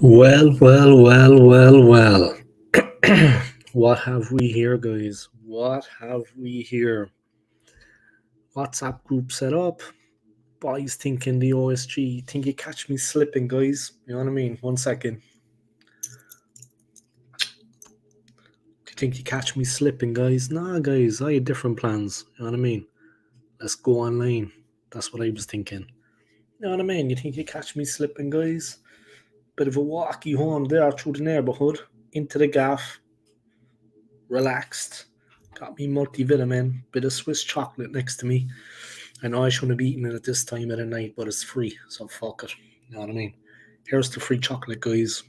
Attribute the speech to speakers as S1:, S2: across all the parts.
S1: Well. What have we here, guys? What have we here? WhatsApp group set up. Boys thinking the OSG. Think you catch me slipping, guys? You know what I mean? 1 second. You think you catch me slipping, guys? Nah, guys. I had different plans. You know what I mean? Let's go online. That's what I was thinking. You know what I mean? You think you catch me slipping, guys? Bit of a walkie home there through the neighborhood, into the gaff, relaxed. Got me multivitamin, bit of Swiss chocolate next to me. I know I shouldn't be eating it at this time of the night, but it's free, so fuck it. You know what I mean? Here's the free chocolate, guys.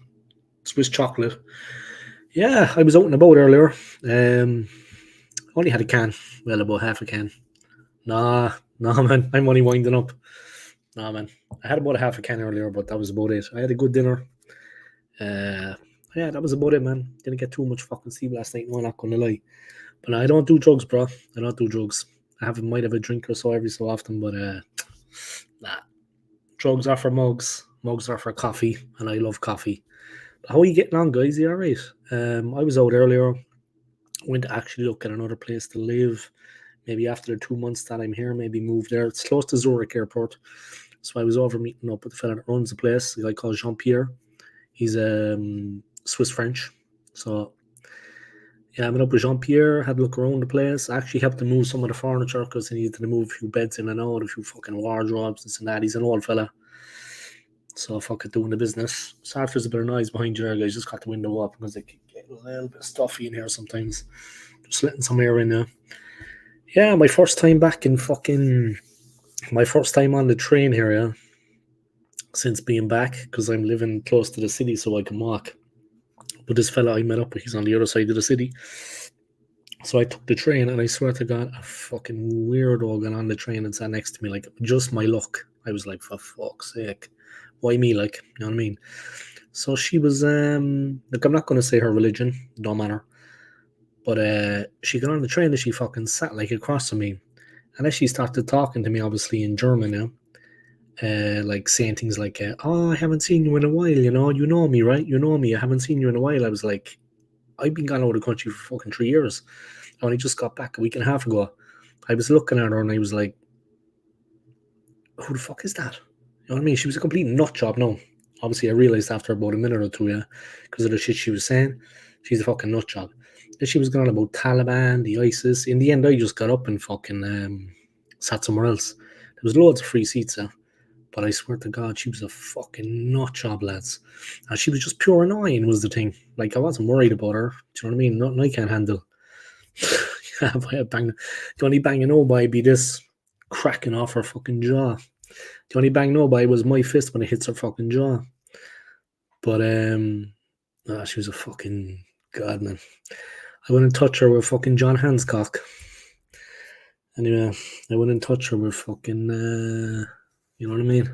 S1: Swiss chocolate. Yeah, I was out and about earlier. Only had a can. Well, about half a can. Nah, man. I'm only winding up. Nah, man. I had about a half a can earlier, but that was about it. I had a good dinner. Yeah, that was about it, man. Didn't get too much fucking sleep last night, no, I'm not gonna lie. But I don't do drugs, bro. I don't do drugs. Might have a drink or so every so often, but nah. Drugs are for mugs. Mugs are for coffee, and I love coffee. But how are you getting on, guys? You alright? I was out earlier. Went to actually look at another place to live. Maybe after the 2 months that I'm here, maybe move there. It's close to Zurich Airport. So I was over meeting up with the fella that runs the place, a guy called Jean Pierre. He's Swiss French. So yeah, I went up with Jean Pierre, had a look around the place. I actually helped him move some of the furniture because he needed to move a few beds in and out, a few fucking wardrobes, this and that. He's an old fella. So fuck it, doing the business. Sorry if there's a bit of noise behind you, guys. Just got the window up because it can get a little bit stuffy in here sometimes. Just letting some air in there. Yeah, my first time back in my first time on the train here, yeah. Since being back, because I'm living close to the city so I can walk. But this fella I met up with, he's on the other side of the city. So I took the train, and I swear to God, a fucking weirdo got on the train and sat next to me. Like, just my luck. I was like, for fuck's sake. Why me, like? You know what I mean? So she was, like, I'm not going to say her religion. Don't matter. But she got on the train and she fucking sat, like, across from me. And as she started talking to me, obviously, in German now. Like saying things like, "Oh, I haven't seen you in a while. You know me, right? You know me. I haven't seen you in a while." I was like, "I've been gone out of the country for fucking 3 years. I only just got back a week and a half ago." I was looking at her and I was like, "Who the fuck is that?" You know what I mean? She was a complete nut job. No, obviously I realized after about a minute or two, yeah, because of the shit she was saying, she's a fucking nut job. Then she was going on about Taliban, the ISIS. In the end, I just got up and fucking sat somewhere else. There was loads of free seats there. But I swear to God, she was a fucking nut job, lads. And she was just pure annoying, was the thing. Like, I wasn't worried about her. Do you know what I mean? Nothing I can't handle. Yeah, the only bang I know by be this cracking off her fucking jaw. The only bang I know by was my fist when it hits her fucking jaw. But, she was a fucking God, man. I wouldn't touch her with fucking John Hancock. Anyway, I wouldn't touch her with fucking, you know what I mean?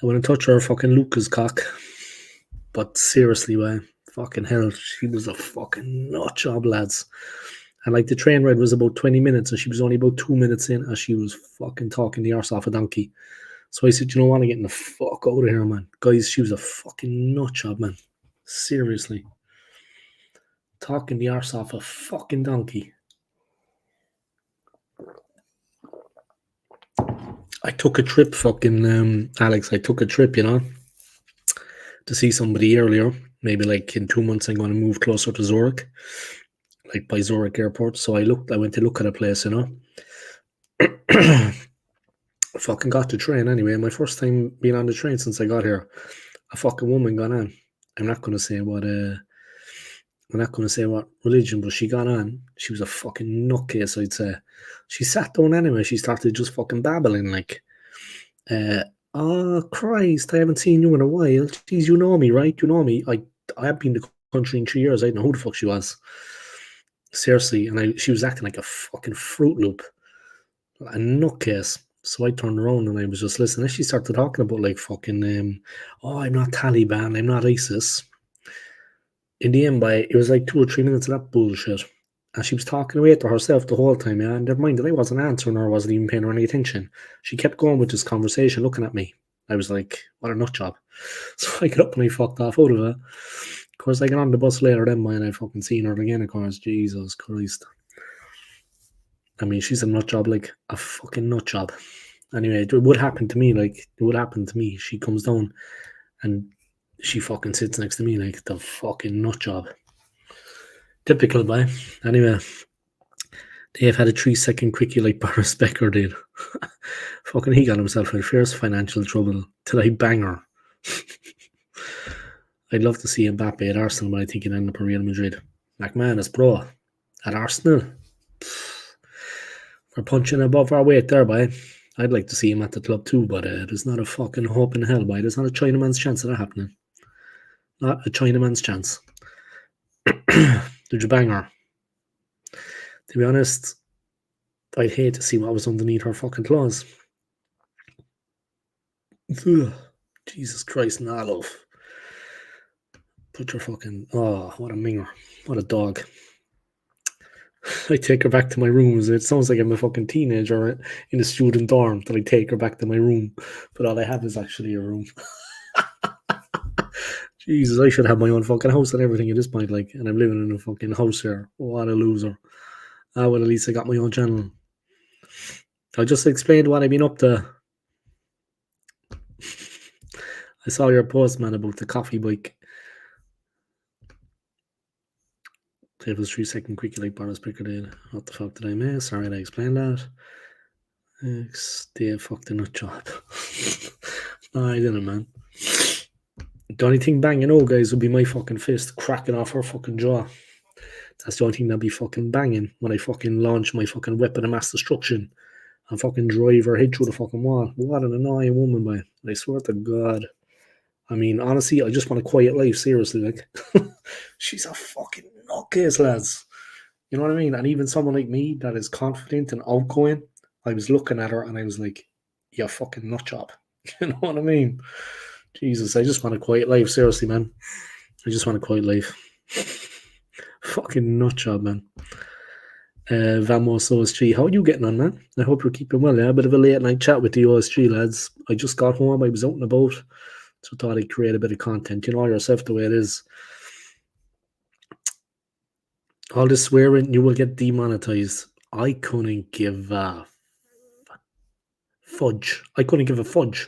S1: I wouldn't touch her fucking Lucas cock. But seriously, man, fucking hell, she was a fucking nut job, lads. And like the train ride was about 20 minutes, and she was only about 2 minutes in, and she was fucking talking the arse off a donkey. So I said, you know what, I'm getting the fuck out of here, man. Guys, she was a fucking nut job, man. Seriously. Talking the arse off a fucking donkey. I took a trip, fucking Alex. I took a trip, to see somebody earlier. Maybe like in 2 months, I'm going to move closer to Zurich, like by Zurich Airport. So I went to look at a place, I fucking got the train anyway. My first time being on the train since I got here. A fucking woman got on. I'm not going to say what. I'm not going to say what religion, but she got on. She was a fucking nutcase, I'd say. She sat down anyway. She started just fucking babbling like, "Oh Christ, I haven't seen you in a while. Jeez, you know me, right? You know me. I have been to the country in 3 years. I didn't know who the fuck she was. Seriously." And she was acting like a fucking Fruit Loop, a nutcase. So I turned around and I was just listening. And she started talking about like fucking, "Oh, I'm not Taliban. I'm not ISIS." In the end, it was like 2 or 3 minutes of that bullshit. And she was talking away to herself the whole time, yeah. And never mind that I wasn't answering her, I wasn't even paying her any attention. She kept going with this conversation, looking at me. I was like, what a nut job. So I got up and I fucked off out of it. Of course, I got on the bus later then, and I fucking seen her again, of course. Jesus Christ. I mean, she's a nut job, like a fucking nut job. Anyway, it would happen to me, like, it would happen to me. She comes down and she fucking sits next to me, like, the fucking nut job. Typical, boy. Anyway, Dave had a 3-second quickie like Boris Becker did. Fucking he got himself in fierce financial trouble. Till I bang her. I'd love to see Mbappe at Arsenal, but I think he'd end up at Real Madrid. McManus, bro. At Arsenal. We're punching above our weight there, boy. I'd like to see him at the club too, but there's not a fucking hope in hell, boy. There's not a Chinaman's chance of that happening. Not a Chinaman's chance. Did you bang her? To be honest, I'd hate to see what was underneath her fucking claws. Ugh. Jesus Christ, nah, love. Put your fucking... Oh, what a minger. What a dog. I take her back to my room. It sounds like I'm a fucking teenager in a student dorm that I take her back to my room. But all I have is actually a room. Jesus, I should have my own fucking house and everything at this point, like, and I'm living in a fucking house here. What a loser. Well, at least I got my own channel. I just explained what I've been up to. I saw your post, man, about the coffee bike. It was 3-second quickie like Boris Becker did. What the fuck did I miss? Alright, I explained that. Dave fucked the nut job. No, I didn't, man. The only thing banging, guys, would be my fucking fist cracking off her fucking jaw. That's the only thing that'd be fucking banging when I fucking launch my fucking weapon of mass destruction and fucking drive her head through the fucking wall. What an annoying woman, boy. I swear to God. I mean, honestly, I just want a quiet life, seriously, like. She's a fucking nutcase, lads. You know what I mean? And even someone like me that is confident and outgoing, I was looking at her and I was like, you fucking nut job. You know what I mean? Jesus, I just want a quiet life, seriously, man. I just want a quiet life. Fucking nut job, man. Vamos OSG. How are you getting on, man? I hope you're keeping well, yeah? A bit of a late night chat with the OSG, lads. I just got home, I was out and about, so thought I'd create a bit of content. You know yourself the way it is. All this swearing, you will get demonetized. I couldn't give a fudge. I couldn't give a fudge.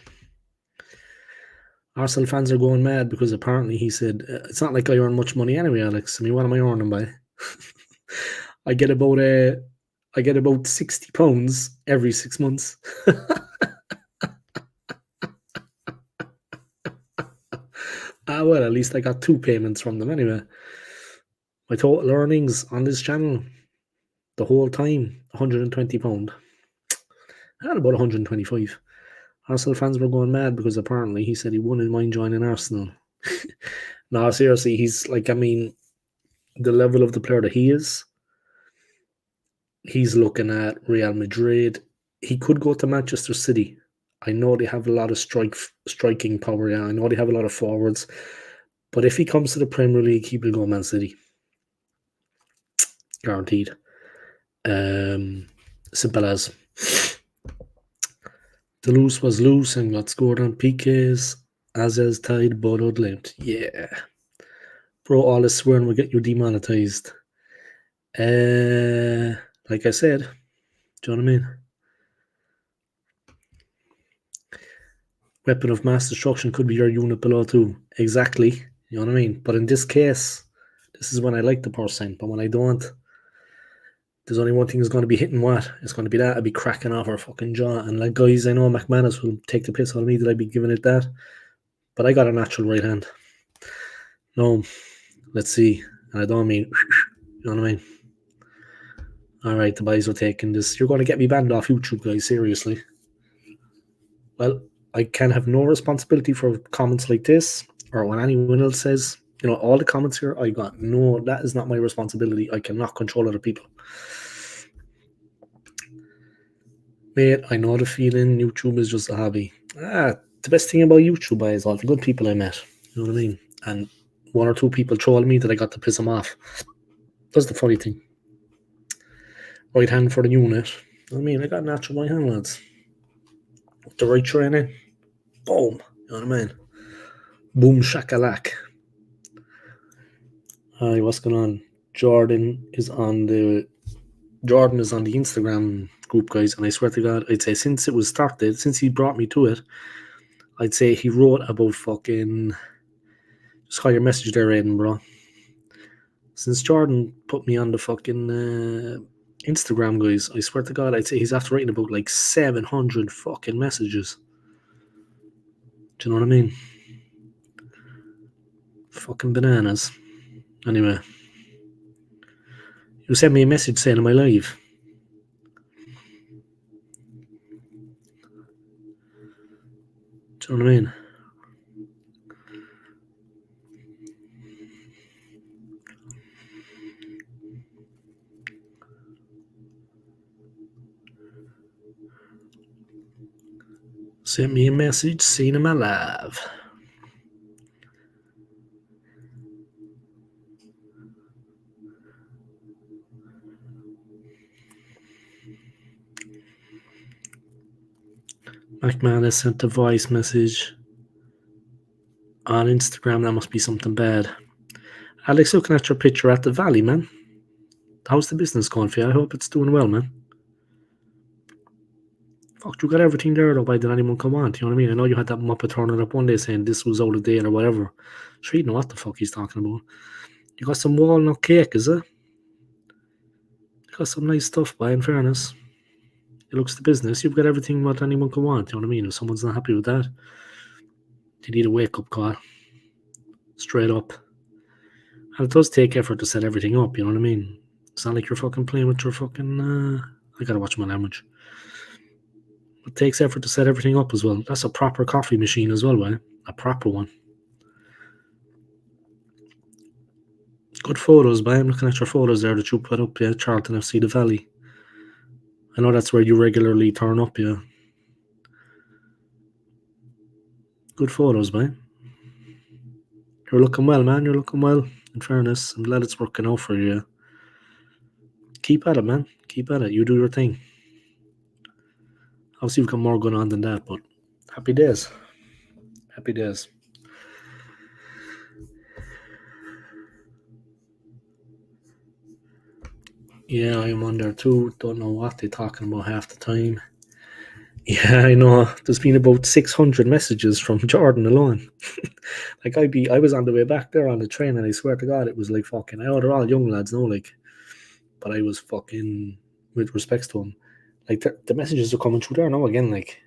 S1: Arsenal fans are going mad because apparently he said, it's not like I earn much money anyway, Alex. I mean, what am I earning by? I get about £60 every 6 months. Well, at least I got 2 payments from them anyway. My total earnings on this channel, the whole time, £120. I had about 125. Arsenal fans were going mad because apparently he said he wouldn't mind joining Arsenal. No, seriously, he's like, I mean, the level of the player that he is, he's looking at Real Madrid. He could go to Manchester City. I know they have a lot of striking power. Yeah, I know they have a lot of forwards. But if he comes to the Premier League, he will go Man City. Guaranteed. Simple as. The loose was loose and got scored on PKs. As tied, Bodo limped. Yeah. Bro, all this swearing will get you demonetized. Like I said, do you know what I mean? Weapon of mass destruction could be your unit below too. Exactly. You know what I mean? But in this case, this is when I like the percent. But when I don't, there's only one thing is going to be hitting what? It's going to be that. I'd be cracking off her fucking jaw. And like, guys, I know McManus will take the piss out of me that I'd be giving it that. But I got a natural right hand. No, let's see. And I don't mean, you know what I mean? All right, the boys are taking this. You're going to get me banned off YouTube, guys, seriously. Well, I can have no responsibility for comments like this or when anyone else says, you know, all the comments here, I got no, that is not my responsibility. I cannot control other people. Mate, I know the feeling. YouTube is just a hobby. The best thing about YouTube is all the good people I met. You know what I mean? And 1 or 2 people trolled me that I got to piss them off. That's the funny thing. Right hand for the unit. I mean, I got natural right hand, lads. With the right training, Boom. You know what I mean? Boom shakalak. Hi, what's going on? Jordan is on the Instagram group, guys, and I swear to God, I'd say since it was started, since he brought me to it, I'd say he wrote about fucking. Just call your message there, Aiden, bro. Since Jordan put me on the fucking Instagram, guys, I swear to God, I'd say he's after writing about like 700 fucking messages. Do you know what I mean? Fucking bananas. Anyway, you sent me a message saying, am I live? Do you know what I mean? Sent me a message, seen him alive. McMahon has sent a voice message on Instagram. That must be something bad. Alex, looking at your picture at the Valley, man. How's the business going for you? I hope it's doing well, man. Fuck, you got everything there, though. Why did anyone come on? Do you know what I mean? I know you had that Muppet turning up one day saying this was out of date or whatever. Sure, you know what the fuck he's talking about. You got some walnut cake, is it? You got some nice stuff, by in fairness. It looks the business. You've got everything what anyone can want. You know what I mean? If someone's not happy with that, they need a wake up call. Straight up. And it does take effort to set everything up. You know what I mean? It's not like you're fucking playing with your fucking. I gotta watch my language. It takes effort to set everything up as well. That's a proper coffee machine as well, right? A proper one. Good photos, but I'm looking at your photos there that you put up, yeah, Charlton FC the Valley. I know that's where you regularly turn up, yeah. Good photos, man. You're looking well, man. You're looking well. In fairness, I'm glad it's working out for you. Keep at it, man. Keep at it. You do your thing. Obviously, you've got more going on than that, but happy days. Happy days. Yeah, I'm on there too. Don't know what they're talking about half the time. Yeah, I know. There's been about 600 messages from Jordan alone. Like I was on the way back there on the train, and I swear to God, it was like fucking. I know they're all young lads, no, like, but I was fucking with respects to them. Like the messages are coming through there now again. Like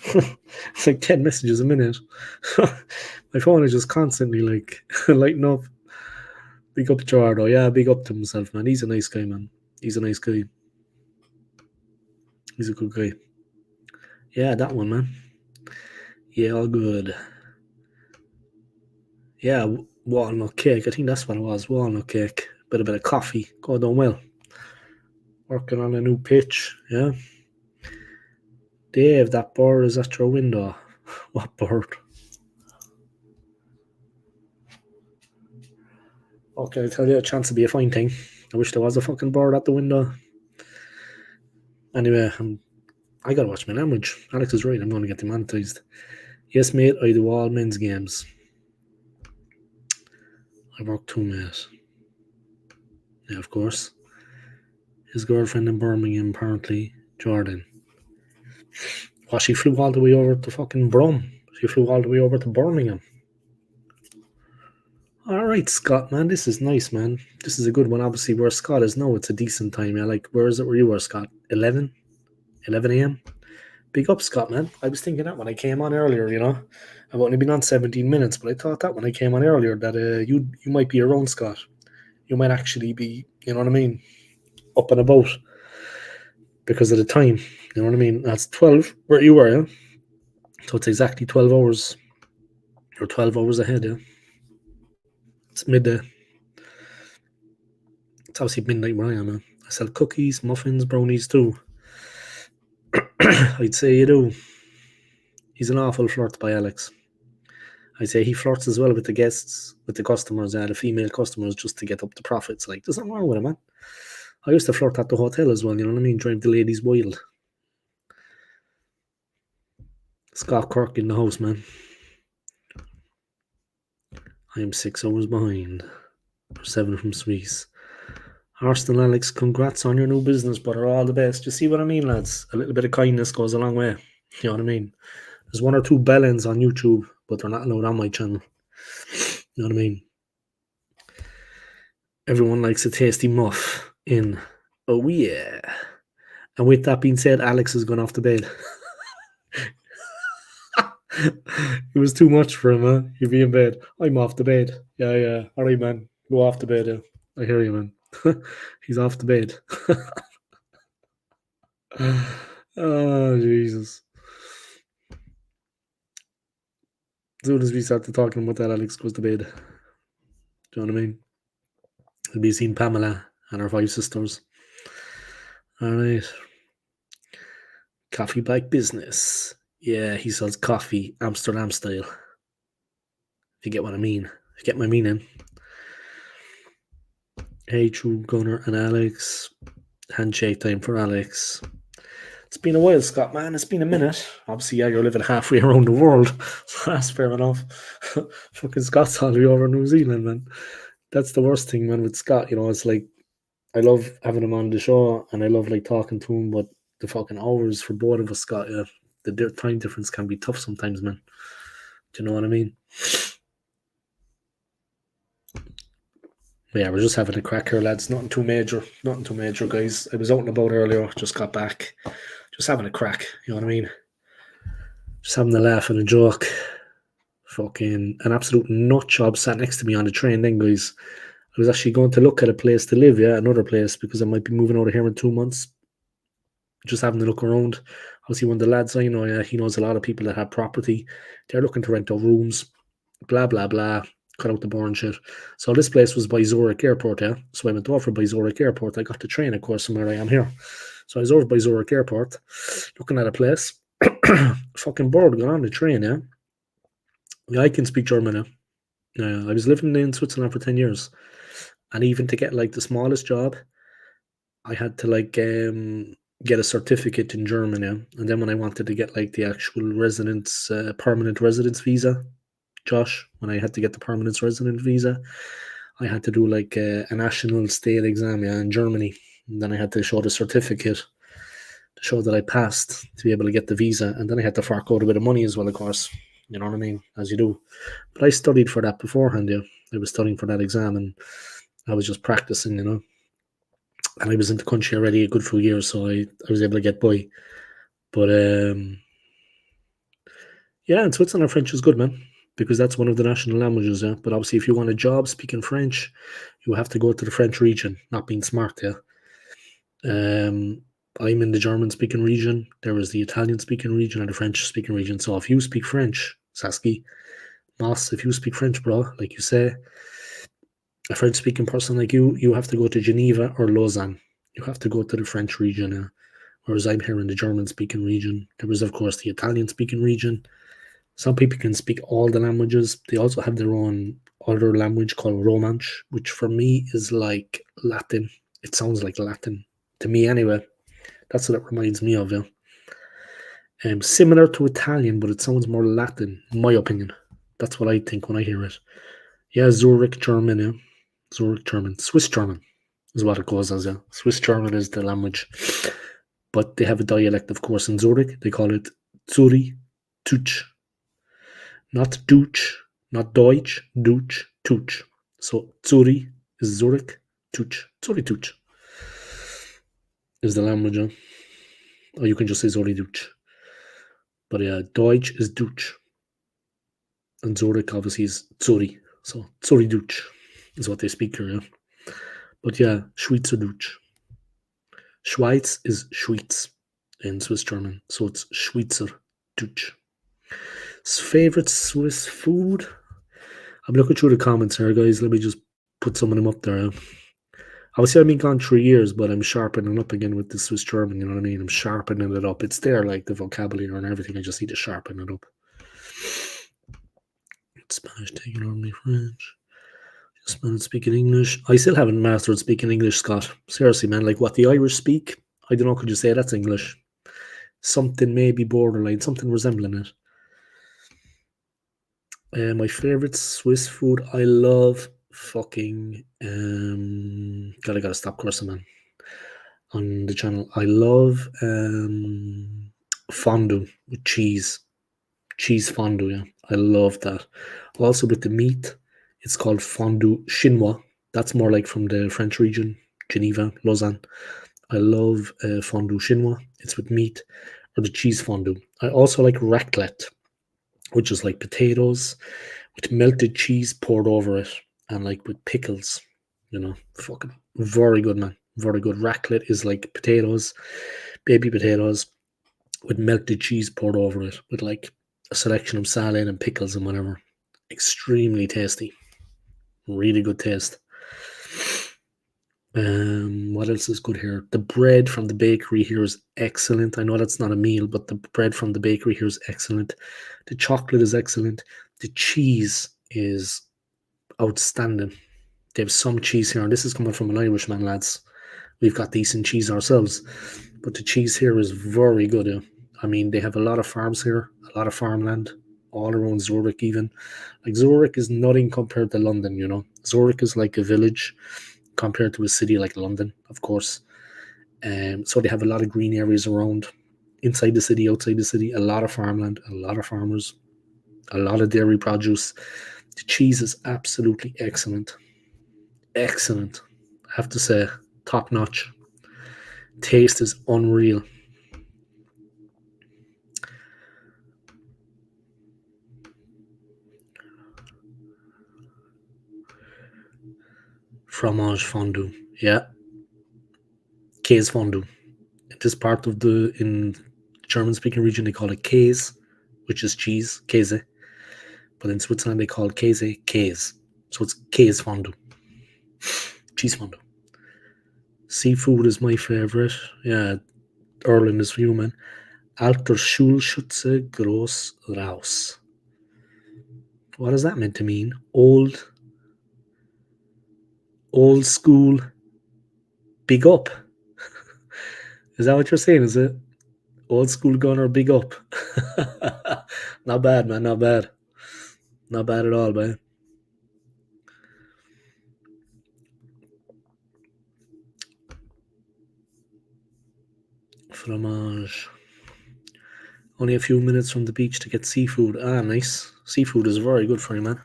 S1: it's like 10 messages a minute. My phone is just constantly like lighting up. Big up Jordo, yeah, big up to himself, man. He's a nice guy, man. He's a nice guy. He's a good guy. Yeah, that one, man. Yeah, all good. Yeah, walnut cake. I think that's what it was. Walnut cake. Bit of coffee. Going down well. Working on a new pitch. Yeah. Dave, that bird is at your window. What bird? Okay, I tell you, a chance to be a fine thing. I wish there was a fucking bird at the window. Anyway, I gotta watch my language. Alex is right. I'm going to get demonetized. Yes, mate. I do all men's games. I work too, mate. Yeah, of course. His girlfriend in Birmingham, apparently, Jordan. Well, she flew all the way over to fucking Brum. She flew all the way over to Birmingham. All right, Scott, man. This is nice, man. This is a good one. Obviously, where Scott is now, it's a decent time. Yeah, like, where is it where you were, Scott? 11 a.m.? Big up, Scott, man. I was thinking that when I came on earlier, you know. I've only been on 17 minutes, but I thought that when I came on earlier that you might be around, Scott. You might actually be, you know what I mean, up and about because of the time. You know what I mean? That's 12 where you were, yeah? So it's exactly 12 hours. You're 12 hours ahead, yeah? It's midday. It's obviously midnight where I am, man. I sell cookies, muffins, brownies too. I'd say you do. He's an awful flirt by Alex. I'd say he flirts as well with the guests, with the customers, the female customers, just to get up the profits. Like, there's nothing wrong with him, man. I used to flirt at the hotel as well, you know what I mean? Drive the ladies wild. Scott Kirk in the house, man. I am 6 hours behind. 7 from Swiss. Arsenal Alex, congrats on your new business, brother. All the best. You see what I mean, lads? A little bit of kindness goes a long way. You know what I mean? There's 1 or 2 bellends on YouTube, but they're not allowed on my channel. You know what I mean? Everyone likes a tasty muff in. Oh, yeah. And with that being said, Alex has gone off to bed. It was too much for him, huh? He'd be in bed. I'm off to bed. Yeah. All right, man. Go off to bed. Yeah. I hear you, man. He's off to bed. Oh, Jesus. As soon as we started talking about that, Alex goes to bed. Do you know what I mean? He'll be seeing Pamela and her 5 sisters. All right. Coffee bike business. Yeah, he sells coffee, Amsterdam style. If you get what I mean. If you get my meaning. Hey, True Gunner and Alex. Handshake time for Alex. It's been a while, Scott, man. It's been a minute. Obviously, yeah, you're living halfway around the world. So that's fair enough. Fucking Scott's all the way over New Zealand, man. That's the worst thing, man, with Scott. You know, it's like, I love having him on the show, and I love, like, talking to him, but the fucking hours for both of us, Scott, yeah, the time difference can be tough sometimes, man. Do you know what I mean? But yeah, we're just having a crack here, lads. Nothing too major, guys. I was out and about earlier, just got back. Just having a crack, you know what I mean? Just having a laugh and a joke. Fucking an absolute nut job sat next to me on the train then, guys. I was actually going to look at a place to live, yeah, another place, because I might be moving out of here in 2 months. Just having a look around. Obviously, one of the lads I know, yeah, he knows a lot of people that have property. They're looking to rent out rooms, blah, blah, blah. Cut out the boring shit. So this place was by Zurich Airport, yeah. So I went over by Zurich Airport. I got the train, of course, from where I am here. So I was over by Zurich Airport, looking at a place. Fucking bored, got on the train, yeah. Yeah, I can speak German, yeah. I was living in Switzerland for 10 years. And even to get, like, the smallest job, I had to, like, get a certificate in German, yeah. And then when I wanted to get, like, the actual residence, permanent residence visa, Josh, when I had to get the permanent resident visa, I had to do, like, a national state exam, yeah, in Germany. And then I had to show the certificate to show that I passed to be able to get the visa. And then I had to fork out a bit of money as well, of course. You know what I mean? As you do. But I studied for that beforehand, yeah. I was studying for that exam, and I was just practicing, you know. And I was in the country already a good few years, so I was able to get by. But, yeah, in Switzerland, French is good, man, because that's one of the national languages, yeah. But obviously, if you want a job speaking French, you have to go to the French region, not being smart, yeah. I'm in the German-speaking region. There is the Italian-speaking region and the French-speaking region. So if you speak French, Sasky, Moss, if you speak French, bro, like you say, a French-speaking person like you have to go to Geneva or Lausanne. You have to go to the French region, whereas I'm here in the German-speaking region. There is, of course, the Italian-speaking region. Some people can speak all the languages. They also have their own other language called Romansh, which for me is like Latin. It sounds like Latin, to me anyway. That's what it reminds me of, yeah. Similar to Italian, but it sounds more Latin, in my opinion. That's what I think when I hear it. Yeah, Zurich German, yeah. Zurich German. Swiss German is what it goes as, yeah. Swiss German is the language. But they have a dialect, of course, in Zurich. They call it Zuri Tuch. Not Deutsch, not Deutsch, Deutsch, Tuch. So Zuri is Zurich, Tuch. Zuri Tuch is the language, yeah. Or you can just say Zuri Deutsch. But yeah, Deutsch is Deutsch. And Zurich obviously is Zuri. So Zuri Deutsch is what they speak here, yeah. But yeah, Schweizerdeutsch. Schweiz is Schweiz in Swiss German. So it's Schweizerdeutsch. His favorite Swiss food? I'm looking through the comments here, guys. Let me just put some of them up there. Obviously, I've been gone 3 years, but I'm sharpening up again with the Swiss German, you know what I mean? I'm sharpening it up. It's there, like the vocabulary and everything. I just need to sharpen it up. Spanish taking over me French. Just started speaking English. I still haven't mastered speaking English, Scott. Seriously, man. Like what the Irish speak, I don't know, could you say that's English? Something maybe borderline, something resembling it. My favorite Swiss food. I love fucking. Gotta stop cursing, man. On the channel, I love fondue with cheese fondue. Yeah, I love that. Also with the meat, it's called fondue chinois. That's more like from the French region, Geneva, Lausanne. I love fondue chinois. It's with meat or the cheese fondue. I also like raclette, which is like potatoes with melted cheese poured over it and like with pickles. Fucking very good, man. Very good. Raclette is like potatoes, baby potatoes, with melted cheese poured over it, with like a selection of salad and pickles and whatever. Extremely tasty. Really good taste. What else is good here? The bread from the bakery here is excellent. I know that's not a meal, but the bread from the bakery here is excellent. The chocolate is excellent. The cheese is outstanding. They have some cheese here, and this is coming from an Irishman, lads. We've got decent cheese ourselves, but the cheese here is very good. Yeah. I mean, they have a lot of farms here, a lot of farmland, all around Zurich even. Like, Zurich is nothing compared to London. Zurich is like a village compared to a city like London, of course. So they have a lot of green areas around, inside the city, outside the city, a lot of farmland, a lot of farmers, a lot of dairy produce. The cheese is absolutely excellent. Excellent. I have to say, top notch. Taste is unreal. Fromage fondue. Yeah. Käse fondue. In this part of in German speaking region, they call it Käse, which is cheese, Käse. But in Switzerland, they call Käse Käse. So it's Käse fondue. Cheese fondue. Seafood is my favorite. Yeah. Erlen is human. Alter Schulschütze groß raus. What is that meant to mean? Old school, big up. Is that what you're saying? Is it? Old school gunner, big up. Not bad, man. Not bad. Not bad at all, man. Fromage. Only a few minutes from the beach to get seafood. Ah, nice. Seafood is very good for you, man.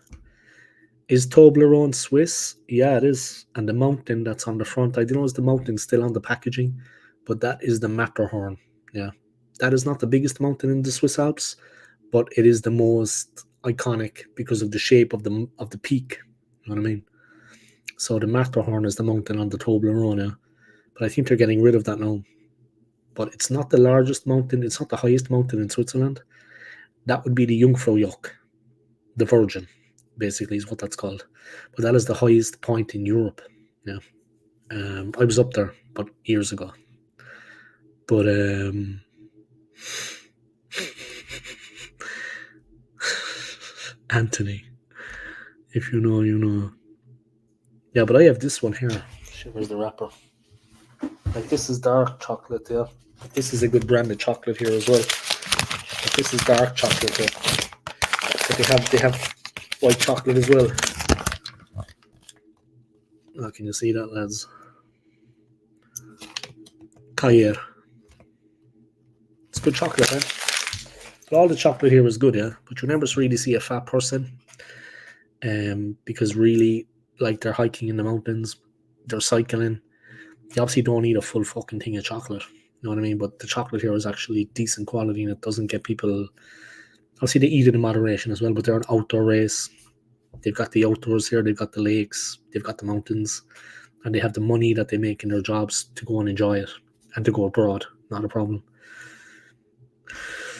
S1: Is Toblerone Swiss? Yeah, it is. And the mountain that's on the front, I don't know if the mountain still on the packaging, but that is the Matterhorn. Yeah. That is not the biggest mountain in the Swiss Alps, but it is the most iconic because of the shape of the peak. You know what I mean? So the Matterhorn is the mountain on the Toblerone, yeah. But I think they're getting rid of that now. But it's not the largest mountain. It's not the highest mountain in Switzerland. That would be the Jungfraujoch, the Virgin, basically is what that's called. But that is the highest point in Europe. Yeah, I was up there, but years ago. But Anthony, if you know, you know. Yeah, but I have this one here. Shit, where's the wrapper? Like, this is dark chocolate, yeah. This is a good brand of chocolate here as well. Like, this is dark chocolate here. But they have white chocolate as well. Oh, can you see that, lads? Kayer. It's good chocolate, eh? But all the chocolate here is good, yeah. But you never really see a fat person. Because really, like, they're hiking in the mountains, they're cycling. You obviously don't need a full fucking thing of chocolate. You know what I mean? But the chocolate here is actually decent quality, and it doesn't get people. Obviously, they eat it in moderation as well, but they're an outdoor race. They've got the outdoors here, they've got the lakes, they've got the mountains, and they have the money that they make in their jobs to go and enjoy it and to go abroad. Not a problem.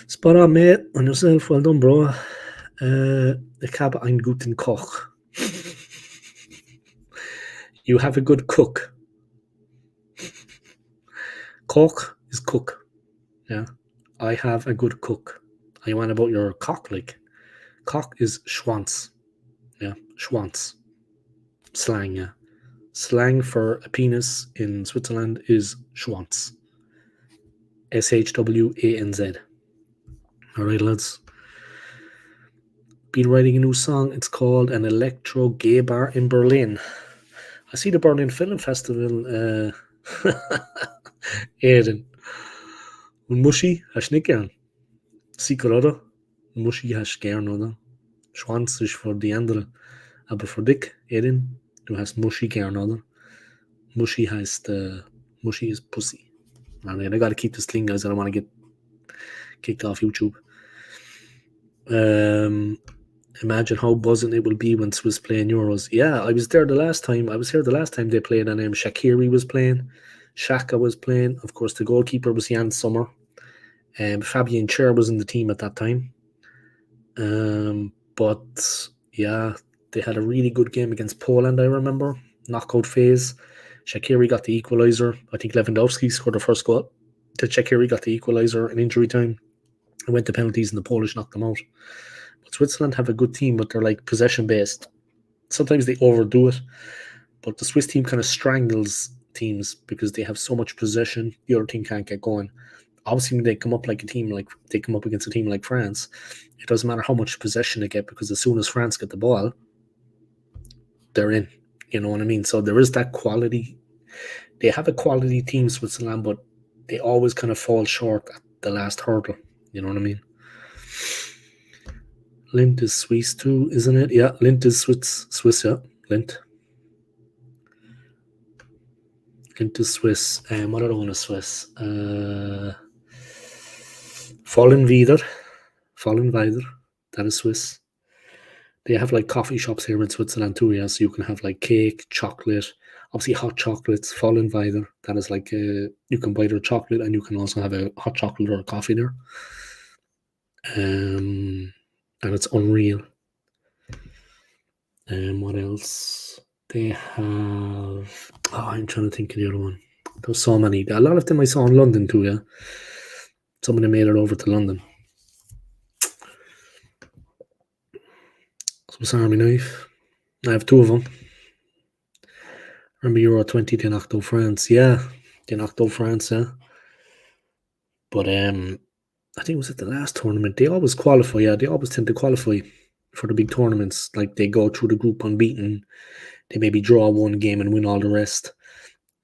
S1: Spot on, mate. On yourself. Well done, bro. Ich habe einen guten Koch. You have a good cook. Koch is cook. Yeah. I have a good cook. I want about your cock, like. Cock is Schwanz. Yeah. Schwanz. Slang, yeah. Slang for a penis in Switzerland is Schwanz. SHWANZ. All right, lads. been writing a new song. It's called An Electro Gay Bar in Berlin. I see the Berlin Film Festival. Éireann. Und Muschi, hast du nicht gern? Sicher, oder? Muschi hast du gern, oder? Schwanz ist für die anderen. Aber für dich, Erin, du hast Muschi gern, oder? Muschi heißt, Muschi is pussy. I gotta keep this clean, guys. I don't want to get kicked off YouTube. Imagine how buzzing it will be when Swiss play in Euros. Yeah, I was there the last time. I was here the last time they played, and Shaqiri was playing, Xhaka was playing. Of course, the goalkeeper was Jan Sommer. Fabian Cher was in the team at that time. But yeah, they had a really good game against Poland, I remember. Knockout phase. Shaqiri got the equaliser. I think Lewandowski scored the first goal. Shaqiri got the equaliser in injury time. It went to penalties and the Polish knocked them out. But Switzerland have a good team, but they're like possession based. Sometimes they overdo it, but the Swiss team kind of strangles teams because they have so much possession, the other team can't get going. Obviously, when they come up against a team like France, it doesn't matter how much possession they get because as soon as France get the ball, they're in. You know what I mean? So there is that quality. They have a quality team, Switzerland, but they always kind of fall short at the last hurdle. You know what I mean? Lint is Swiss too, isn't it? Yeah, Lint is Swiss, yeah. Lint is Swiss. What other one is Swiss? Fallen Wieder. That is Swiss. They have like coffee shops here in Switzerland too, yeah. So you can have like cake, chocolate, obviously hot chocolates. Fallen Wieder. That is like you can buy their chocolate and you can also have a hot chocolate or a coffee there. And it's unreal. What else? They have. Oh, I'm trying to think of the other one. There's so many. A lot of them I saw in London too, yeah. Some of them made it over to London. Swiss Army knife. I have two of them. Remember Euro 20, they knocked out France. Yeah, they knocked out France, yeah. But I think it was at the last tournament. They always qualify, yeah. They always tend to qualify for the big tournaments. Like they go through the group unbeaten. They maybe draw one game and win all the rest.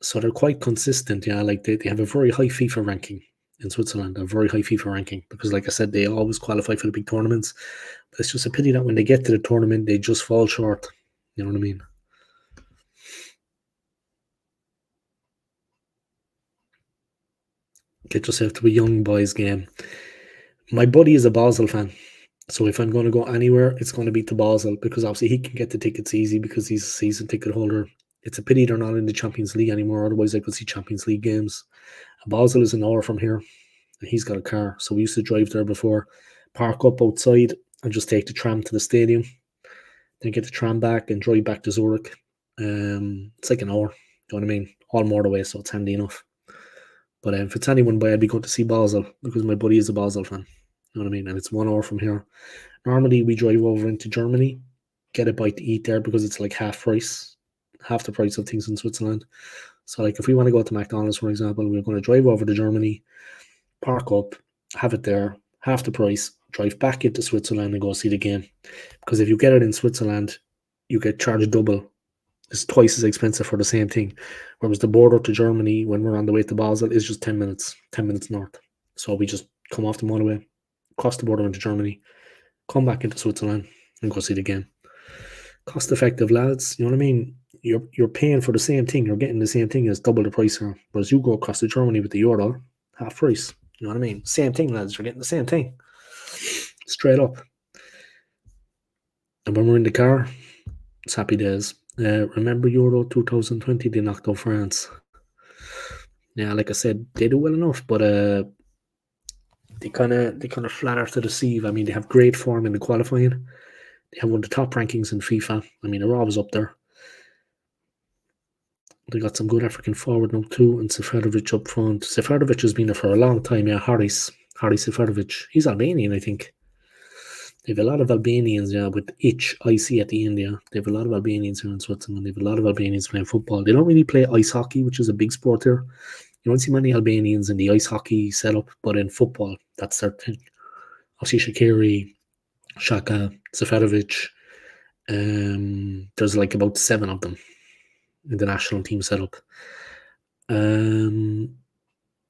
S1: So they're quite consistent, yeah. Like they have a very high FIFA ranking in Switzerland, a very high FIFA ranking. Because like I said, they always qualify for the big tournaments. But it's just a pity that when they get to the tournament, they just fall short. You know what I mean? Get yourself to a young boys game. My buddy is a Basel fan. So if I'm going to go anywhere, it's going to be to Basel because obviously he can get the tickets easy because he's a season ticket holder. It's a pity they're not in the Champions League anymore. Otherwise, I could see Champions League games. Basel is an hour from here. And he's got a car. So we used to drive there before, park up outside and just take the tram to the stadium. Then get the tram back and drive back to Zurich. It's like an hour. You know what I mean? All motorway, so it's handy enough. But if it's anyone by, I'd be going to see Basel because my buddy is a Basel fan. You know what I mean? And it's 1 hour from here. Normally, we drive over into Germany, get a bite to eat there because it's like half the price of things in Switzerland. So, like, if we want to go to McDonald's, for example, we're going to drive over to Germany, park up, have it there, half the price, drive back into Switzerland and go see the game. Because if you get it in Switzerland, you get charged double. It's twice as expensive for the same thing. Whereas the border to Germany, when we're on the way to Basel, is just 10 minutes north. So we just come off the motorway, cross the border into Germany, come back into Switzerland, and go see the game. Cost effective, lads. You know what I mean? You're paying for the same thing. You're getting the same thing as double the price here. Whereas you go across to Germany with the euro, half price. You know what I mean? Same thing, lads. You're getting the same thing. Straight up. And when we're in the car, it's happy days. Remember Euro 2020, they knocked out France. Yeah, like I said, they do well enough, but they kind of flatter to deceive. I mean, they have great form in the qualifying. They have one of the top rankings in FIFA. I mean, they're always up there. They got some good African forward now too, and Seferovic up front. Seferovic has been there for a long time. Yeah, Haris Seferovic. He's Albanian, I think. They have a lot of Albanians, yeah, with IC at the end, yeah. They have a lot of Albanians here in Switzerland. They have a lot of Albanians playing football. They don't really play ice hockey, which is a big sport here. You don't see many Albanians in the ice hockey setup, but in football, that's their thing. Obviously, Shaqiri, Shaka, Seferovic. There's like about 7 of them in the national team setup.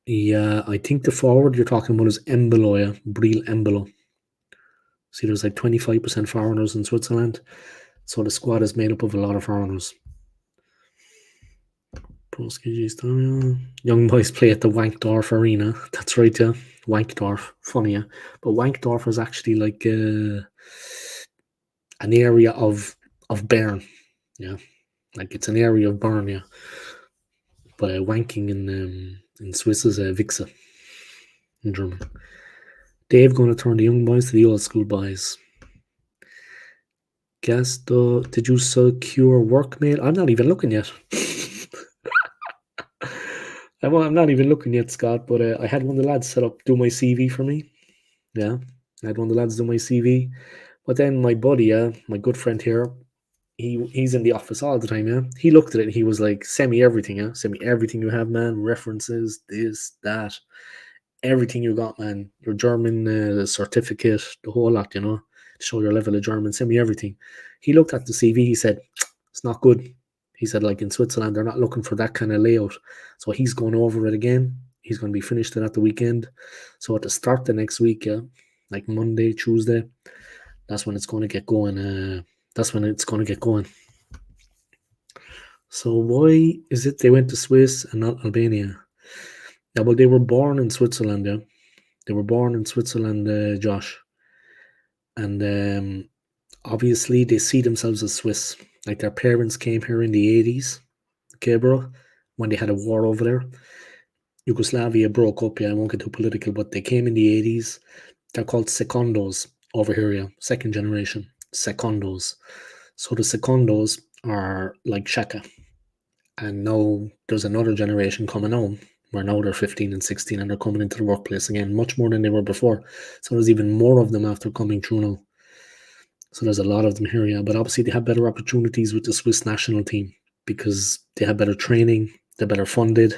S1: Yeah, I think the forward you're talking about is Embolo, yeah, Breel Embolo. See, there's like 25% foreigners in Switzerland, so the squad is made up of a lot of foreigners. Young boys play at the Wankdorf Arena. That's right, yeah. Wankdorf. Funny, yeah. But Wankdorf is actually like an area of Bern. Yeah. Like it's an area of Bern, yeah. But wanking in Swiss is Wichse in German. Dave going to turn the young boys to the old school boys. Gasto, did you secure work mail? I'm not even looking yet. I'm not even looking yet, Scott, but I had one of the lads do my CV for me. Yeah, I had one of the lads do my CV. But then my buddy, my good friend here, he's in the office all the time, yeah. He looked at it and he was like, send me everything, yeah. Send me everything you have, man. References, this, that. Everything you got, man. Your German certificate, the whole lot, you know. Show your level of German. Send me everything. He looked at the CV, he said, it's not good. He said, like in Switzerland, they're not looking for that kind of layout. So he's going over it again. He's going to be finished it at the weekend. So at the start the next week, yeah, like Monday, Tuesday, that's when it's going to get going. That's when it's going to get going. So why is it they went to Swiss and not Albania? Yeah, well, they were born in Switzerland, yeah. They were born in Switzerland, Josh. And obviously they see themselves as Swiss. Like their parents came here in the 80s, okay, bro, when they had a war over there. Yugoslavia broke up, yeah, I won't get too political, but they came in the 80s. They're called secondos over here, yeah, second generation, secondos. So the secondos are like Shaka. And now there's another generation coming on where now they're 15 and 16 and they're coming into the workplace again, much more than they were before. So there's even more of them after coming through now. So there's a lot of them here, yeah. But obviously they have better opportunities with the Swiss national team because they have better training, they're better funded.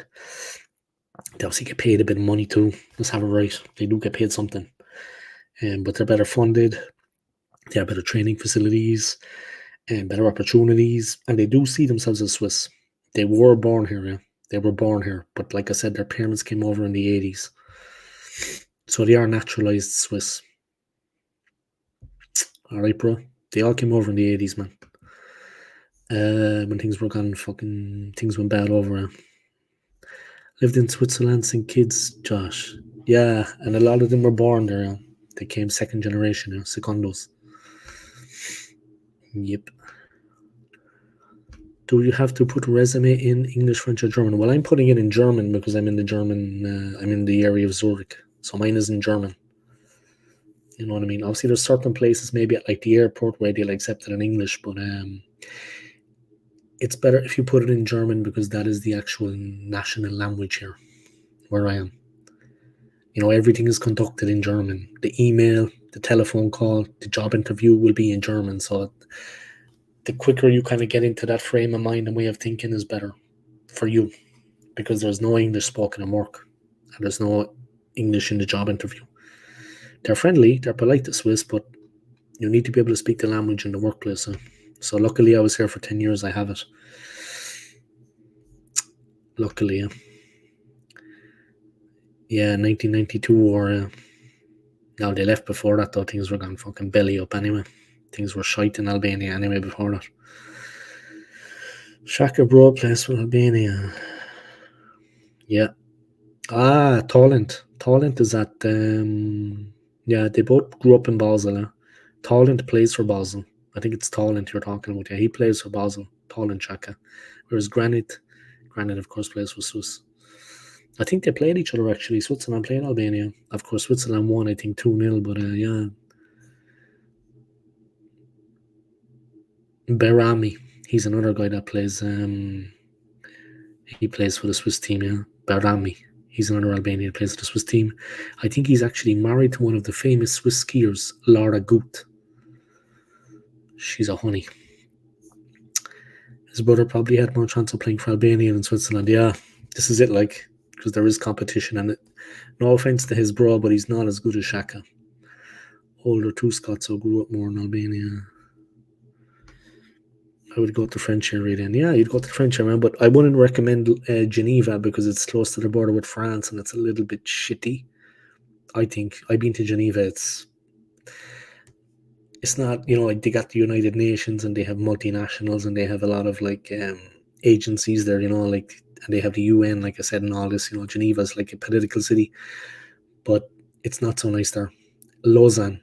S1: They obviously get paid a bit of money too. Let's have it right. They do get paid something. But they're better funded. They have better training facilities and better opportunities. And they do see themselves as Swiss. They were born here, yeah. They were born here. But like I said, their parents came over in the 80s. So they are naturalized Swiss. All right, bro. They all came over in the 80s, man. When things were gone, things went bad over. Lived in Switzerland since kids, Josh. Yeah, and a lot of them were born there. Yeah. They came second generation, yeah, secondos. Yep. Do you have to put a resume in English, French, or German? Well, I'm putting it in German because I'm in the German. I'm in the area of Zurich, so mine is in German. You know what I mean? Obviously, there's certain places, maybe at like the airport, where they'll accept it in English, but it's better if you put it in German because that is the actual national language here, where I am. You know, everything is conducted in German. The email, the telephone call, the job interview will be in German. So the quicker you kind of get into that frame of mind and way of thinking is better for you because there's no English spoken in work and there's no English in the job interview. They're friendly, they're polite to Swiss, but you need to be able to speak the language in the workplace. So luckily I was here for 10 years, I have it. Luckily, yeah. Yeah, 1992 war. Now they left before that though, things were gone fucking belly up anyway. Things were shite in Albania anyway before that. Shaka Bro plays for Albania. Yeah. Talent. Talent is at yeah, they both grew up in Basel. Talent plays for Basel. I think it's Talent you're talking about. Yeah, he plays for Basel. Talent Shaka. Whereas Granit of course plays for Swiss. I think they played each other actually. Switzerland played Albania. Of course, Switzerland won, I think 2-0, but yeah. Berami. He's another guy that plays he plays for the Swiss team, yeah. Berami. He's another Albanian that plays for the Swiss team. I think he's actually married to one of the famous Swiss skiers, Laura Gut. She's a honey. His brother probably had more chance of playing for Albania than Switzerland. Yeah, this is it, like, because there is competition. And no offense to his bro, but he's not as good as Shaka. older two Scots who grew up more in Albania. I would go to the French area then. Yeah, you'd go to the French area, but I wouldn't recommend Geneva because it's close to the border with France and it's a little bit shitty. I think I've been to Geneva. It's not, like they got the United Nations and they have multinationals and they have a lot of like agencies there, like, and they have the UN, like I said, and all this. Geneva's like a political city, but it's not so nice there. Lausanne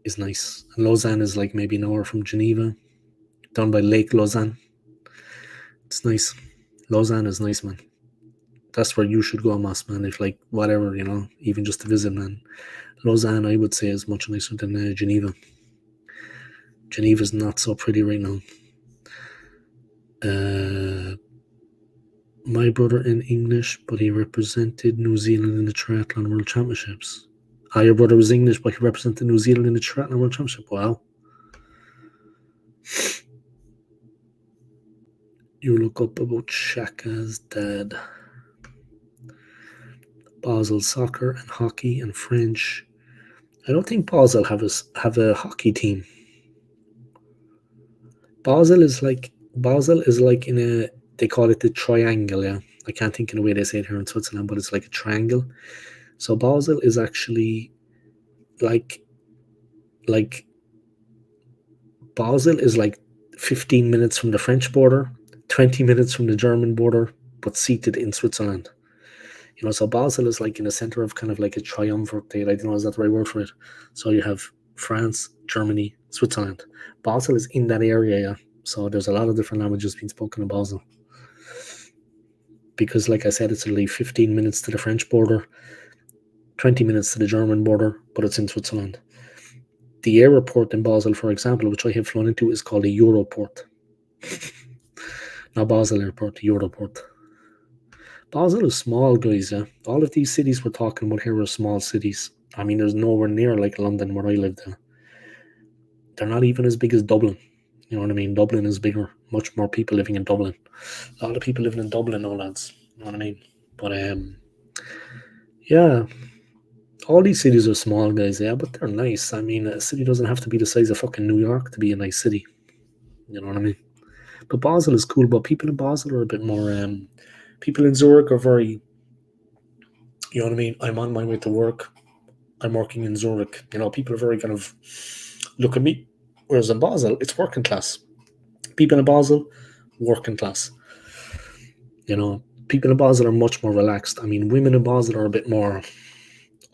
S1: is nice, and Lausanne is like maybe an hour from Geneva, down by Lake Lausanne. It's nice. Lausanne is nice, man. That's where you should go, Moss, man. If like whatever, even just to visit, man. Lausanne, I would say, is much nicer than Geneva. Geneva's not so pretty right now. My brother in English, but he represented New Zealand in the Triathlon World Championships. Your brother was English, but he represented New Zealand in the Triathlon World Championship. Wow. You look up about Shaka's dad. Basel soccer and hockey and French. I don't think Basel have a hockey team. Basel is like in a, they call it the triangle. Yeah, I can't think of the way they say it here in Switzerland, but it's like a triangle. So Basel is actually like Basel is like 15 minutes from the French border, 20 minutes from the German border, but seated in Switzerland. So Basel is like in the center of kind of like a triumvirate. I don't know, is that the right word for it? So you have France, Germany, Switzerland. Basel is in that area, yeah. So there's a lot of different languages being spoken in Basel. Because, like I said, it's only 15 minutes to the French border, 20 minutes to the German border, but it's in Switzerland. The airport in Basel, for example, which I have flown into, is called a Europort. Not Basel Airport, the Europort. Basel is small, guys, yeah. All of these cities we're talking about here are small cities. I mean, there's nowhere near like London where I lived. They're not even as big as Dublin. You know what I mean? Dublin is bigger. Much more people living in Dublin. A lot of people living in Dublin, no lads. You know what I mean? But yeah. All these cities are small, guys, yeah, but they're nice. I mean, a city doesn't have to be the size of fucking New York to be a nice city. You know what I mean? But Basel is cool, but people in Basel are a bit more people in Zurich are very, you know what I mean? I'm on my way to work. I'm working in Zurich. People are very kind of look at me. Whereas in Basel, it's working class. People in Basel, working class. People in Basel are much more relaxed. I mean, women in Basel are a bit more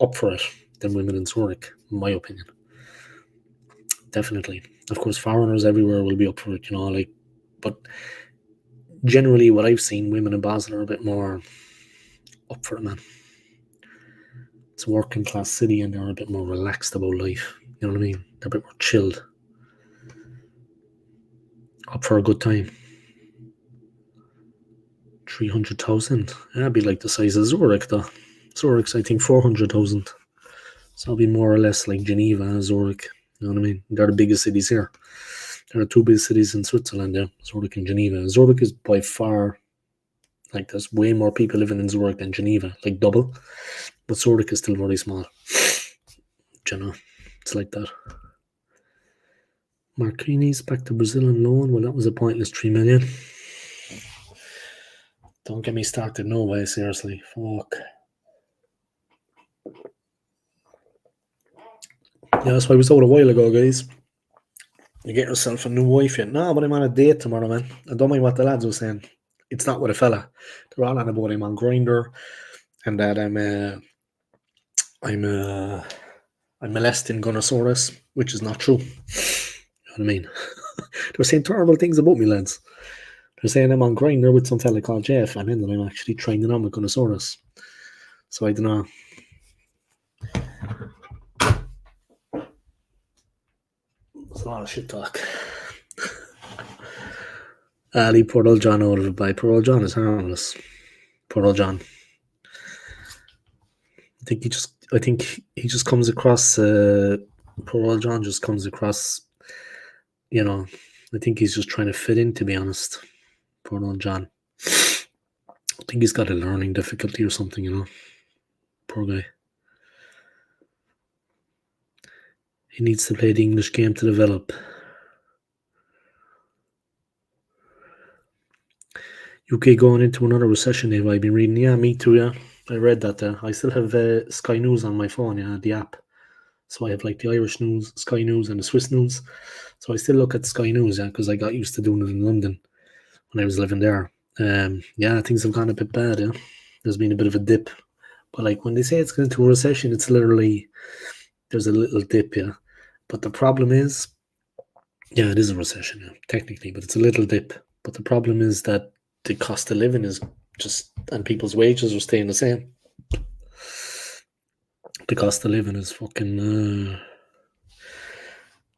S1: up for it than women in Zurich, in my opinion. Definitely. Of course, foreigners everywhere will be up for it, but generally what I've seen, women in Basel are a bit more up for it, man. It's a working class city and they're a bit more relaxed about life. You know what I mean? They're a bit more chilled. Up for a good time. 300,000. That'd be like the size of Zurich, though. Zurich's, I think, 400,000. So it'll be more or less like Geneva and Zurich. You know what I mean? They're the biggest cities here. There are two big cities in Switzerland, yeah, Zurich and Geneva. Zurich is by far, like, there's way more people living in Zurich than Geneva, like double. But Zurich is still very small. It's like that. Marquinhos back to Brazil on loan. Well, that was a pointless 3 million. Don't get me started, no way, seriously. Fuck. Yeah, that's why we sold a while ago, guys. You get yourself a new wife yet? No, but I'm on a date tomorrow, man. I don't mind what the lads were saying. It's not with a fella. They're all on about him on Grindr and that I'm molesting Gunnosaurus, which is not true. You know what I mean? They're saying terrible things about me, lads. They're saying I'm on Grindr with some fella called Jeff, and then I'm actually training on with Gunnosaurus. So I don't know. It's a lot of shit talk. Ali, poor old John out of it by. Poor old John is harmless. Poor old John. I think he just comes across. Poor old John just comes across. I think he's just trying to fit in. To be honest, poor old John. I think he's got a learning difficulty or something. Poor guy. He needs to play the English game to develop. UK going into another recession, Dave. I've been reading. Yeah, me too. Yeah, I read that. I still have Sky News on my phone. Yeah, the app. So I have like the Irish news, Sky News, and the Swiss news. So I still look at Sky News, yeah, because I got used to doing it in London when I was living there. Yeah, things have gone a bit bad. Yeah, there's been a bit of a dip. But like when they say it's going into a recession, it's literally there's a little dip. Yeah, but the problem is, yeah, it is a recession, yeah, technically, but it's a little dip. But the problem is that the cost of living is just, and people's wages are staying the same. The cost of living is fucking.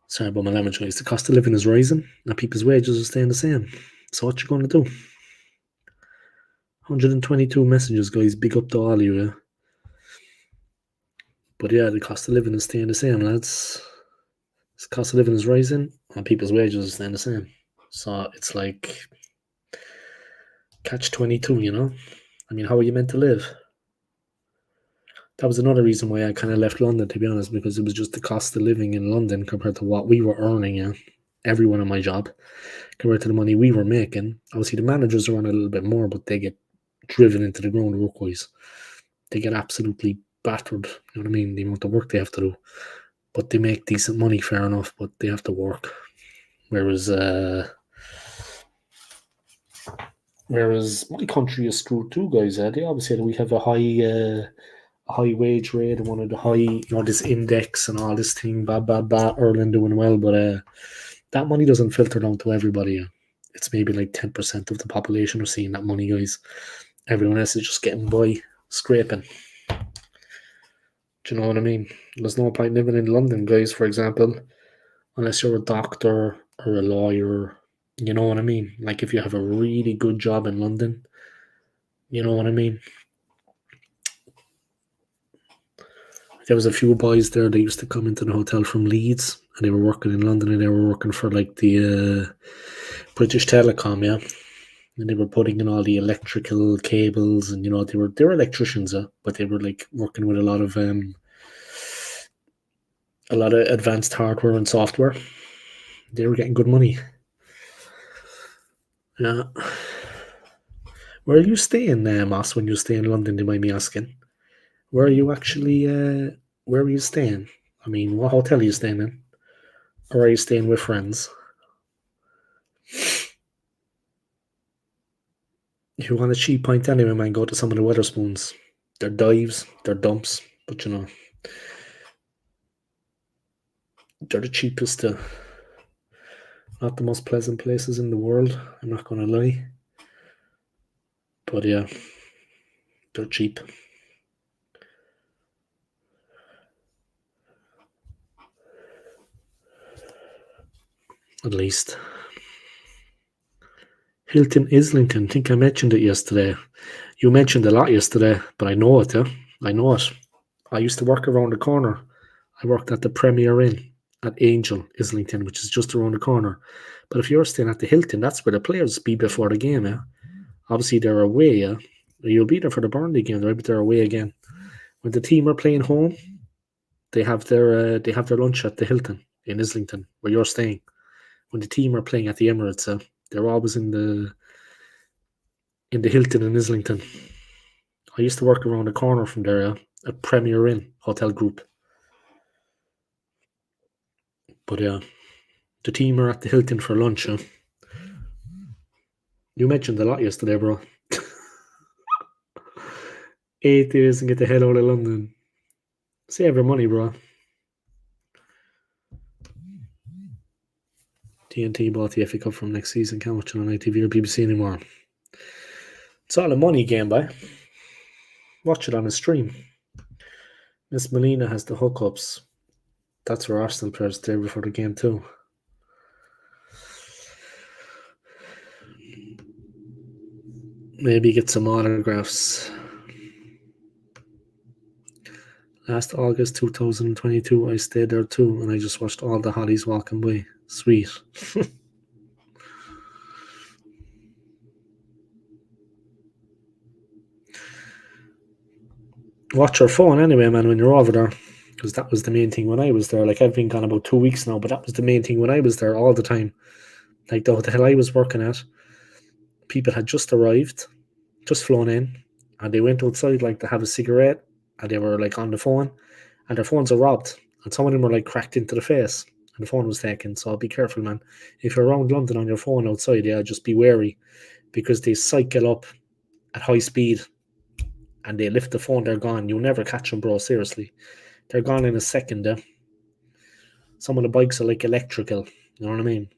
S1: Sorry about my language, guys. The cost of living is rising, and people's wages are staying the same. So what you going to do? 122 messages, guys. Big up to all of you. Yeah? But yeah, the cost of living is staying the same, lads. The cost of living is rising, and people's wages are staying the same. So it's like catch 22. You know, I mean, how are you meant to live? That was another reason why I kind of left London, to be honest, because it was just the cost of living in London compared to what we were earning. Yeah, everyone in my job compared to the money we were making. Obviously, the managers are on a little bit more, but they get driven into the ground work-wise. They get absolutely battered. You know what I mean? The amount of work they have to do, but they make decent money, fair enough. But they have to work. Whereas my country is screwed too, guys. They obviously we have a high wage rate and one of the high, this index and all this thing, Ireland doing well, but that money doesn't filter down to everybody. It's maybe like 10% of the population are seeing that money, guys. Everyone else is just getting by, scraping. Do you know what I mean? There's no point living in London, guys, for example, unless you're a doctor or a lawyer. You know what I mean? Like if you have a really good job in London, you know what I mean? There was a few boys there that used to come into the hotel from Leeds, and they were working in London, and they were working for like the British Telecom, yeah. And they were putting in all the electrical cables, and they were electricians, but they were like working with a lot of advanced hardware and software. They were getting good money. Yeah. Where are you staying, Moss? When you stay in London, do you mind me asking? Where are you actually? Where are you staying? I mean, what hotel are you staying in, or are you staying with friends? If you want a cheap pint anyway, man, go to some of the Weatherspoons. They're dives, they're dumps, but they're the cheapest. Not the most pleasant places in the world, I'm not going to lie. But yeah, they're cheap. At least. Hilton Islington, I think I mentioned it yesterday. You mentioned a lot yesterday, but I know it, yeah. I know it. I used to work around the corner. I worked at the Premier Inn at Angel, Islington, which is just around the corner. But if you're staying at the Hilton, that's where the players be before the game, yeah. Obviously, they're away, yeah. You'll be there for the Burnley game, right? But they're away again. When the team are playing home, they have their lunch at the Hilton in Islington, where you're staying. When the team are playing at the Emirates, they're always in the Hilton in Islington. I used to work around the corner from there, a Premier Inn hotel group. But yeah, the team are at the Hilton for lunch. You mentioned a lot yesterday, bro. 8 days and get the hell out of London. Save your money, bro. TNT bought the FA Cup from next season. Can't watch it on ITV or BBC anymore. It's all a money game, boy. Watch it on a stream. Miss Molina has the hookups. That's where Arsenal players stay before the game too. Maybe get some autographs. Last August 2022, I stayed there too, and I just watched all the hotties walking by. Sweet. Watch your phone anyway, man, when you're over there. because that was the main thing when I was there. Like I've been gone about 2 weeks now, but that was the main thing when I was there all the time. Like the hotel I was working at, people had just arrived, just flown in, and they went outside like to have a cigarette, and they were like on the phone, and their phones are robbed, and some of them were like cracked into the face, and the phone was taken. So be careful, man. If you're around London on your phone outside, yeah, just be wary, because they cycle up at high speed, and they lift the phone. They're gone. You'll never catch them, bro. Seriously, they're gone in a second. Some of the bikes are like electrical. You know what I mean?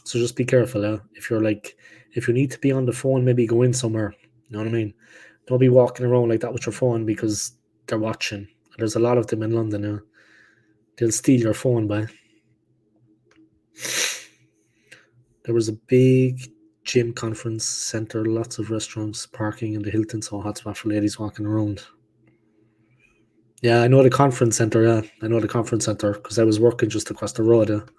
S1: So just be careful. If you need to be on the phone, maybe go in somewhere. You know what I mean? Don't be walking around like that with your phone because they're watching. There's a lot of them in London now. They'll steal your phone by. There was a big gym conference centre, lots of restaurants, parking in the Hilton, so hotspot for ladies walking around. Yeah, I know the conference centre. Yeah, I know the conference centre because I was working just across the road.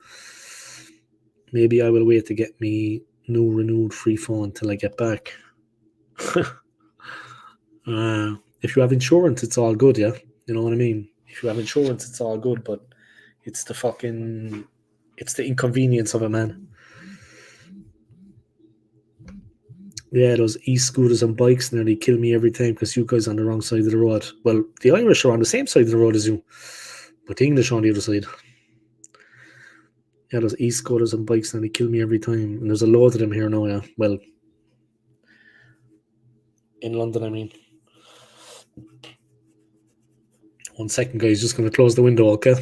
S1: Maybe I will wait to get me new renewed free phone until I get back. If you have insurance, it's all good. Yeah, you know what I mean. If you have insurance, it's all good. But it's it's the inconvenience of it, man. Yeah, those e-scooters and bikes nearly kill me every time because you guys are on the wrong side of the road. Well, the Irish are on the same side of the road as you, but the English are on the other side. Yeah, those e-scooters and bikes nearly kill me every time. And there's a load of them here now, yeah. Well, in London, I mean. 1 second, guys. Just going to close the window, okay?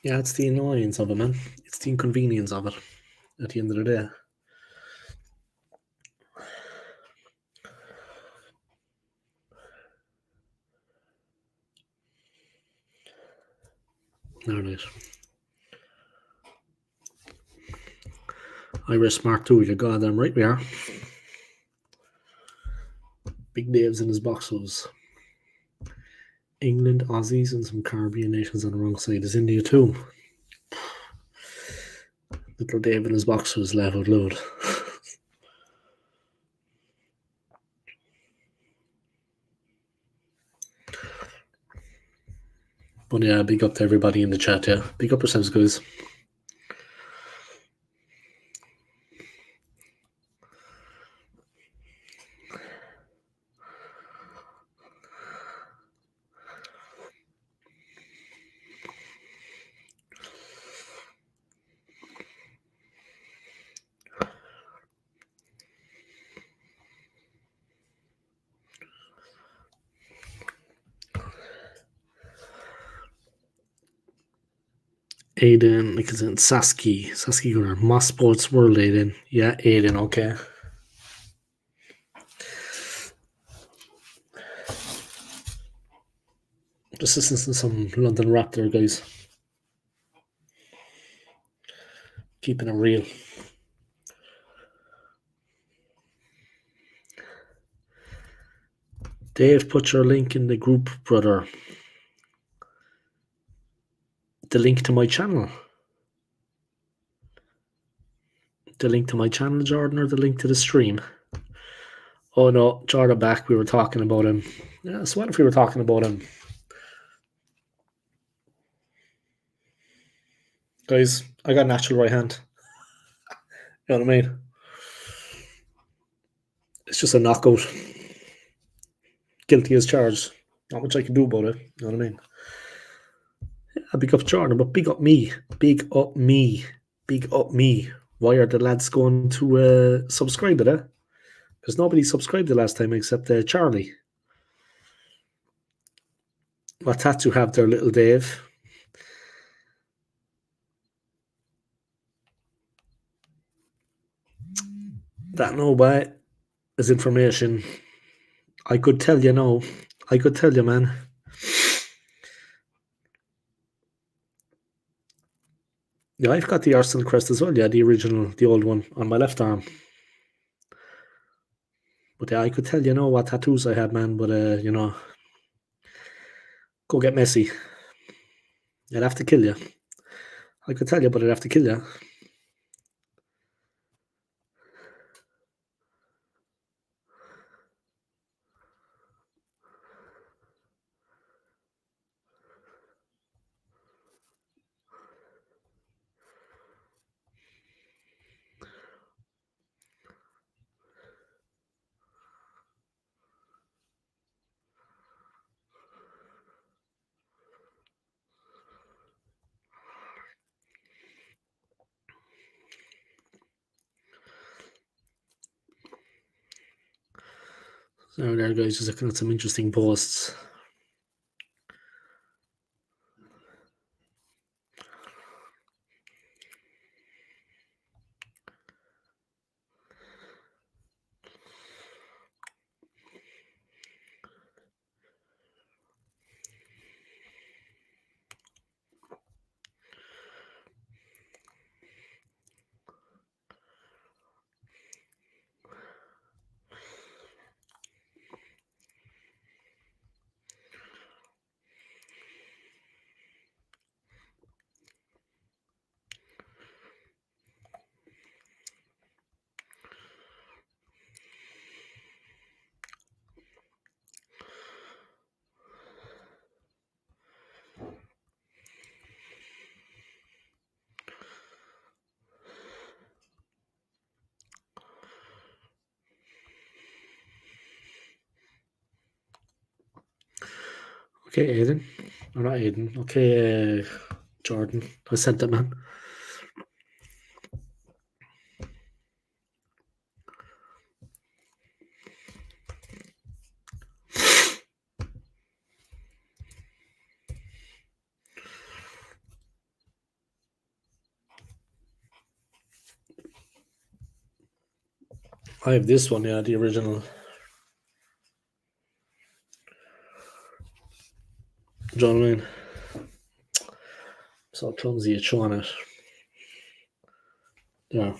S1: Yeah, it's the annoyance of it, man. It's the inconvenience of it at the end of the day. All right. Irish Smart 2, you're goddamn right we are. Big Dave's in his boxes. England, Aussies, and some Caribbean nations on the wrong side. Is India too? Little Dave in his boxers, laugh out loud. But yeah, big up to everybody in the chat, yeah. Big up yourselves, guys. Aiden, like it's in Saski Gunner, Moss Sports World, Aiden. Yeah, Aiden, okay. Just listen to some London rap there, guys. Keeping it real. Dave, put your link in the group, brother. The link to my channel. The link to my channel, Jordan, or the link to the stream? Oh no, Jordan back. We were talking about him. Yeah, so what if we were talking about him? Guys, I got natural right hand. You know what I mean? It's just a knockout. Guilty as charged. Not much I can do about it. You know what I mean? Yeah, big up Jordan, but big up me. Big up me. Big up me. Why are the lads going to subscribe to that? Because nobody subscribed the last time except Charlie. What tattoo have there, little Dave? That no way is information I could tell you now. I could tell you, man. Yeah, I've got the Arsenal crest as well. Yeah, the original, the old one on my left arm. But yeah, I could tell you know what tattoos I had, man. But go get Messi. I'd have to kill you. I could tell you, but I'd have to kill you. So there, guys, just looking at some interesting posts. Okay, Aiden. Or not Aiden. Okay, Jordan. I sent it, man. I have this one, yeah, the original. Do you know what I mean? So clumsy at showing it. Yeah.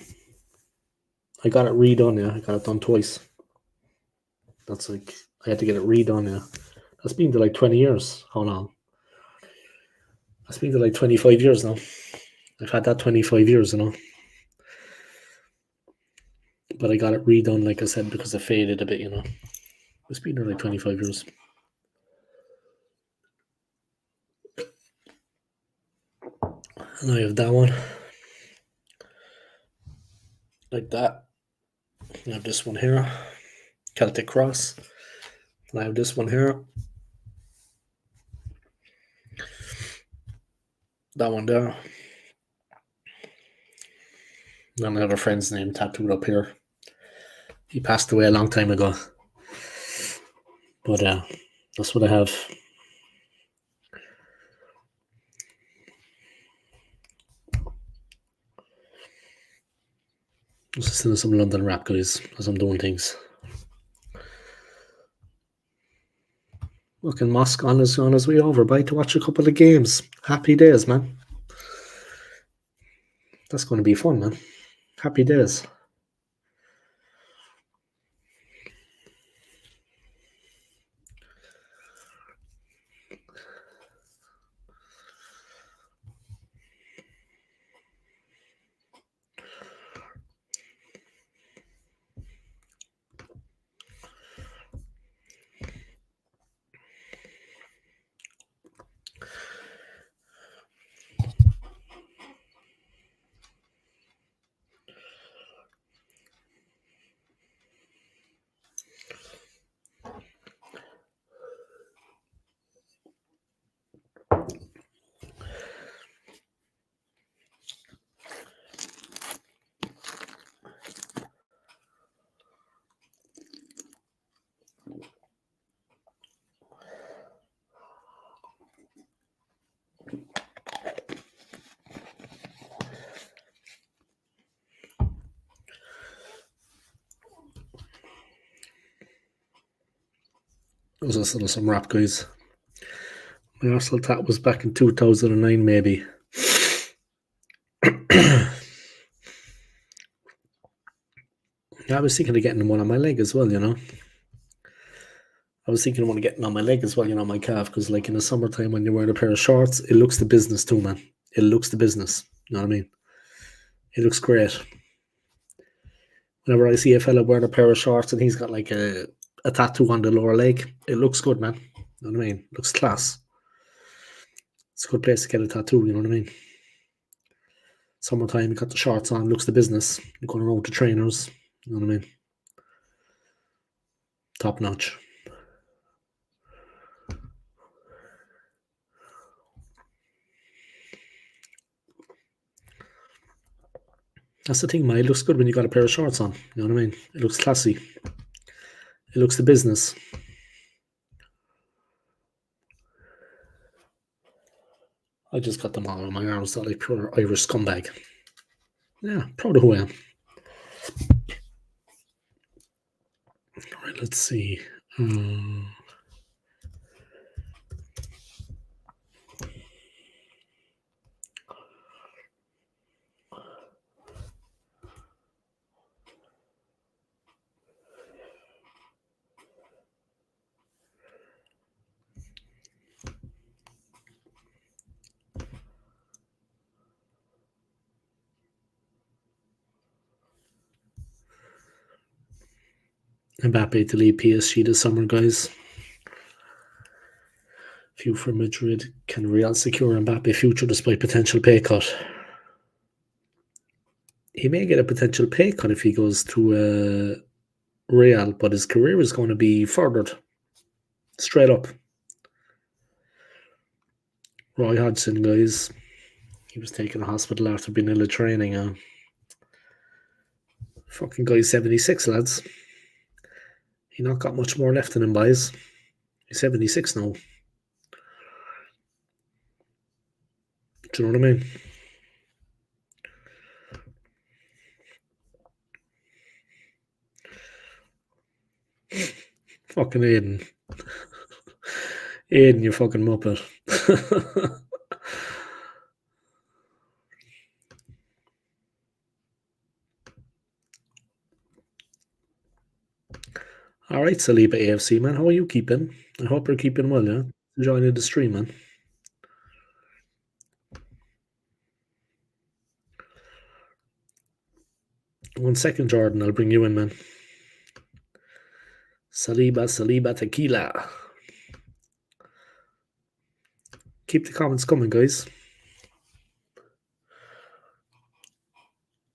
S1: I got it redone, yeah. I got it done twice. That's like, I had to get it redone, yeah. That's been to like 20 years. How long? That's been to like 25 years now. I've had that 25 years, But I got it redone, like I said, because it faded a bit. It's been there like 25 years. And I have that one. Like that. I have this one here. Celtic Cross. And I have this one here. That one there. And I have a friend's name tattooed up here. He passed away a long time ago. But that's what I have. Just listening to some London rap, guys, as I'm doing things. Looking Mosk on his way over by to watch a couple of games. Happy days, man. That's going to be fun, man. Happy days. I was listening to some rap guys. My Arsenal tat was back in 2009, maybe. Yeah, I was thinking of getting one on my leg as well, you know. I was thinking of getting on my leg as well, you know, my calf, because like in the summertime when you're wearing a pair of shorts, it looks the business too, man. It looks the business. You know what I mean? It looks great. Whenever I see a fella wearing a pair of shorts and he's got like a tattoo on the lower leg, it looks good, man. You know what I mean? It looks class. It's a good place to get a tattoo, you know what I mean? Summertime, you got the shorts on, looks the business. You're going around to trainers, you know what I mean? Top notch. That's the thing, man. It looks good when you got a pair of shorts on. You know what I mean? It looks classy. It looks the business. I just got them all on my arms, like pure Irish scumbag. Yeah, proud of who I am. All right, let's see. Mbappe to leave PSG this summer, guys. Few for Madrid. Can Real secure Mbappe future despite potential pay cut? He may get a potential pay cut if he goes to Real, but his career is going to be furthered. Straight up. Roy Hodgson, guys. He was taken to hospital after being ill at training. Fucking guy's 76, lads. He not got much more left in him, boys. He's 76 now. Do you know what I mean? Fucking Aiden. Aiden, you fucking muppet. Alright, Saliba AFC, man. How are you keeping? I hope you're keeping well, yeah? Enjoying the stream, man. 1 second, Jordan. I'll bring you in, man. Saliba, tequila. Keep the comments coming, guys.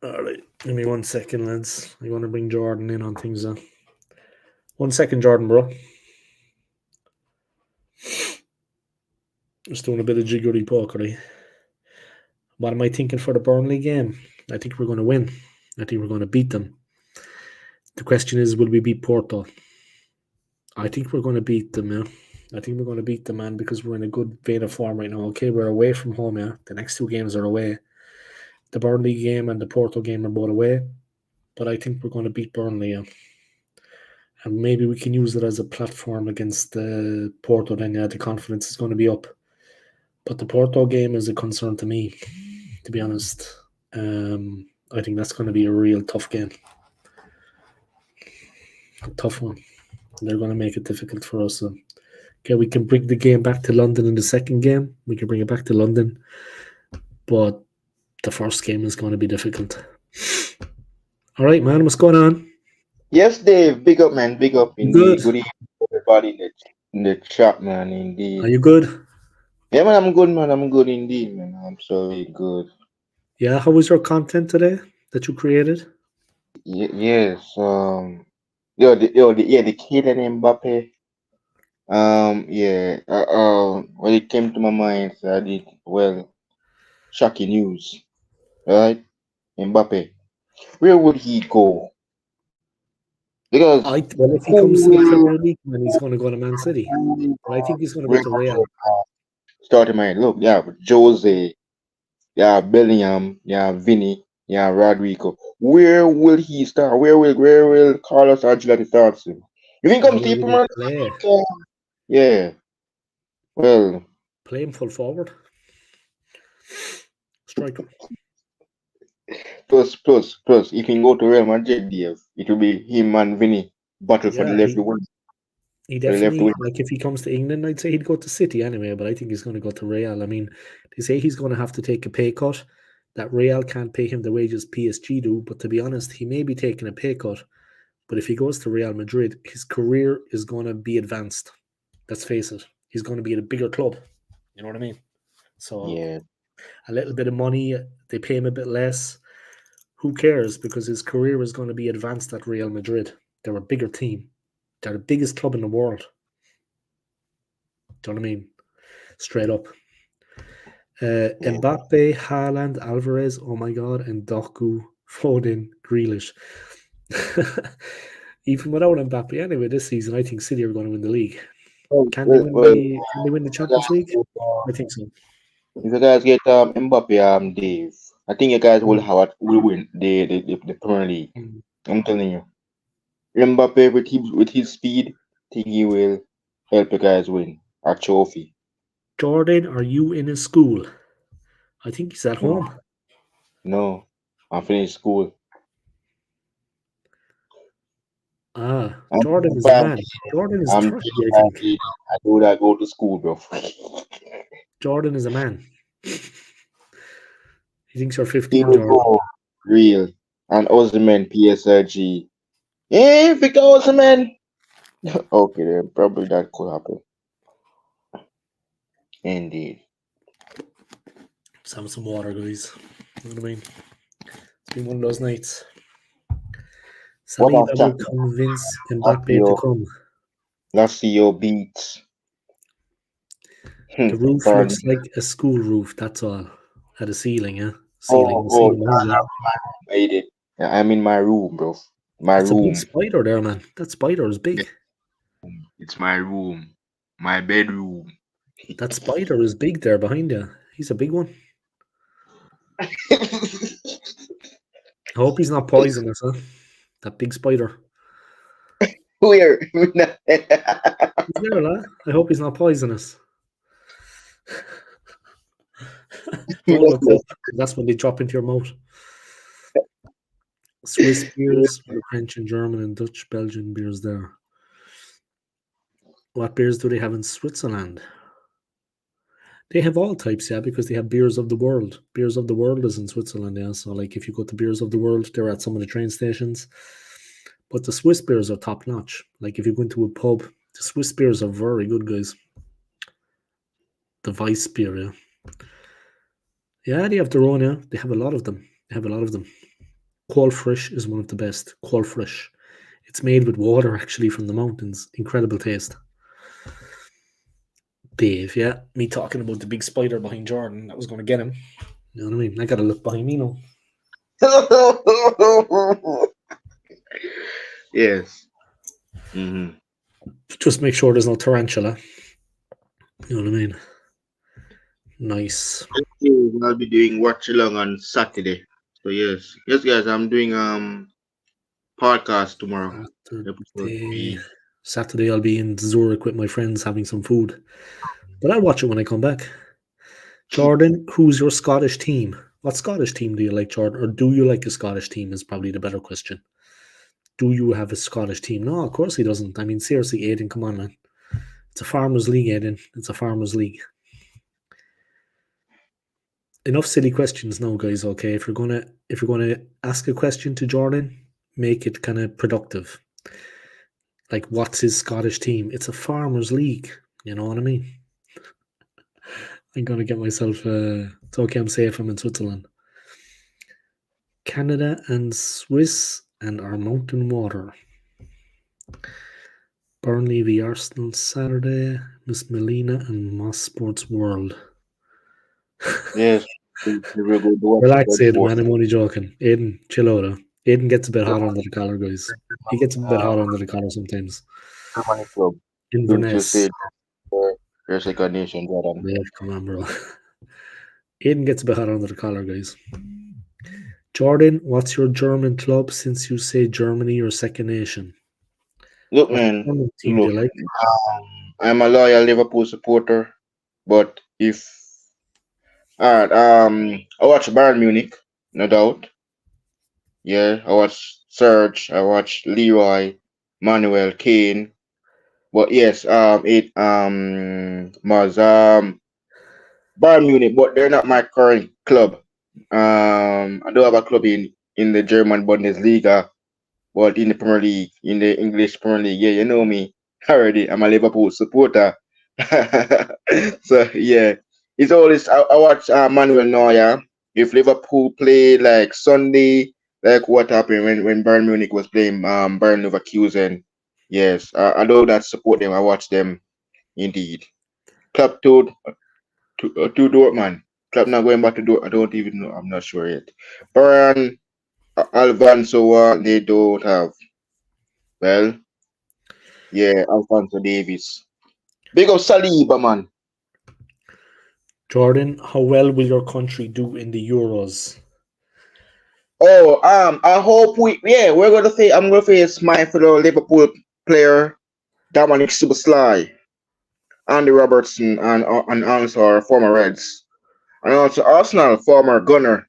S1: Alright, give me 1 second, lads. I want to bring Jordan in on things. 1 second, Jordan, bro. Just doing a bit of jiggery pokery. What am I thinking for the Burnley game? I think we're going to win. I think we're going to beat them. The question is, will we beat Porto? I think we're going to beat them, yeah. I think we're going to beat them, man, because we're in a good vein of form right now. Okay, we're away from home, yeah. The next 2 games are away. The Burnley game and the Porto game are both away. But I think we're going to beat Burnley, yeah. And maybe we can use it as a platform against Porto, then, yeah, the confidence is going to be up. But the Porto game is a concern to me, to be honest. I think that's going to be a real tough game. A tough one. They're going to make it difficult for us. Okay, we can bring the game back to London in the second game. We can bring it back to London. But the first game is going to be difficult. All right, man. What's going on?
S2: Yes, Dave. Big up, man. Big up. Indeed.
S1: Good.
S2: Good evening, everybody in the chat, man. Indeed.
S1: Are you good?
S2: Yeah, man. I'm good, man. I'm good indeed, man. I'm so good.
S1: Yeah. How was your content today that you created?
S2: Yes. The Kylian Mbappe. Yeah. When it came to my mind, so I did shocking news, right? Mbappe. Where would he go? Because
S1: if he comes to the Premier League, then he's going to go to Man City. But I think he's going to go to Real.
S2: Starting my look, yeah, Jose, yeah, Bellingham, yeah, Vinny, yeah, Rodrigo. Where will he start? Where will Carlos Ancelotti start him? You think I'm
S1: Where will
S2: keeping
S1: he
S2: him?
S1: play?
S2: Yeah. Well,
S1: Play him full forward. Striker.
S2: plus, if he go to Real Madrid, Dave, it will be him and Vinny battle for the
S1: Yeah,
S2: left wing.
S1: he
S2: For the left
S1: definitely,
S2: wing.
S1: like, if he comes to England, I'd say he'd go to City anyway, but I think he's going to go to Real. I mean, they say he's going to have to take a pay cut, that Real can't pay him the wages PSG do, but to be honest, he may be taking a pay cut, but if he goes to Real Madrid, his career is going to be advanced. Let's face it. He's going to be at a bigger club. You know what I mean? So
S2: Yeah.
S1: a little bit of money, they pay him a bit less. Who cares? Because his career is going to be advanced at Real Madrid. They're a bigger team. They're the biggest club in the world. Do you know what I mean? Straight up.
S2: Yeah.
S1: Mbappe, Haaland, Alvarez, oh my god, and Doku, Foden, Grealish. Even without Mbappe, anyway, this season, I think City are going to win the league. Can they win
S2: Well,
S1: the? Can they win the Champions League? I think so.
S2: if you guys get Mbappe, Dave, I think you guys will
S1: Mm.
S2: have will win the Premier League.
S1: Mm.
S2: I'm telling you. Mbappe with his speed, think he will help you guys win a trophy.
S1: Jordan, are you in a school? I think he's at
S2: No,
S1: home.
S2: no. I finished school.
S1: Ah,
S2: I'm
S1: Jordan is a
S2: 25.
S1: man. Jordan is
S2: I'm
S1: 30, I think.
S2: 25. I do that go to school, bro.
S1: Jordan is a man. He thinks you're
S2: Here
S1: 15,
S2: we
S1: Jordan.
S2: go. Real. And Ozyman PSRG. Victor Ozyman. Okay, then probably that could happen. Indeed.
S1: Let's have some water, guys. You know what I mean? It's been one of those nights.
S2: What
S1: Saliba
S2: of
S1: will
S2: chocolate?
S1: convince Mbappe to come.
S2: Lazio beats.
S1: The roof
S2: Burn.
S1: looks like a school roof, that's all. At a ceiling, yeah?
S2: Oh,
S1: Ceiling behind you.
S2: I made it. Yeah, I'm in my room, bro. My
S1: That's a big
S2: room.
S1: spider there, man. That spider is big.
S2: It's my room. My bedroom.
S1: That spider is big there behind you. He's a big one. I hope he's not poisonous, huh? That big spider.
S2: Where?
S1: He's there, lad. I hope he's not poisonous. Don't look up. That's when they drop into your mouth. Swiss beers, French and German and Dutch, Belgian beers there. What beers do they have in Switzerland? They have all types, yeah, because they have Beers of the World. Beers of the World is in Switzerland, yeah. So, like, if you go to Beers of the World, they're at some of the train stations. But the Swiss beers are top notch. Like, if you go into a pub, the Swiss beers are very good, guys. The Weiss beer, yeah. Yeah, they have their own, yeah. They have a lot of them. Qualfrish is one of the best. Qualfrish. It's made with water, actually, from the mountains. Incredible taste. Dave, yeah. Me talking about the big spider behind Jordan that was going to get him. You know what I mean? I got to look behind me now.
S2: Yes.
S1: Just make sure there's no tarantula. You know what I mean? Nice.
S2: I'll be doing watch along on Saturday. So yes, guys, I'm doing podcast tomorrow. Episode 3.
S1: Saturday, I'll be in Zurich with my friends having some food. But I'll watch it when I come back. Jordan, who's your Scottish team? What Scottish team do you like, Jordan? Or do you like a Scottish team is probably the better question. Do you have a Scottish team? No, of course he doesn't. I mean, seriously, Aiden, come on, man. It's a farmers' league, Aiden. It's a farmers' league. Enough silly questions now, guys. Okay, if you're gonna ask a question to Jordan, make it kind of productive. Like, what's his Scottish team? It's a farmers' league. You know what I mean? I'm gonna get myself. It's okay. I'm safe. I'm in Switzerland. Canada and Swiss and our mountain water. Burnley v Arsenal Saturday. Miss Melina and Moss Sports World.
S2: Yes.
S1: Relax, Aiden, man. I'm only joking. Aiden, chill out. Aiden gets a bit hot under the collar, guys. He gets a bit hot under the collar sometimes.
S2: Club.
S1: Inverness.
S2: Your second nation, Jordan.
S1: Yeah, come on, bro. Aiden gets a bit hot under the collar, guys. Jordan, what's your German club since you say Germany your second nation?
S2: Look,
S1: What
S2: man.
S1: German team do you like?
S2: I'm a loyal Liverpool supporter, but if alright, I watch Bayern Munich, no doubt. Yeah, I watch Serge, I watch Leroy, Manuel, Kane. But yes, it was Bayern Munich, but they're not my current club. I do have a club in the German Bundesliga, but in the Premier League, in the English Premier League, yeah, you know me already. I'm a Liverpool supporter. So yeah, it's always I watch Manuel Neuer. If Liverpool play like Sunday, like what happened when Bayern Munich was playing Bayern Leverkusen. Yes, I do not support them. I watch them indeed. Club to Dortmund. Club not going back to Dortmund. I don't even know. I'm not sure yet. Bayern, Alfonso, they don't have. Well, yeah, Alfonso Davis. Big up Saliba, man.
S1: Jordan, how well will your country do in the Euros?
S2: Oh, I hope we're gonna face. I'm gonna face my fellow Liverpool player Dominic Subasly, Andy Robertson, and also our former Reds, and also Arsenal former Gunner,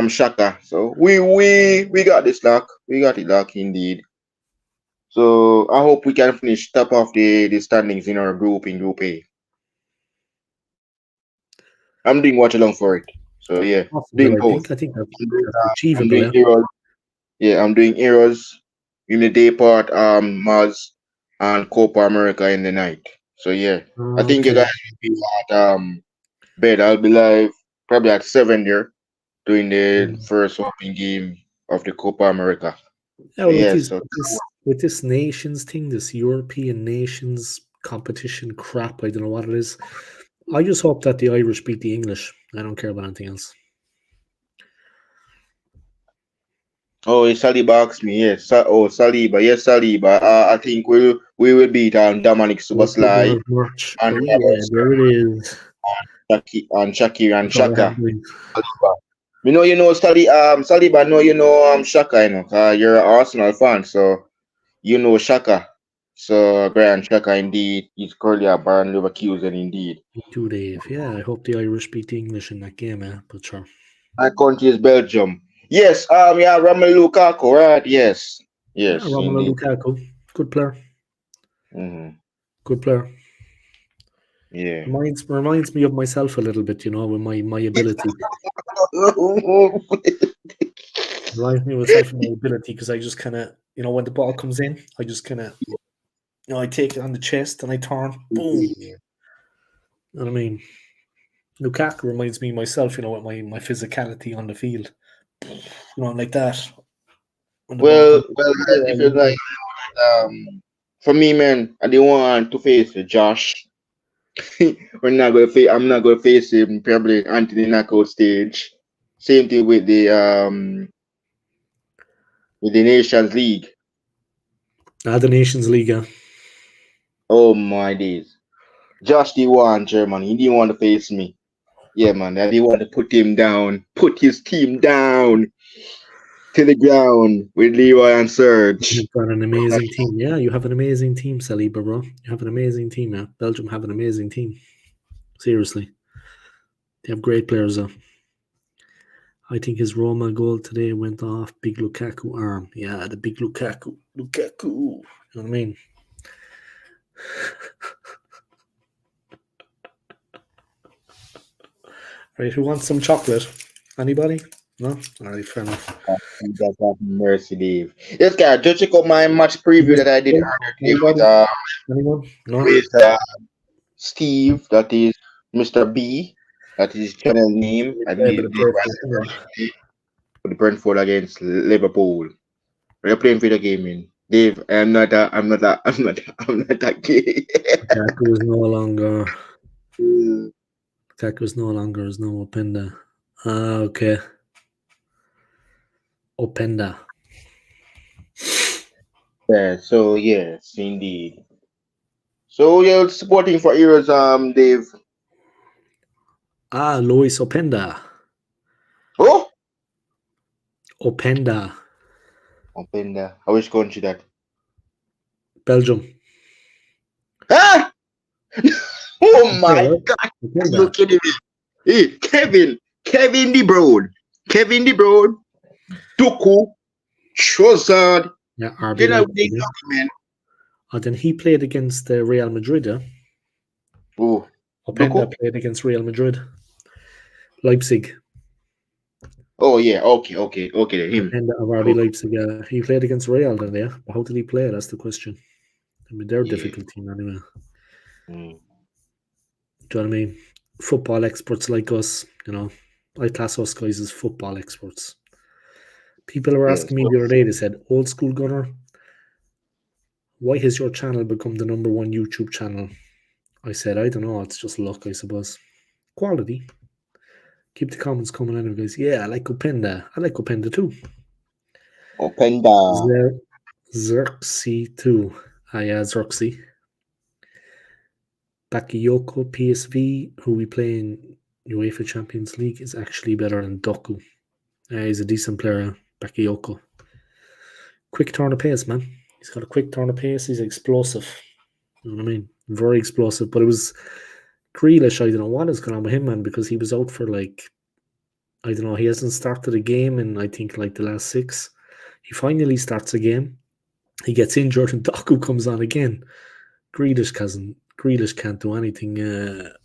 S2: Shaka. So we got this lock. We got it lock indeed. So I hope we can finish top of the standings in our group in Group A. I'm doing watch along for it. So yeah,
S1: Possible,
S2: doing
S1: I
S2: both.
S1: think. I think
S2: I'm doing,
S1: that's
S2: I'm
S1: achievable.
S2: doing
S1: Yeah.
S2: heroes. Yeah, I'm doing heroes in the day part, Mars and Copa America in the night. So yeah, I think you
S1: Okay.
S2: guys will be at bed. I'll be live probably at 7 here doing the
S1: Mm.
S2: first opening game of the Copa America.
S1: Yeah.
S2: So
S1: Well, with
S2: yeah,
S1: this
S2: so
S1: with this with this nations thing, this European nations competition crap, I don't know what it is. I just hope that the Irish beat the English. I don't care about anything else.
S2: oh, it's Saliba asked me, yes. Saliba, yes, Saliba. I think we will beat Dominic
S1: October
S2: Subasly
S1: of March.
S2: and
S1: Oh yeah, there it is.
S2: Shakir and
S1: That's all I have
S2: Shaka.
S1: doing.
S2: You know Saliba, know you know Shaka, you know, 'cause you're an Arsenal fan, so you know Shaka. So Grand Shaka indeed. He's currently a Baron Leverkusen indeed.
S1: Me too, Dave. Yeah, I hope the Irish beat the English in that game, but sure.
S2: My country is Belgium. Yes, yeah, Romelu Lukaku, right? Yes.
S1: Yeah,
S2: Yes,
S1: Romelu
S2: indeed.
S1: Lukaku, good player.
S2: Hmm.
S1: Good player.
S2: Yeah.
S1: Reminds me of myself a little bit, with my ability. Reminds me of myself and my ability because I just kind of, when the ball comes in, I just kind of, I take it on the chest and I turn, boom. You know what I mean? Lukaku reminds me of myself, with my physicality on the field. Like that. When the ball
S2: Well,
S1: comes in,
S2: well,
S1: yeah,
S2: if you like, for me, man, I didn't want to face Josh. I'm not gonna face him probably until the knockout stage. Same thing with the Nations League.
S1: the Nations League.
S2: Oh my days. Josh didn't want Germany. He didn't want to face me. Yeah, man. I didn't want to put him down. Put his team down to the ground with Leroy and Serge.
S1: You've got an amazing team. Yeah, you have an amazing team, Saliba, bro. You have an amazing team, man. Belgium have an amazing team. Seriously. They have great players, though. I think his Roma goal today went off big Lukaku arm. Yeah, the big Lukaku. Lukaku. You know what I mean? Right, who wants some chocolate? Anybody? No? Alright, fair enough.
S2: That's have mercy, Dave. Yes, guys, just check out my match preview that I did earlier today
S1: Anybody? Anyone? No?
S2: with Steve, that is Mr. B. That is his channel name. I
S1: Play a bit
S2: believe
S1: of
S2: Dave
S1: PlayStation.
S2: was for the Brentford against Liverpool. We're playing video gaming. Dave, I'm not that gay.
S1: Lukaku is no longer. Lukaku is no longer is no Openda. Okay. Openda.
S2: Yeah, so yes, indeed. So you're supporting for Heroes, Dave.
S1: Lois Openda.
S2: Oh,
S1: Openda.
S2: Openda. I wish country that.
S1: Belgium.
S2: Ah! Oh
S1: Okay,
S2: my
S1: right?
S2: God!
S1: Okay,
S2: Are you
S1: that.
S2: kidding me? Hey, Kevin De Bruyne, Kevin De Bruyne, Tuku, Trossard.
S1: Yeah, RB
S2: They're not
S1: Leipzig.
S2: winning
S1: Yeah.
S2: nothing, man.
S1: And then he played against Real Madrid. Yeah?
S2: Oh,
S1: Openda
S2: Doku?
S1: played against Real Madrid. Leipzig.
S2: Oh yeah, okay, him.
S1: Openda of RB
S2: Oh,
S1: Leipzig. He played against Real then, yeah. But how did he play? That's the question. I mean, they're a
S2: yeah.
S1: difficult team anyway.
S2: Mm.
S1: Do you know what I mean? Football experts like us, I class us guys as football experts. People were
S2: Yes.
S1: asking me the other day, they said, Old School Gunner, why has your channel become the number one YouTube channel? I said, I don't know, it's just luck, I suppose. Quality. Keep the comments coming in, guys. Yeah, I like Openda. I like Openda too.
S2: Openda.
S1: Xerxes too. Ah, yeah, Xerxes. Bakayoko PSV, who we play in UEFA Champions League, is actually better than Doku. He's a decent player, Bakayoko. Quick turn of pace, man. He's got a quick turn of pace. He's explosive. You know what I mean? Very explosive. But it was Grealish. I don't know what is going on with him, man, because he was out for I don't know. He hasn't started a game in, I think, like the last 6. He finally starts a game. He gets injured and Doku comes on again. Grealish can't do anything.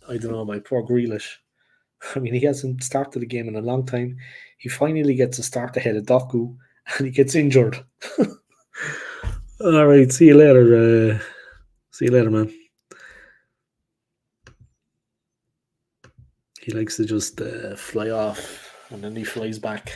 S1: I don't know about poor Grealish. I mean, he hasn't started a game in a long time. He finally gets a start ahead of Doku, and he gets injured. All right, see you later. See you later, man. He likes to just fly off, and then he flies back.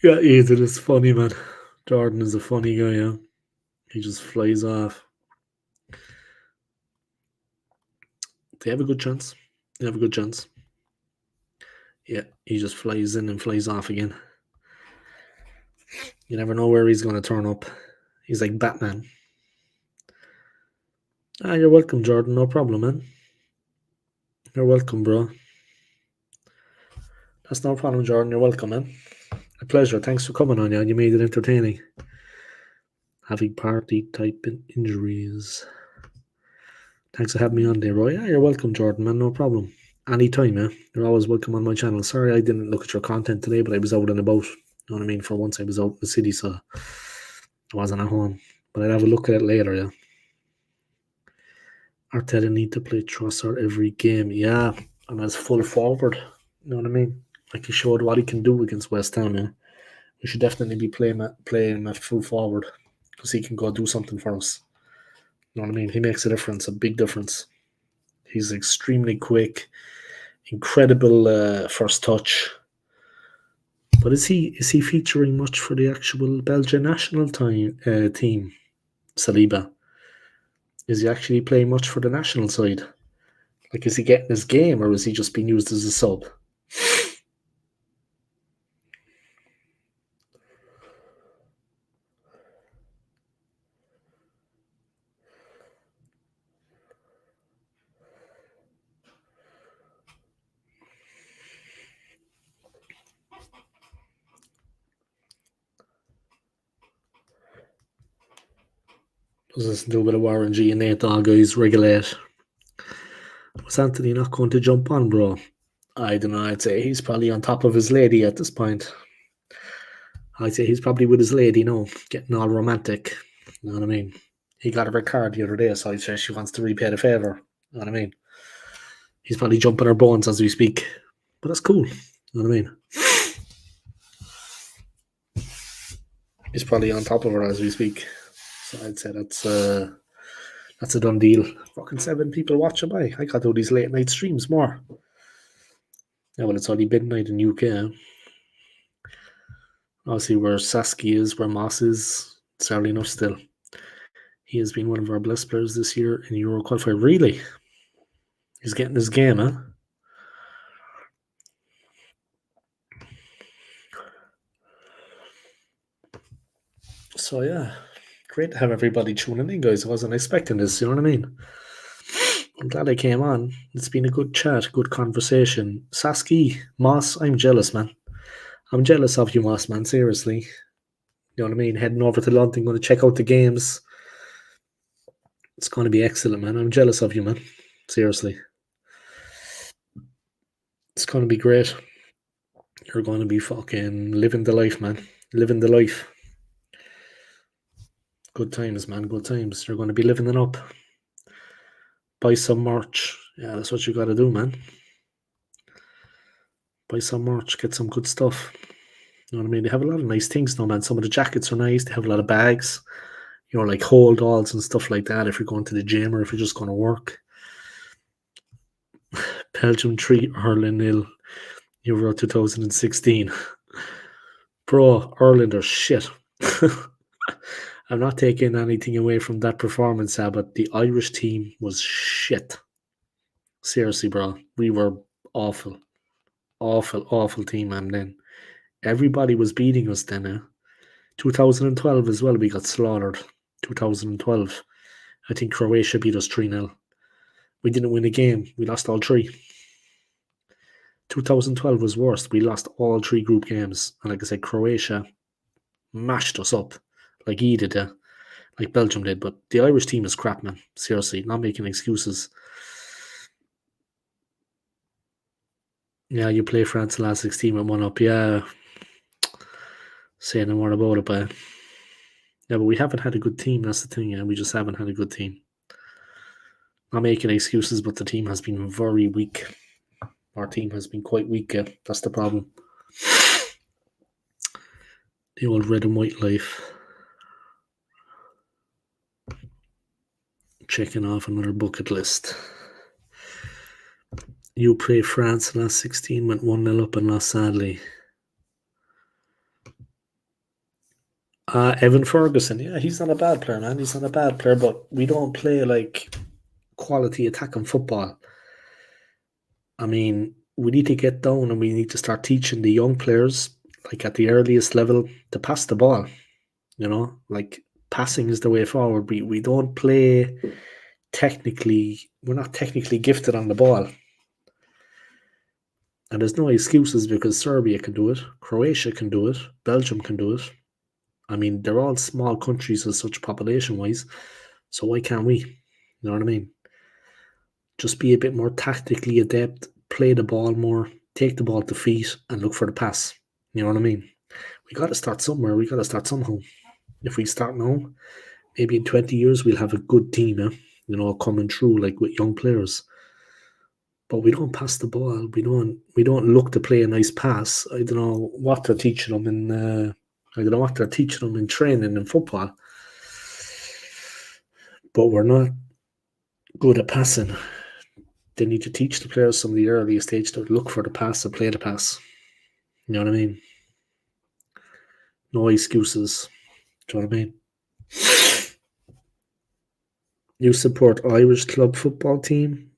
S1: Yeah, Ethan is funny, man. Jordan is a funny guy, yeah. He just flies off. They have a good chance. They have a good chance. Yeah, he just flies in and flies off again. You never know where he's going to turn up. He's like Batman. Ah, you're welcome, Jordan. No problem, man. You're welcome, bro. That's no problem, Jordan. You're welcome, man. A pleasure. Thanks for coming on, yeah. You made it entertaining. Having party type injuries. Thanks for having me on there, Roy. Yeah, you're welcome, Jordan, man. No problem. Anytime, yeah. You're always welcome on my channel. Sorry I didn't look at your content today, but I was out and about. You know what I mean? For once I was out in the city, so I wasn't at home. But I'd have a look at it later, yeah. Arteta need to play Trossard every game. Yeah, and as full forward. You know what I mean? Like he showed what he can do against West Ham, yeah. We should definitely be playing him at full forward because he can go do something for us. You know what I mean? He makes a difference, a big difference. He's extremely quick, incredible first touch. But is he featuring much for the actual Belgian national team, Saliba? Is he actually playing much for the national side? Like, is he getting his game, or is he just being used as a sub? Does this do a bit of RNG and Nate all guys regulate? Was Anthony not going to jump on, bro? I don't know. I'd say he's probably on top of his lady at this point. I'd say he's probably with his lady, getting all romantic. You know what I mean? He got a red card the other day, so I'd say she wants to repay the favour. You know what I mean? He's probably jumping her bones as we speak. But that's cool. You know what I mean? He's probably on top of her as we speak. So I'd say that's a done deal. Fucking 7 people watching by. I got to do these late night streams more. Yeah, well, it's only midnight in UK. Obviously, where Sasky is, where Moss is, it's early enough still. He has been one of our best players this year in Euro qualifier. Really? He's getting his game, huh? So, yeah. Great to have everybody tuning in, guys. I wasn't expecting this, you know what I mean? I'm glad I came on. It's been a good chat, good conversation. Sasky, Moss, I'm jealous, man. I'm jealous of you, Moss, man. Seriously. You know what I mean? Heading over to London, going to check out the games. It's going to be excellent, man. I'm jealous of you, man. Seriously. It's going to be great. You're going to be fucking living the life, man. Living the life. Good times, man. Good times. You're going to be living it up. Buy some merch. Yeah, that's what you got to do, man. Buy some merch. Get some good stuff. You know what I mean? They have a lot of nice things now, man. Some of the jackets are nice. They have a lot of bags. You know, like hold alls and stuff like that if you're going to the gym or if you're just going to work. Belgium 3, Ireland 0. Euro 2016. Bro, Ireland are shit. I'm not taking anything away from that performance, but the Irish team was shit. Seriously, bro. We were awful. Awful, awful team, man, then. Everybody was beating us then, 2012 as well, we got slaughtered. 2012. I think Croatia beat us 3-0. We didn't win a game. We lost all three. 2012 was worse. We lost all three group games. And like I said, Croatia mashed us up like he did, like Belgium did. But the Irish team is crap, man. Seriously, not making excuses. Yeah, you play France the last 16 with 1 up. Yeah. Say no more about it, but yeah, but we haven't had a good team. That's the thing. Yeah, we just haven't had a good team. Not making excuses, but the team has been very weak. Our team has been quite weak. Yeah. That's the problem. The old red and white life. Checking off another bucket list. You play France last 16, went 1-0 up and lost sadly. Evan Ferguson, yeah, he's not a bad player, man. He's not a bad player, but we don't play like quality attacking football. I mean, we need to get down and we need to start teaching the young players, like at the earliest level, to pass the ball. You know, like passing is the way forward. We don't play technically, we're not technically gifted on the ball. And there's no excuses because Serbia can do it, Croatia can do it, Belgium can do it. I mean, they're all small countries as such population-wise, so why can't we? You know what I mean? Just be a bit more tactically adept, play the ball more, take the ball to feet, and look for the pass. You know what I mean? We got to start somewhere. We got to start somehow. If we start now, maybe in 20 years we'll have a good team, you know, coming through like with young players. But we don't pass the ball. We don't look to play a nice pass. I don't know what they're teaching them in. I don't know what they're teaching them in training in football. But we're not good at passing. They need to teach the players from the earliest age to look for the pass and play the pass. You know what I mean? No excuses. Do you know what I mean? You support Irish club football team?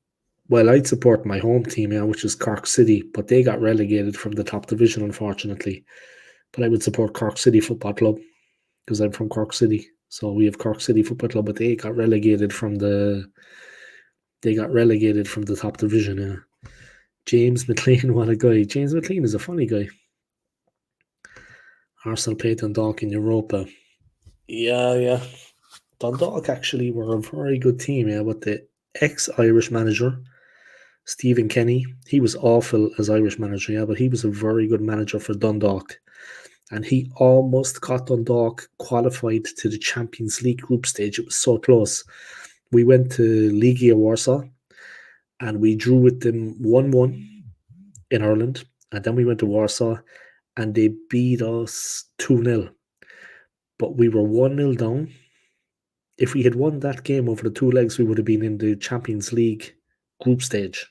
S1: Well, I'd support my home team, which is Cork City, but they got relegated from the top division, unfortunately. But I would support Cork City Football Club because I'm from Cork City. So we have Cork City Football Club, but they got relegated from the top division. Yeah. James McLean, what a guy! James McLean is a funny guy. Arsenal played Dundalk in Europa. Yeah. Dundalk actually were a very good team, but the ex-Irish manager, Stephen Kenny, he was awful as Irish manager, but he was a very good manager for Dundalk. And he almost got Dundalk qualified to the Champions League group stage. It was so close. We went to Legia Warsaw and we drew with them 1-1 in Ireland. And then we went to Warsaw and they beat us 2-0. But we were 1-0 down. If we had won that game over the two legs, we would have been in the Champions League group stage.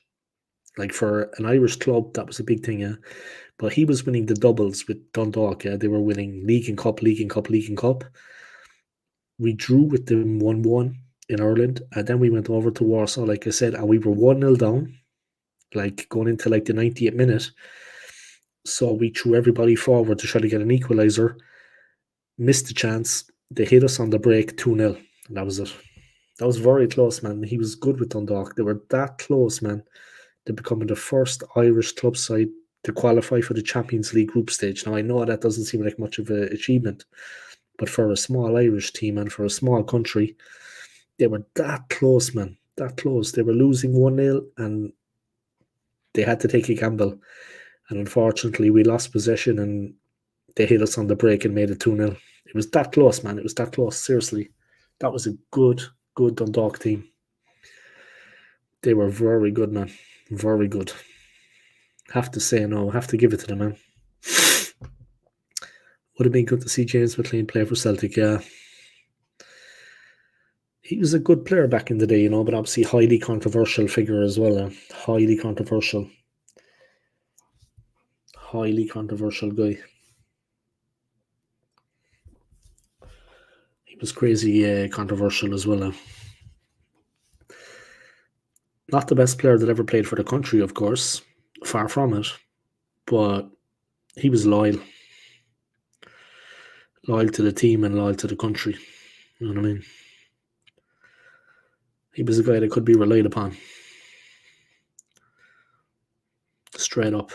S1: Like for an Irish club, that was a big thing, But he was winning the doubles with Dundalk, They were winning League and Cup. We drew with them 1-1 in Ireland, and then we went over to Warsaw, like I said, and we were 1-0 down, like going into like the 90th minute. So we threw everybody forward to try to get an equaliser, missed the chance, They hit us on the break 2-0, and that was it. That was very close, man. He was good with Dundalk. They were that close, man, to becoming the first Irish club side to qualify for the Champions League group stage. Now, I know that doesn't seem like much of an achievement, but for a small Irish team and for a small country, they were that close, man. That close. They were losing 1-0 and they had to take a gamble. And unfortunately, we lost possession and they hit us on the break and made it 2-0. It was that close, man. It was that close. Seriously. That was a good Dundalk team. They were very good, man. Very good. Have to say no. Have to give it to them, man. Would have been good to see James McLean play for Celtic, yeah. He was a good player back in the day, but obviously highly controversial figure as well. Highly controversial. Highly controversial guy. He was crazy controversial as well. Not the best player that ever played for the country, of course. Far from it. But he was loyal. Loyal to the team and loyal to the country. You know what I mean? He was a guy that could be relied upon. Straight up.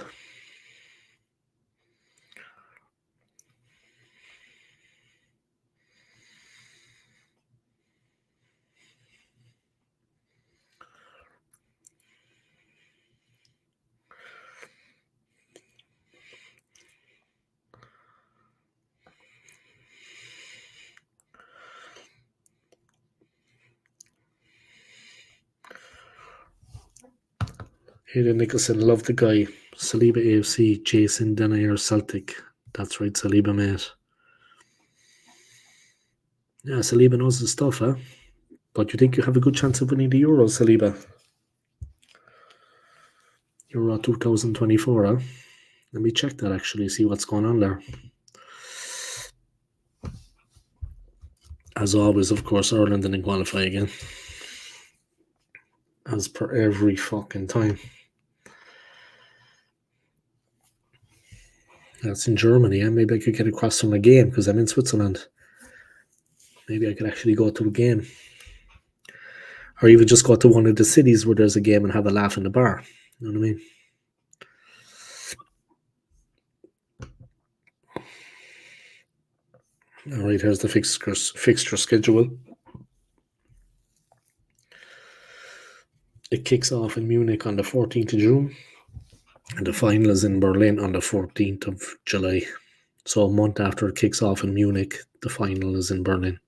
S1: Aidan Nicholson, love the guy. Saliba AFC, Jason Denayer, Celtic. That's right, Saliba, mate. Yeah, Saliba knows his stuff, huh? But you think you have a good chance of winning the Euro, Saliba? Euro 2024, huh? Let me check that actually, see what's going on there. As always, of course, Ireland didn't qualify again. As per every fucking time. That's in Germany, and maybe I could get across from a game because I'm in Switzerland. Maybe I could actually go to a game. Or even just go to one of the cities where there's a game and have a laugh in the bar. You know what I mean? All right, here's the fixture schedule. It kicks off in Munich on the 14th of June, and the final is in Berlin on the 14th of July. So a month after it kicks off in Munich, the final is in Berlin.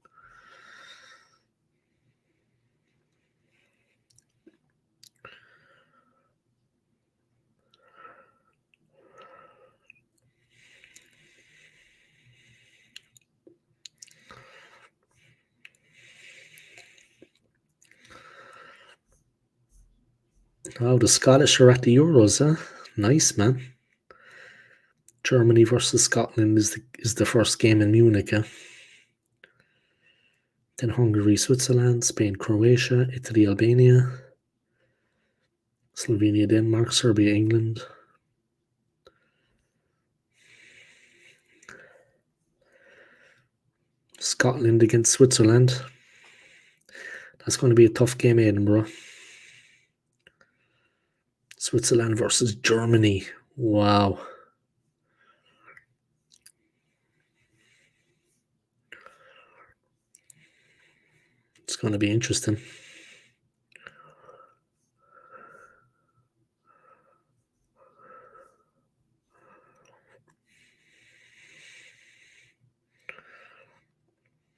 S1: Oh, the Scottish are at the Euros, huh? Nice, man. Germany versus Scotland is the first game in Munich, huh? Then Hungary, Switzerland, Spain, Croatia, Italy, Albania, Slovenia, Denmark, Serbia, England. Scotland against Switzerland. That's going to be a tough game, Edinburgh. Switzerland versus Germany. Wow. It's going to be interesting.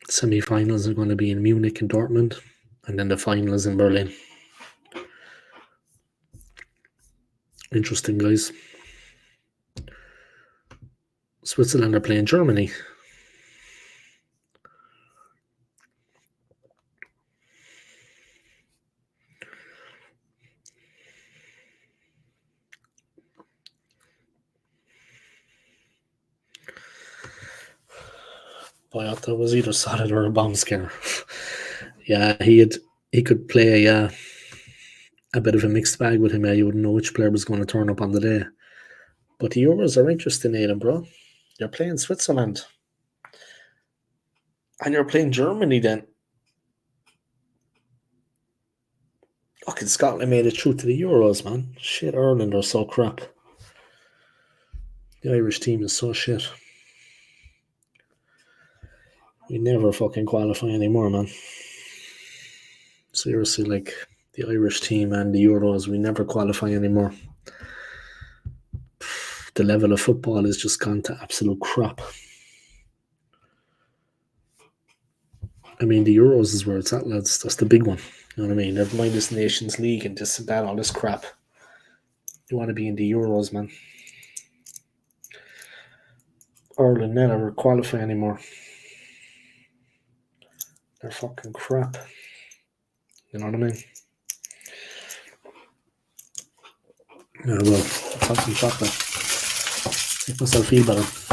S1: Semi-finals are going to be in Munich and Dortmund, and then the final is in Berlin. Interesting, guys. Switzerland are playing Germany. Boyata was either solid or a bomb scare. Yeah, he could play a bit of a mixed bag with him. Yeah, you wouldn't know which player was going to turn up on the day. But the Euros are interesting, Aidan, bro. You're playing Switzerland. And you're playing Germany then. Fucking Scotland made it through to the Euros, man. Shit, Ireland are so crap. The Irish team is so shit. We never fucking qualify anymore, man. Seriously, like the Irish team and the Euros, we never qualify anymore. The level of football has just gone to absolute crap. I mean, the Euros is where it's at, lads. That's the big one. You know what I mean? Never mind this Nations League and this and that, all this crap. You want to be in the Euros, man. Ireland never qualify anymore. They're fucking crap. You know what I mean? Yeah, well, I'll have some chocolate. Make myself feel better.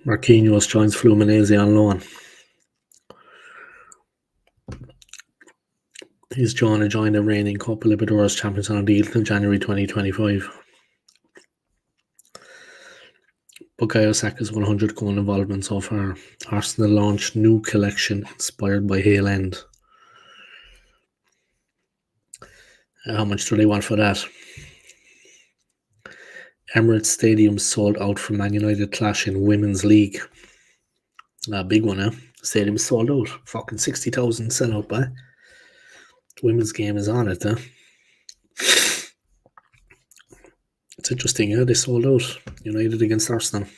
S1: Marquinhos joins Fluminense on loan. He's drawn to join the reigning Copa Libertadores champions on a deal in January 2025. Bukayo Saka's 100 goal involvement so far. Arsenal launched new collection inspired by Hale End. How much do they want for that? Emirates Stadium sold out for Man United clash in Women's League. A big one, eh? The stadium sold out. Fucking 60,000 sellout, by. The women's game is on it, eh? It's interesting, yeah? They sold out. United against Arsenal.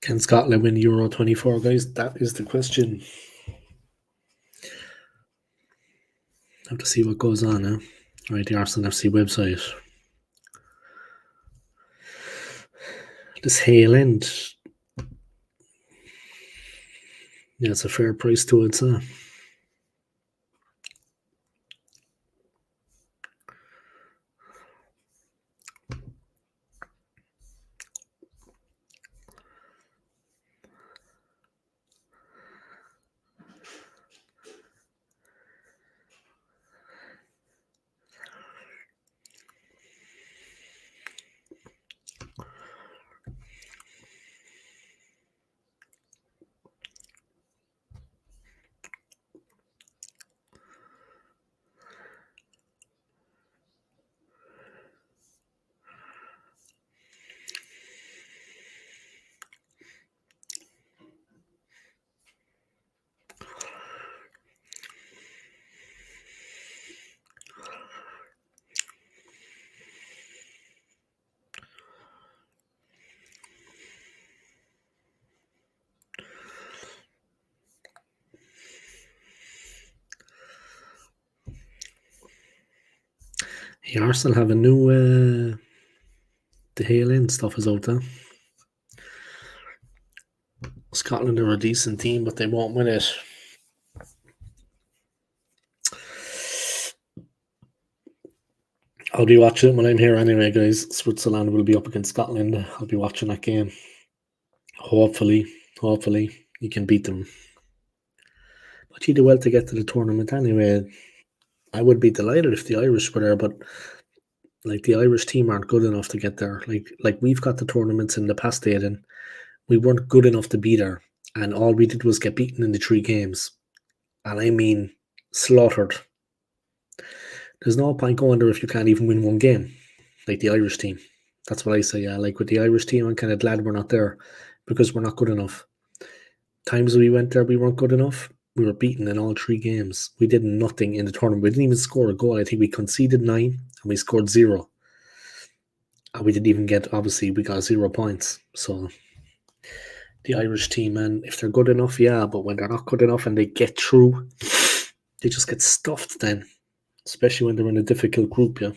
S1: Can Scotland win Euro 24, guys? That is the question. Have to see what goes on now. Right, the Arsenal FC website. This Hale End. Yeah, it's a fair price to it, so. Hey, Arsenal have a new the Hale End stuff is out there. Scotland are a decent team, but they won't win it. I'll be watching it when I'm here anyway, guys. Switzerland will be up against Scotland. I'll be watching that game. Hopefully, you can beat them. But you do well to get to the tournament anyway. I would be delighted if the Irish were there, but like the Irish team aren't good enough to get there. Like we've got the tournaments in the past, Aidan. We weren't good enough to be there, and all we did was get beaten in the 3 games, and I mean slaughtered. There's no point going there if you can't even win 1 game, like the Irish team. That's what I say. Yeah, like with the Irish team, I'm kind of glad we're not there because we're not good enough. Times we went there, we weren't good enough. We were beaten in all 3 games. We did nothing in the tournament. We didn't even score a goal. I think we conceded 9 and we scored 0. And we didn't even get, obviously, we got 0 points. So the Irish team, man, if they're good enough, yeah, but when they're not good enough and they get through, they just get stuffed then, especially when they're in a difficult group, yeah.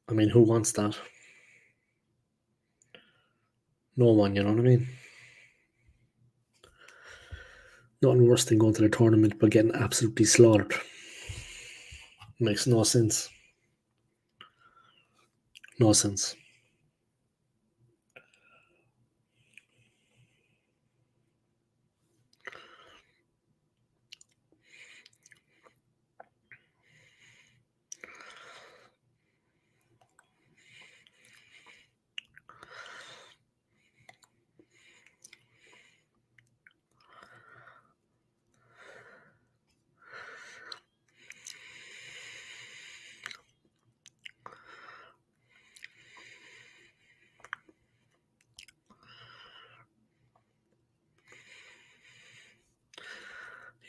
S1: I mean, who wants that? No one, you know what I mean? Nothing worse than going to the tournament but getting absolutely slaughtered. Makes no sense. No sense.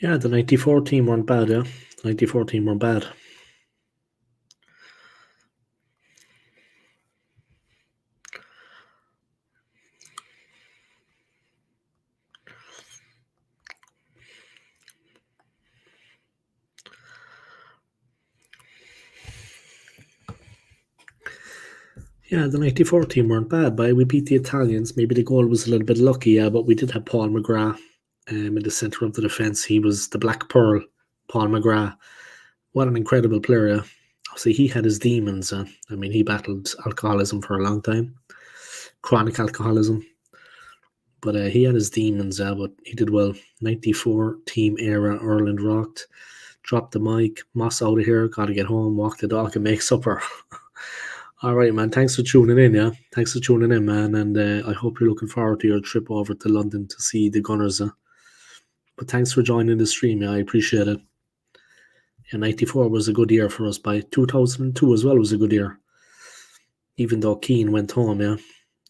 S1: Yeah, the 94 team weren't bad, yeah. The 94 team weren't bad. Yeah, the 94 team weren't bad, but we beat the Italians. Maybe the goal was a little bit lucky, yeah, but we did have Paul McGrath in the centre of the defence. He was the Black Pearl, Paul McGrath. What an incredible player, yeah. Obviously, he had his demons. I mean, he battled alcoholism for a long time, chronic alcoholism. But he had his demons, but he did well. 94 team era, Ireland rocked. Dropped the mic, Moss out of here, gotta get home, walk the dog, and make supper. All right, man. Thanks for tuning in, yeah? Thanks for tuning in, man. And I hope you're looking forward to your trip over to London to see the Gunners. But thanks for joining the stream, yeah? I appreciate it. Yeah, 94 was a good year for us. By 2002 as well was a good year. Even though Keane went home, yeah,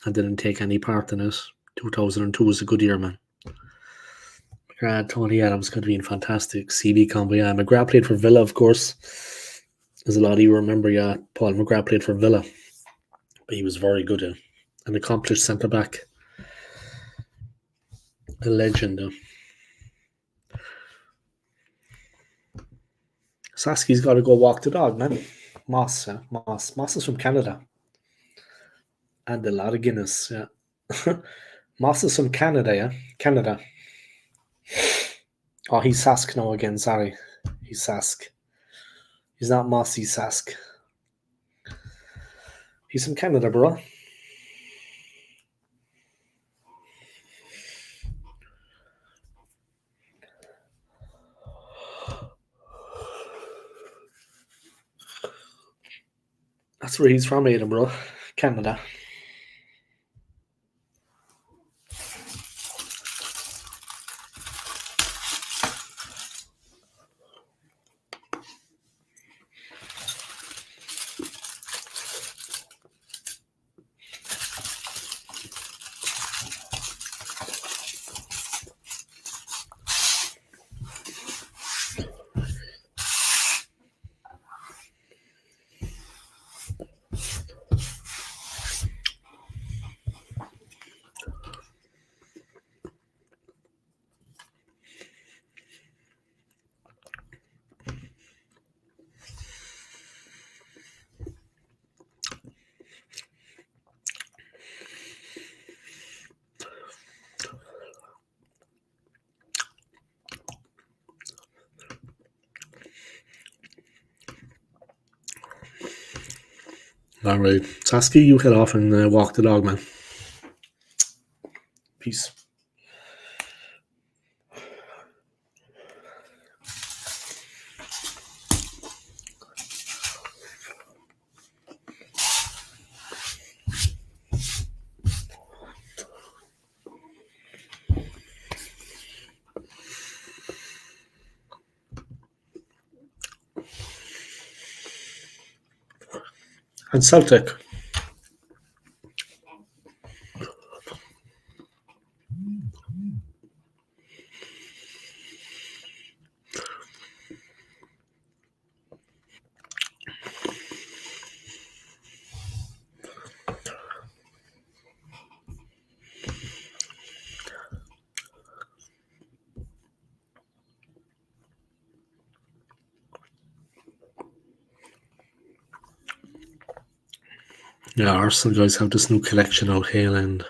S1: and didn't take any part in it. 2002 was a good year, man. Tony Adams could have been fantastic. CB combo, yeah. McGrath played for Villa, of course. As a lot of you remember, yeah, Paul McGrath played for Villa. But he was very good, an accomplished centre-back. A legend. Saski's got to go walk the dog, man. Moss, yeah. Moss is from Canada. And a lot of Guinness, yeah. Moss is from Canada, yeah. Canada. Oh, he's Sask now again, sorry. He's Sask. He's not Moss, he's Sask. He's from Canada, bro. That's where he's from, Edinburgh, Canada. All right. Saski, you head off and walk the dog, man. Peace. And Celtic. Yeah, Arsenal guys have this new collection out here, and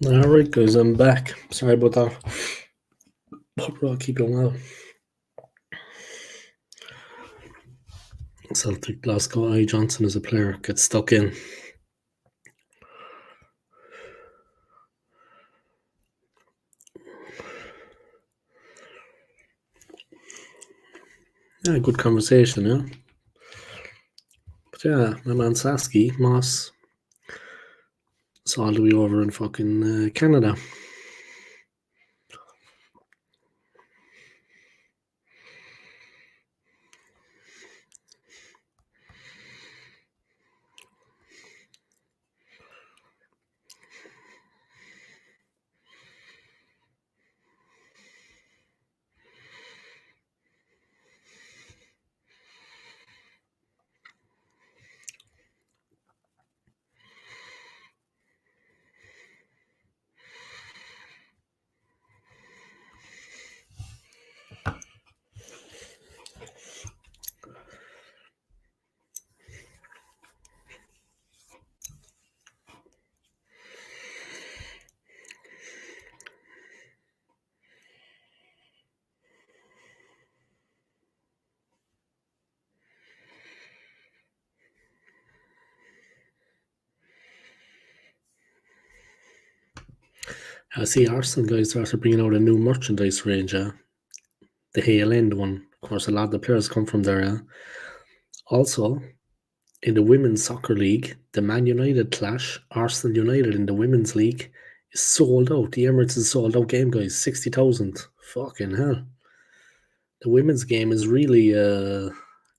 S1: Alright, guys, I'm back. Sorry about that. But we'll keep going well. Celtic Glasgow I. Johnson as a player gets stuck in. Yeah, good conversation, yeah. But yeah, my man Sasky, Moss, it's all the way over in fucking Canada. I see Arsenal guys are after bringing out a new merchandise range, the Hale End one. Of course, a lot of the players come from there. Also, in the Women's Soccer League, the Man United clash, Arsenal United in the Women's League, is sold out. The Emirates is sold out game, guys. 60,000. Fucking hell. The women's game is really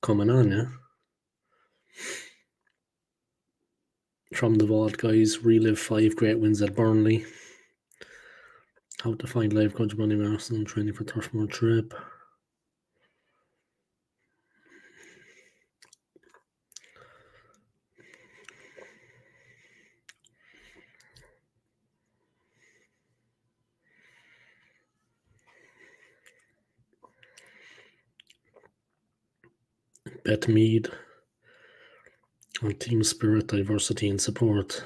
S1: coming on, yeah? From the vault, guys, relive 5 great wins at Burnley. How to find live coach Bunny Arsenal training for Turfmoor trip. Betmead on team spirit, diversity, and support.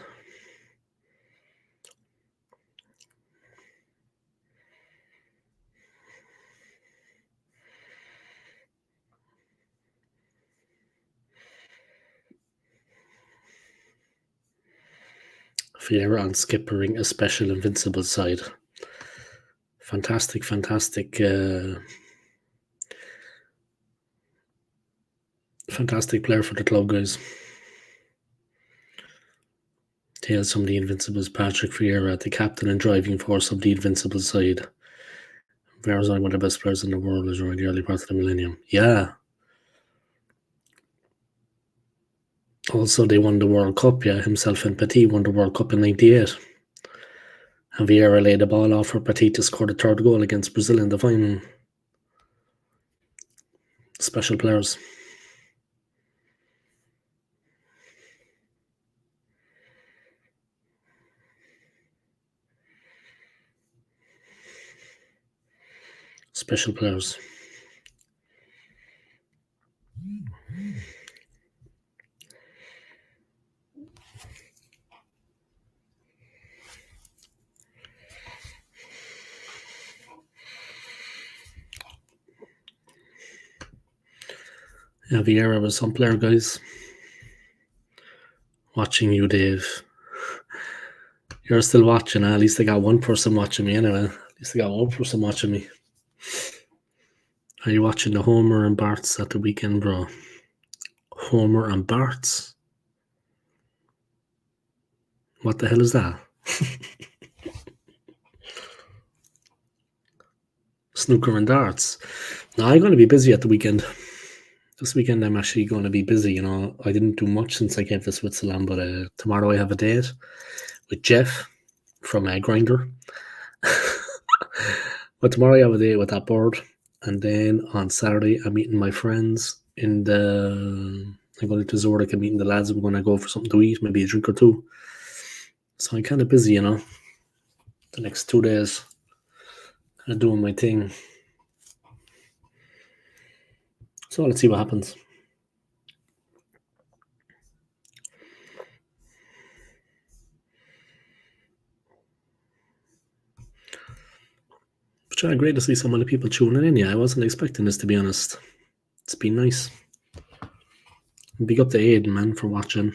S1: Fiera on skippering a special invincible side. Fantastic, fantastic fantastic player for the club, guys. Tales from the Invincibles, Patrick Vieira, the captain and driving force of the Invincible side. Vieira's one of the best players in the world during the early part of the millennium. Yeah. Also, they won the World Cup, yeah. Himself and Petit won the World Cup in 98. And Vieira laid the ball off for Petit to score the 3rd goal against Brazil in the final. Special players. Special players. Yeah, Vieira was some player, guys. Watching you, Dave. You're still watching, At least I got one person watching me anyway. At least I got one person watching me. Are you watching the Homer and Barts at the weekend, bro? Homer and Barts? What the hell is that? Snooker and darts. No, I'm going to be busy at the weekend. This weekend I'm actually going to be busy, I didn't do much since I came to Switzerland, but tomorrow I have a date with Jeff from Grinder. But tomorrow I have a date with that bird, and then on Saturday I'm meeting my friends I'm going to Zurich and meeting the lads. We're going to go for something to eat, maybe a drink or two. So I'm kind of busy, the next 2 days, kind of doing my thing. So let's see what happens. But yeah, great to see some of the people tuning in. Yeah, I wasn't expecting this, to be honest. It's been nice. Big up to Aiden, man, for watching.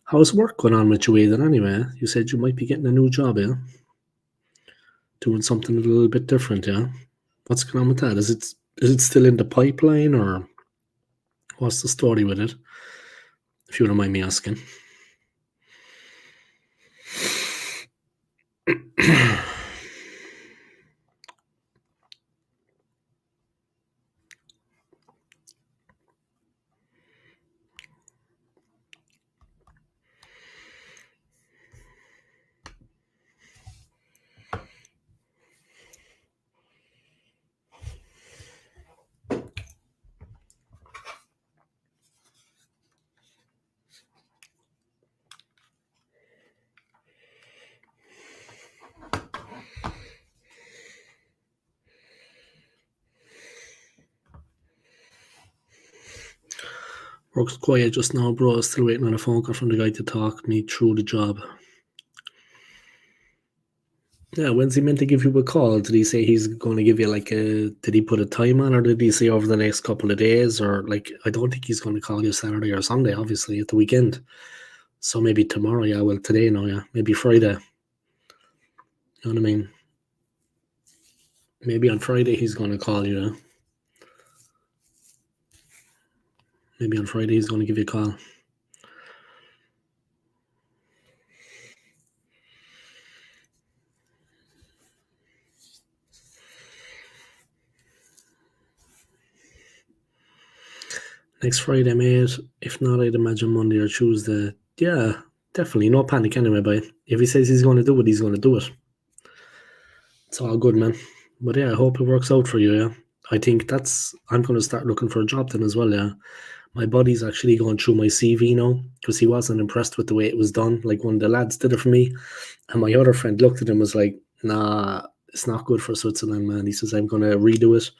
S1: How's work going on with you, Aiden, anyway? You said you might be getting a new job, yeah? Doing something a little bit different, yeah? What's going on with that? Is it still in the pipeline, or what's the story with it? If you don't mind me asking. Work's quiet just now, bro. Still waiting on a phone call from the guy to talk me through the job. Yeah, when's he meant to give you a call? Did he say he's going to give you like a? Did he put a time on, or did he say over the next couple of days? Or like, I don't think he's going to call you Saturday or Sunday. Obviously, at the weekend. So maybe tomorrow. Yeah, well, today, no, yeah, maybe Friday. You know what I mean? Maybe on Friday he's going to call you. Maybe on Friday he's going to give you a call. Next Friday, mate. If not, I'd imagine Monday or Tuesday. Yeah, definitely. No panic anyway, but if he says he's going to do it, he's going to do it. It's all good, man. But yeah, I hope it works out for you, yeah. I think I'm going to start looking for a job then as well, yeah. My buddy's actually going through my CV now because he wasn't impressed with the way it was done. Like, one of the lads did it for me, and my other friend looked at him and was like, nah, it's not good for Switzerland, man. He says, I'm going to redo it,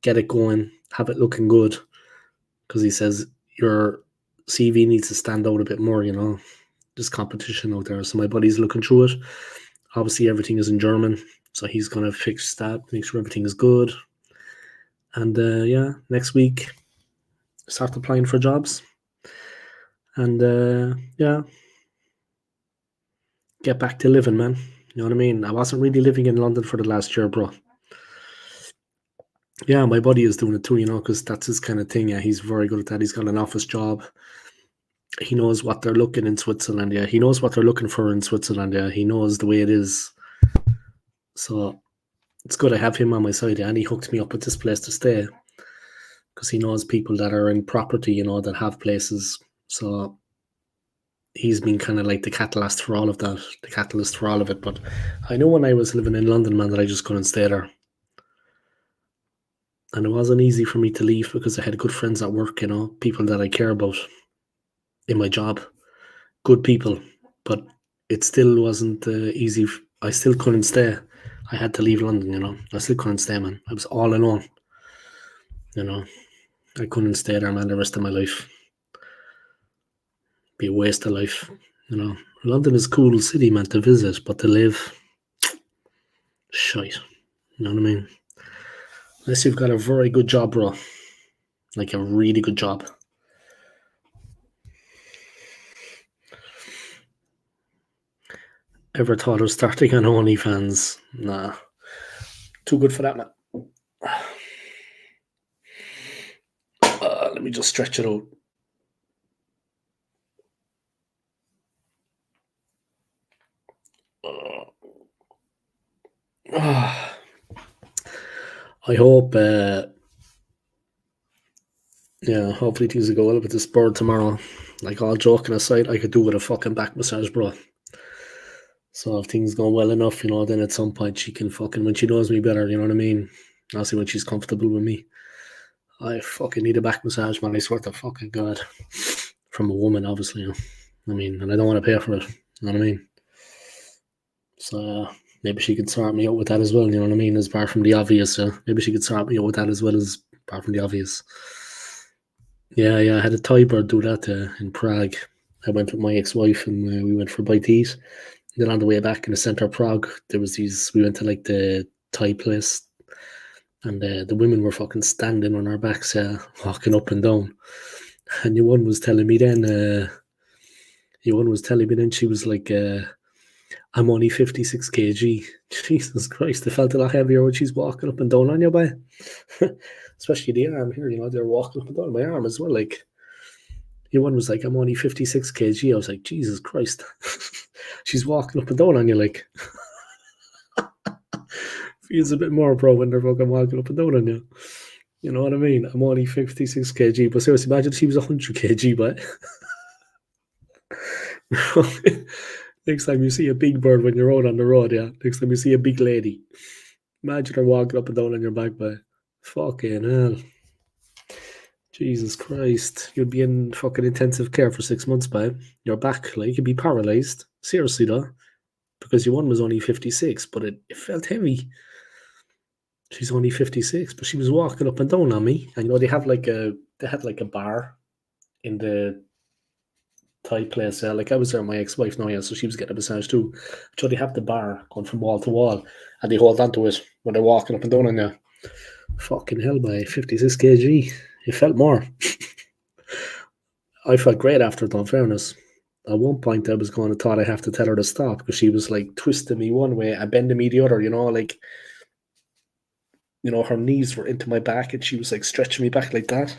S1: get it going, have it looking good, because he says your CV needs to stand out a bit more, you know. There's competition out there. So my buddy's looking through it. Obviously, everything is in German, so he's going to fix that, make sure everything is good. And yeah, next week, start applying for jobs. And yeah, get back to living, man. You know what I mean? I wasn't really living in London for the last year, bro. Yeah, my buddy is doing it too, you know, because that's his kind of thing. Yeah, he's very good at that. He's got an office job. He knows what they're looking in Switzerland. Yeah, he knows what they're looking for in Switzerland. Yeah, he knows the way it is. So it's good I have him on my side. Yeah, and he hooked me up with this place to stay because he knows people that are in property, you know, that have places. So he's been kind of like the catalyst for all of that, the catalyst for all of it. But I know when I was living in London, man, that I just couldn't stay there. And it wasn't easy for me to leave because I had good friends at work, you know, people that I care about in my job, good people. But it still wasn't easy. I still couldn't stay. I had to leave London, you know. I still couldn't stay, man. I was all alone, you know. I couldn't stay there, man, the rest of my life. Be a waste of life, you know. London is a cool city, man, to visit, but to live, shite. You know what I mean? Unless you've got a very good job, bro. Like a really good job. Ever thought of starting on OnlyFans? Nah. Too good for that, man. Let me just stretch it out. I hope, yeah, hopefully things will go well with this bird tomorrow. Like, all joking aside, I could do with a fucking back massage, bro. So if things go well enough, you know, then at some point she can fucking, when she knows me better, you know what I mean? Obviously when she's comfortable with me. I fucking need a back massage, man. I swear to fucking God. From a woman, obviously. You know? I mean, and I don't want to pay for it. You know what I mean? So maybe she could sort me out with that as well. You know what I mean? As apart from the obvious. Maybe she could sort me out with that as well as apart from the obvious. Yeah, I had a Thai bird do that in Prague. I went with my ex-wife and we went for a bite to eat. Then on the way back in the centre of Prague, we went to like the Thai place, and the women were fucking standing on our backs, walking up and down. And your one was telling me then, she was like, I'm only 56 kg. Jesus Christ, I felt a lot heavier when she's walking up and down on you, by. Especially the arm here, they're walking up and down my arm as well. Like, your one was like, I'm only 56 kg. I was like, Jesus Christ. She's walking up and down on you, like. Feels a bit more, bro, when they're fucking walking up and down on you. You know what I mean? I'm only 56 kg, but seriously, imagine if she was 100 kg, but. Next time you see a big bird when you're out on the road, yeah. Next time you see a big lady, imagine her walking up and down on your back, by. Fucking hell. Jesus Christ. You'd be in fucking intensive care for 6 months, by. Your back, like, you'd be paralyzed. Seriously, though. Because your one was only 56, but it felt heavy. She's only 56, but she was walking up and down on me. And they had like a bar in the Thai place. Like I was there with my ex-wife now, yeah, so she was getting a massage too. So they have the bar going from wall to wall, and they hold onto it when they're walking up and down on you. Fucking hell, by 56 kg. It felt more. I felt great after it, in fairness. At one point, I was going to thought I have to tell her to stop because she was like twisting me one way and bending me the other, like, her knees were into my back and she was like stretching me back like that.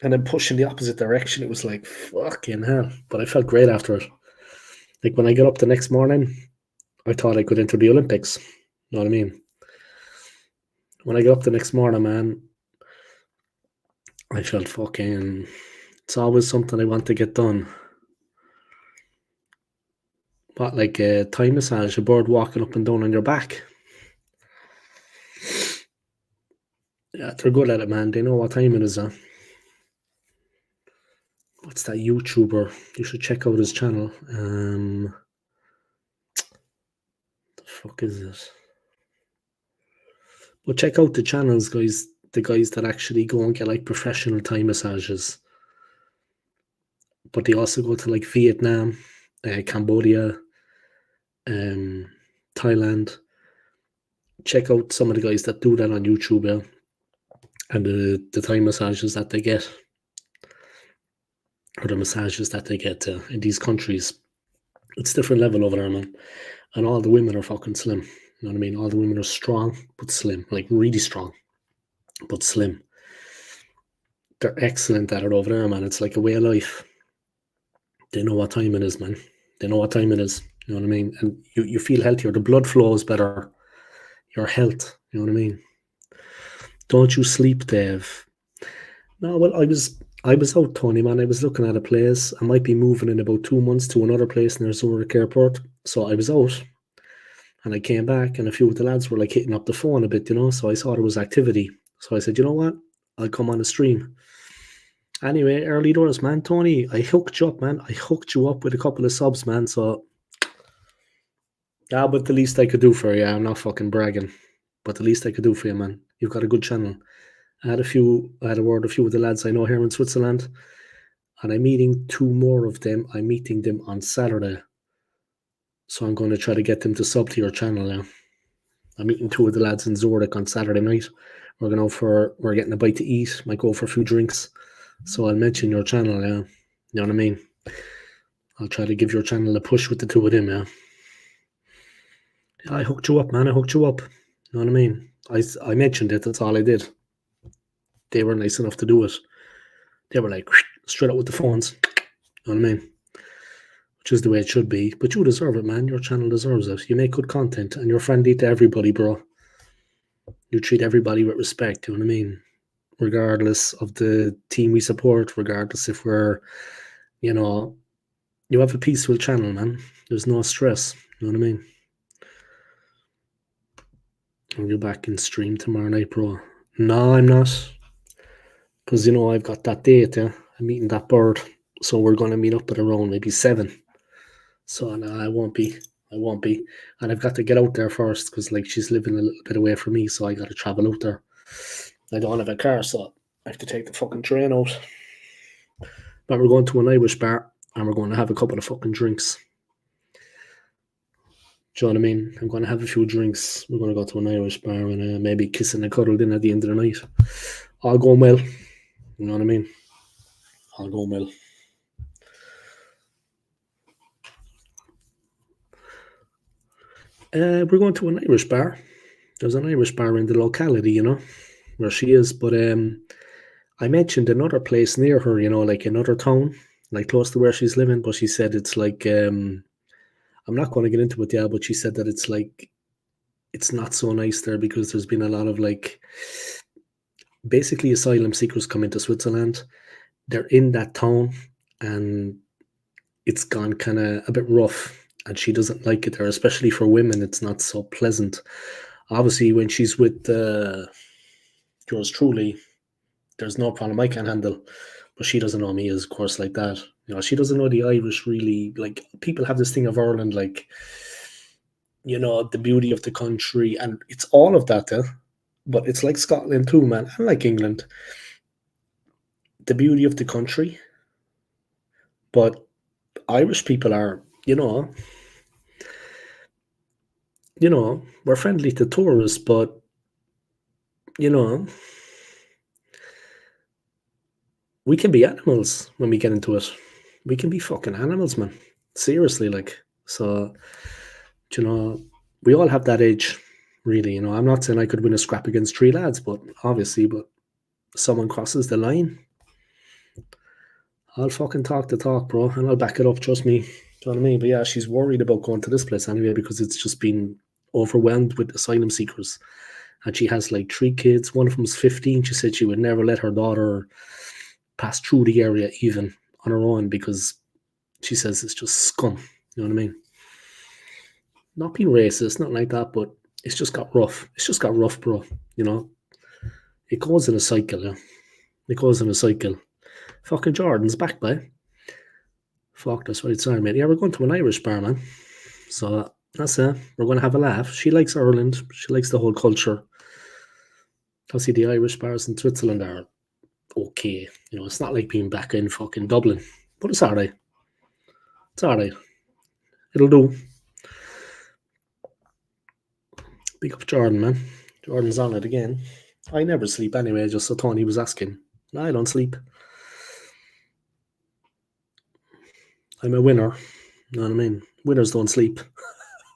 S1: And then pushing the opposite direction. It was like, fucking hell. But I felt great after it. Like when I got up the next morning, I thought I could enter the Olympics. You know what I mean? When I got up the next morning, man, I felt fucking... It's always something I want to get done. But like a Thai massage, a bird walking up and down on your back. Yeah, they're good at it, man. They know what time it is, huh? What's that YouTuber? You should check out his channel. The fuck is it? Well, check out the channels, guys. The guys that actually go and get like professional Thai massages. But they also go to like Vietnam, Cambodia, Thailand. Check out some of the guys that do that on YouTube, yeah? And the Thai massages that they get, or the massages that they get in these countries. It's different level over there, man. And all the women are fucking slim. You know what I mean? All the women are strong, but slim. Like really strong, but slim. They're excellent at it over there, man. It's like a way of life. They know what time it is, man. They know what time it is. You know what I mean? And you feel healthier. The blood flows better. Your health. You know what I mean? Don't you sleep, Dave? No, well, I was out, Tony, man. I was looking at a place. I might be moving in about 2 months to another place near Zurich Airport. So I was out. And I came back, and a few of the lads were like hitting up the phone a bit, So I saw there was activity. So I said, you know what? I'll come on the stream. Anyway, early doors, man. Tony, I hooked you up, man. I hooked you up with a couple of subs, man. So, but the least I could do for you. I'm not fucking bragging. But the least I could do for you, man. You've got a good channel. I had a word with a few of the lads I know here in Switzerland. And I'm meeting 2 more of them. I'm meeting them on Saturday. So I'm going to try to get them to sub to your channel now. I'm meeting 2 of the lads in Zurich on Saturday night. We're getting a bite to eat. Might go for a few drinks. So I'll mention your channel, yeah. You know what I mean? I'll try to give your channel a push with the 2 of them, yeah. I hooked you up, man. I hooked you up. You know what I mean? I mentioned it. That's all I did. They were nice enough to do it. They were like, straight out with the phones. You know what I mean? Which is the way it should be. But you deserve it, man. Your channel deserves it. You make good content and you're friendly to everybody, bro. You treat everybody with respect. You know what I mean? Regardless of the team we support, regardless if we're, you have a peaceful channel, man. There's no stress. You know what I mean? I'll be back in stream tomorrow night, bro. No, I'm not. Because, I've got that date, yeah. I'm meeting that bird. So we're going to meet up at around maybe 7. So, no, I won't be. And I've got to get out there first because, like, she's living a little bit away from me. So I got to travel out there. I don't have a car, so I have to take the fucking train out. But we're going to an Irish bar and we're going to have a couple of fucking drinks. Do you know what I mean? I'm going to have a few drinks. We're going to go to an Irish bar and maybe kiss and cuddle in at the end of the night. All going well. You know what I mean? All going well. We're going to an Irish bar. There's an Irish bar in the locality, where she is. But I mentioned another place near her, like another town, like close to where she's living. But she said it's like, I'm not going to get into it, yeah, but she said that it's like, it's not so nice there because there's been a lot of like, basically asylum seekers come into Switzerland. They're in that town and it's gone kind of a bit rough. And she doesn't like it there, especially for women. It's not so pleasant. Obviously, when she's with yours truly, there's no problem I can handle. But she doesn't know me as, of course, like that. She doesn't know the Irish really. Like, people have this thing of Ireland, like, the beauty of the country. And it's all of that, but it's like Scotland too, man. And like England. The beauty of the country. But Irish people are, we're friendly to tourists, but, you know, we can be animals when we get into it. We can be fucking animals, man. Seriously, like. So, you know, we all have that edge, really. I'm not saying I could win a scrap against three lads, but obviously, but someone crosses the line, I'll fucking talk the talk, bro, and I'll back it up, trust me. Do you know what I mean? But yeah, she's worried about going to this place anyway because it's just been overwhelmed with asylum seekers. And she has like 3 kids. One of them's 15. She said she would never let her daughter pass through the area even on her own because she says it's just scum. You know what I mean? Not being racist, not like that, but it's just got rough. It's just got rough, bro. It goes in a cycle, yeah. It goes in a cycle. Fucking Jordan's back, by. Fuck, that's right, sorry, mate. Yeah, we're going to an Irish bar, man. So that's it. We're going to have a laugh. She likes Ireland. She likes the whole culture. Obviously, the Irish bars in Switzerland are okay. It's not like being back in fucking Dublin, but it's alright. It's alright. It'll do. Big up Jordan, man. Jordan's on it again. I never sleep anyway, just so Tony was asking. I don't sleep. I'm a winner. You know what I mean? Winners don't sleep.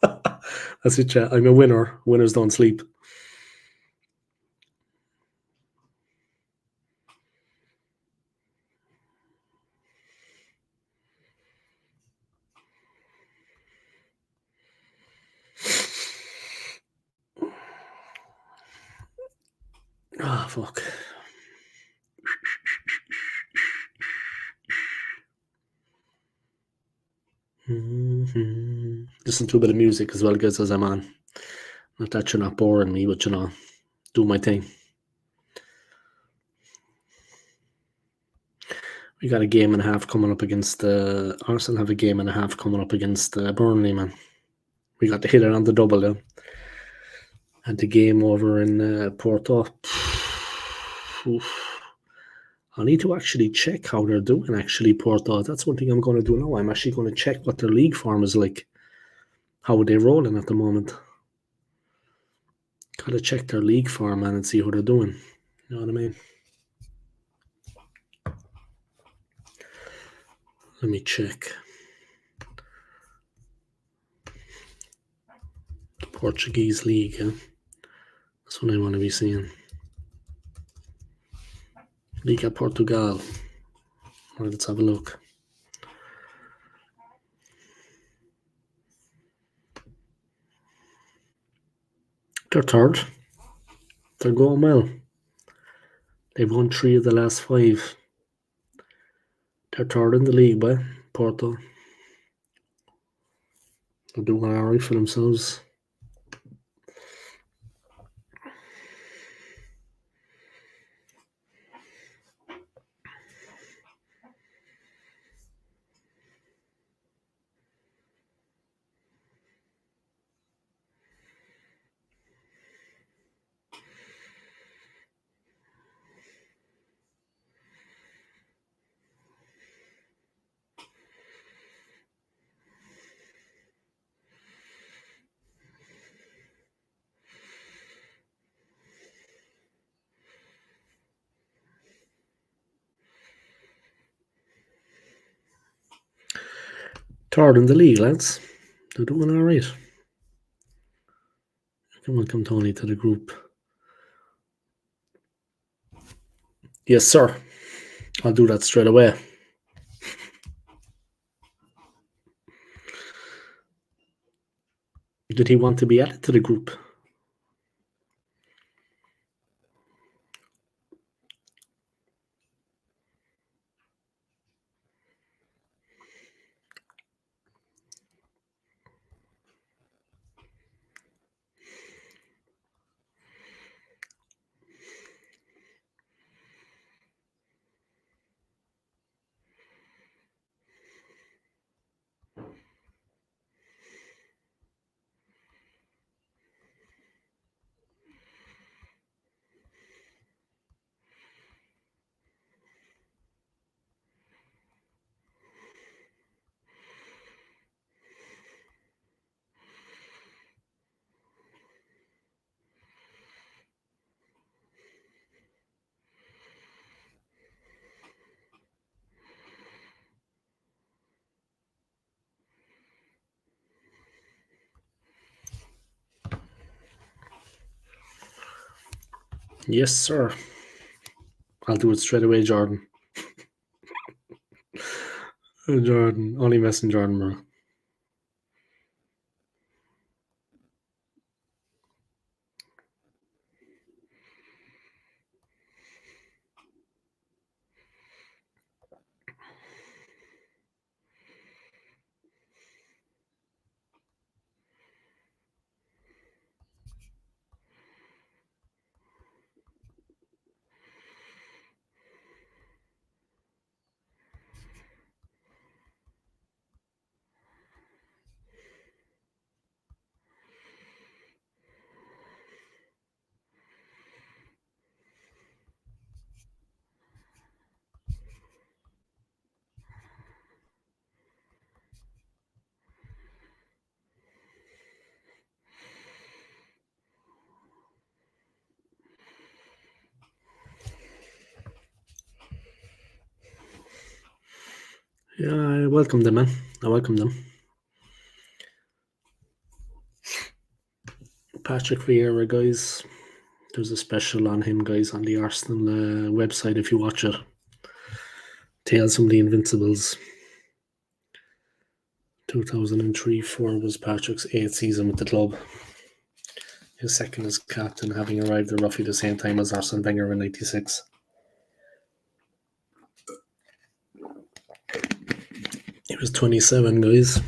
S1: That's it, chat. I'm a winner. Winners don't sleep. Ah, fuck. Listen to a bit of music as well, guys, as I'm on. Not that you're not boring me, but do my thing. We got a game and a half coming up against Arsenal. Have a game and a half coming up against Burnley, man. We got to hit it on the double, yeah. And the game over in Porto. I need to actually check how they're doing, actually, Porto. That's one thing I'm going to do now. I'm actually going to check what their league form is like. How are they rolling at the moment? Gotta check their league form, man, and see how they're doing. You know what I mean? Let me check. The Portuguese league, yeah? That's what I want to be seeing. Liga Portugal. Right, let's have a look. They're third. They're going well. They've won 3 of the last 5. They're third in the league, by Porto. They're doing alright for themselves. Third in the league, lads. They're doing all right. Welcome Tony to the group. Yes, sir. I'll do that straight away. Did he want to be added to the group? Yes, sir. I'll do it straight away, Jordan. Jordan. Only messing Jordan, bro. Yeah, I welcome them, man. I welcome them. Patrick Vieira, guys. There's a special on him, guys, on the Arsenal website if you watch it. Tales from the Invincibles. 2003-4 was Patrick's 8th season with the club. His second as captain, having arrived at roughly the same time as Arsene Wenger in '96. He was 27, guys,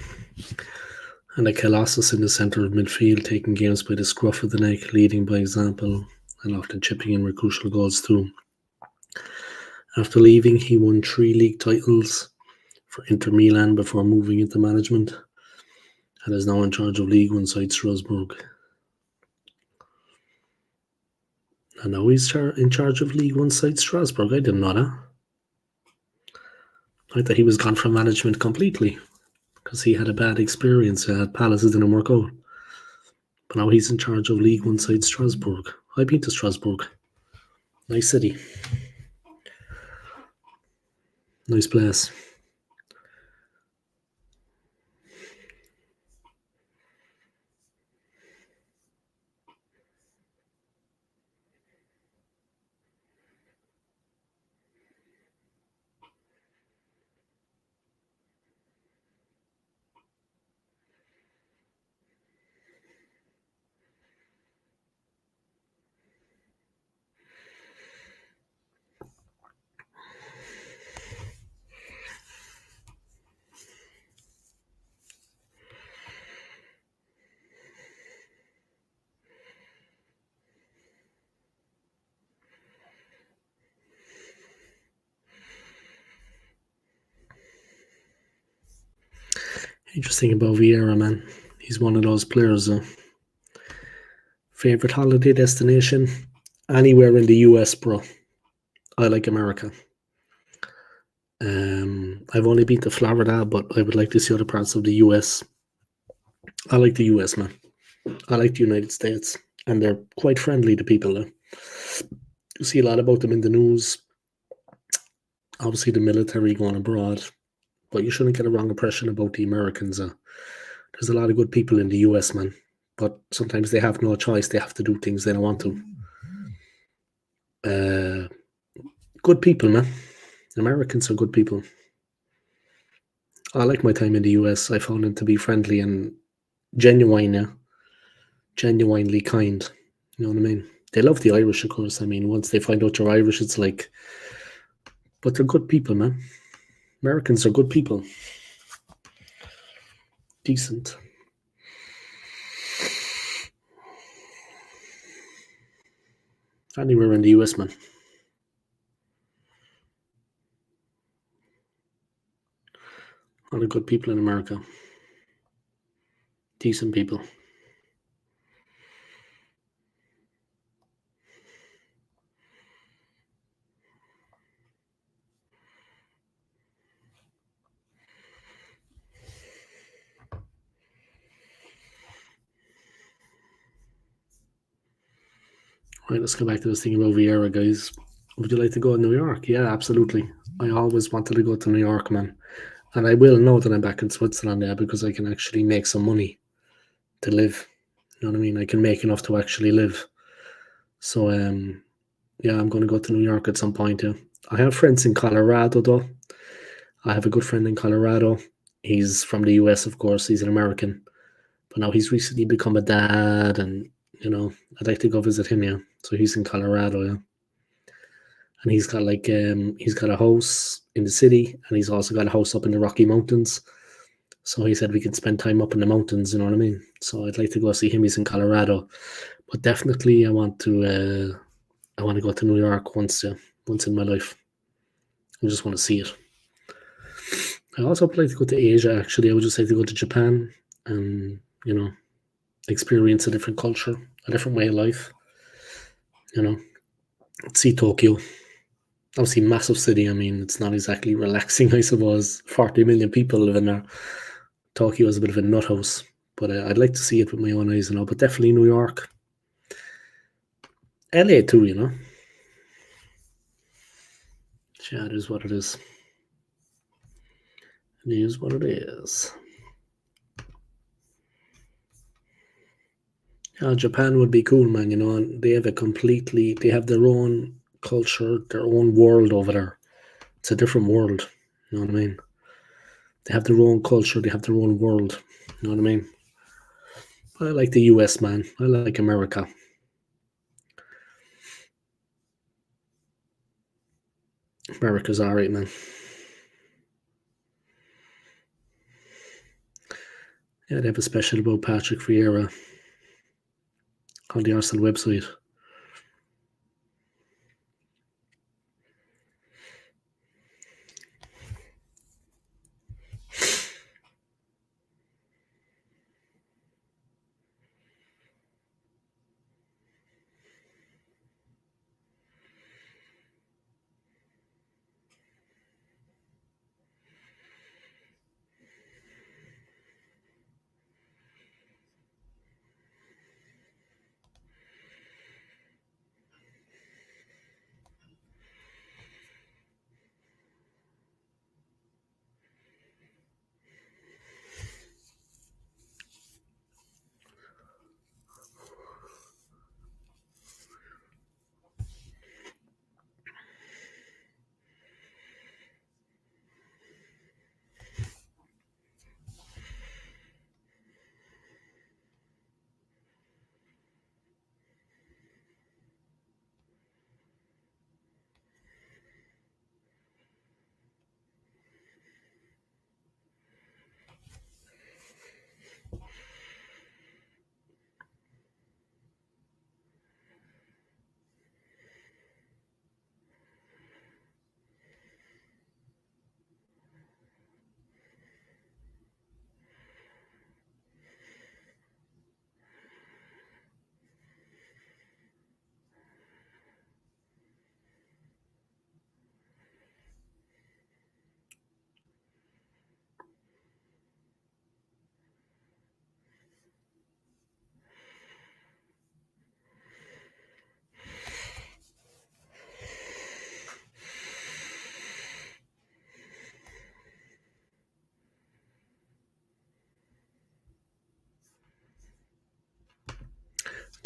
S1: and a colossus in the centre of midfield, taking games by the scruff of the neck, leading by example, and often chipping in with crucial goals too. After leaving, he won 3 league titles for Inter Milan before moving into management, and is now in charge of League One side Strasbourg. And now he's in charge of League One side Strasbourg. I didn't know that. I thought he was gone from management completely because he had a bad experience at Palace. It didn't work out. But now he's in charge of League One side Strasbourg. I've been to Strasbourg. Nice city. Nice place. Interesting about Vieira, man. He's one of those players. Favorite holiday destination? Anywhere in the US, bro. I like America. I've only been to Florida, but I would like to see other parts of the US. I like the US, man. I like the United States, and they're quite friendly to people. You see a lot about them in the news. Obviously, the military going abroad. But you shouldn't get a wrong impression about the Americans. There's a lot of good people in the US, man. But sometimes they have no choice. They have to do things they don't want to. Uh, Good people, man. Americans are good people. I like my time in the US. I found them to be friendly and genuine, yeah. Genuinely kind. You know what I mean? They love the Irish, of course. I mean, once they find out you're Irish, it's like, but they're good people, man. Americans are good people. Decent. Anywhere in the US, man. A lot of good people in America. Decent people. Right, let's go back to this thing about Vieira, guys. Would you like to go to New York? Yeah, absolutely. I always wanted to go to New York, man. And I will know that I'm back in Switzerland, yeah, because I can actually make some money to live. You know what I mean? I can make enough to actually live. So, yeah, I'm going to go to New York at some point, yeah. I have friends in Colorado, though. I have a good friend in Colorado. He's from the US, of course. He's an American. But now he's recently become a dad, and, I'd like to go visit him, yeah. So he's in Colorado, yeah. And he's got a house in the city, and he's also got a house up in the Rocky Mountains. So he said we can spend time up in the mountains, you know what I mean? So I'd like to go see him. He's in Colorado. But definitely I want to go to New York once in my life. I just want to see it. I also would like to go to Asia, actually. I would just like to go to Japan and, experience a different culture, a different way of life. See Tokyo. Obviously, massive city. I mean, it's not exactly relaxing, I suppose. 40 million people live in there. Tokyo is a bit of a nut house, but I'd like to see it with my own eyes, But definitely New York. LA too, Yeah, it is what it is. It is what it is. Yeah, Japan would be cool, man, and they have their own culture, their own world over there. It's a different world, you know what I mean? They have their own culture, they have their own world, you know what I mean? I like the US, man. I like America. America's alright, man. Yeah, they have a special about Patrick Vieira on the Arsenal website.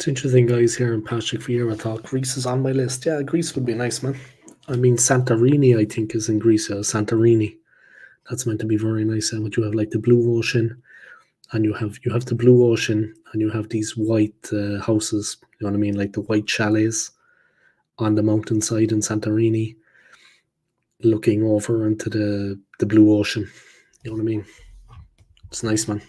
S1: It's interesting, guys, here in Patrick Vieira talk. Greece is on my list. Yeah, Greece would be nice, man. I mean, Santorini, I think, is in Greece. Santorini. That's meant to be very nice. And what you have like the blue ocean, and you have the blue ocean, and you have these white houses. You know what I mean, like the white chalets on the mountainside in Santorini, looking over into the blue ocean. You know what I mean? It's nice, man.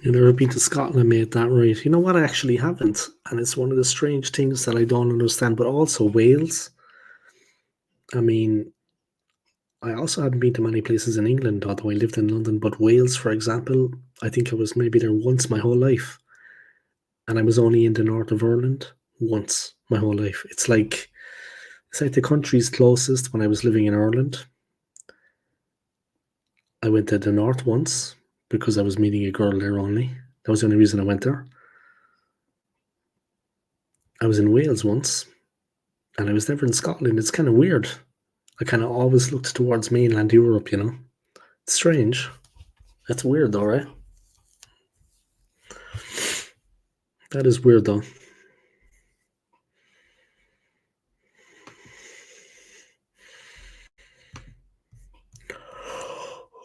S1: You've never been to Scotland, mate, that right. You know what? I actually haven't. And it's one of the strange things that I don't understand. But also, Wales. I mean, I also hadn't been to many places in England, although I lived in London. But Wales, for example, I think I was maybe there once my whole life. And I was only in the north of Ireland once my whole life. It's like the country's closest when I was living in Ireland. I went to the north once because I was meeting a girl there only. That was the only reason I went there. I was in Wales once, and I was never in Scotland. It's kind of weird. I kind of always looked towards mainland Europe, you know? It's strange. That's weird, though, right? That is weird, though.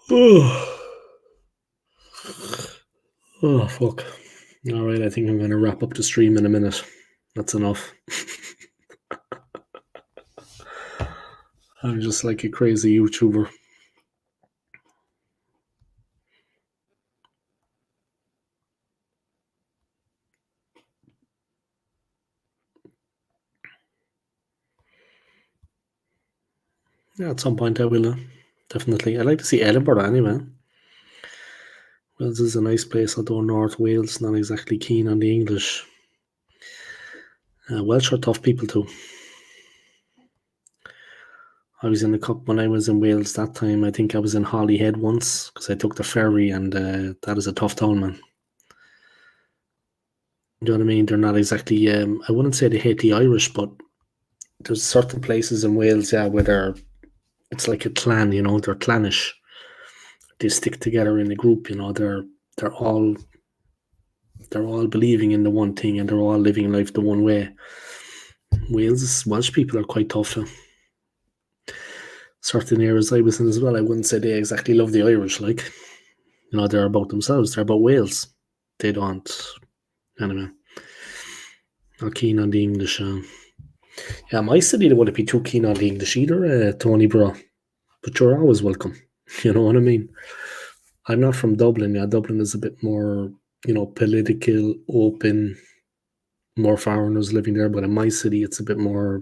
S1: Oh, oh fuck. All right, I think I'm going to wrap up the stream in a minute. That's enough. I'm just like a crazy YouTuber. Yeah, at some point I will. Definitely. I'd like to see Edinburgh anyway. Wales is a nice place, although North Wales not exactly keen on the English. Welsh are tough people too. I was in the cup when I was in Wales that time. I think I was in Holyhead once because I took the ferry, and that is a tough town, man. You know what I mean? They're not exactly. I wouldn't say they hate the Irish, but there's certain places in Wales, yeah, where it's like a clan. You know, they're clannish. They stick together in a group. You know, they're all believing in the one thing, and they're all living life the one way. Welsh people are quite tough. Certain areas I was in as well, I wouldn't say they exactly love the Irish. Like, you know, they're about themselves. They're about Wales. They don't. Anyway, not keen on the English. Yeah, my city, they wouldn't be too keen on the English either, Tony, bro. But you're always welcome. You know what I mean? I'm not from Dublin. Yeah, Dublin is a bit more, political, open, more foreigners living there. But in my city, it's a bit more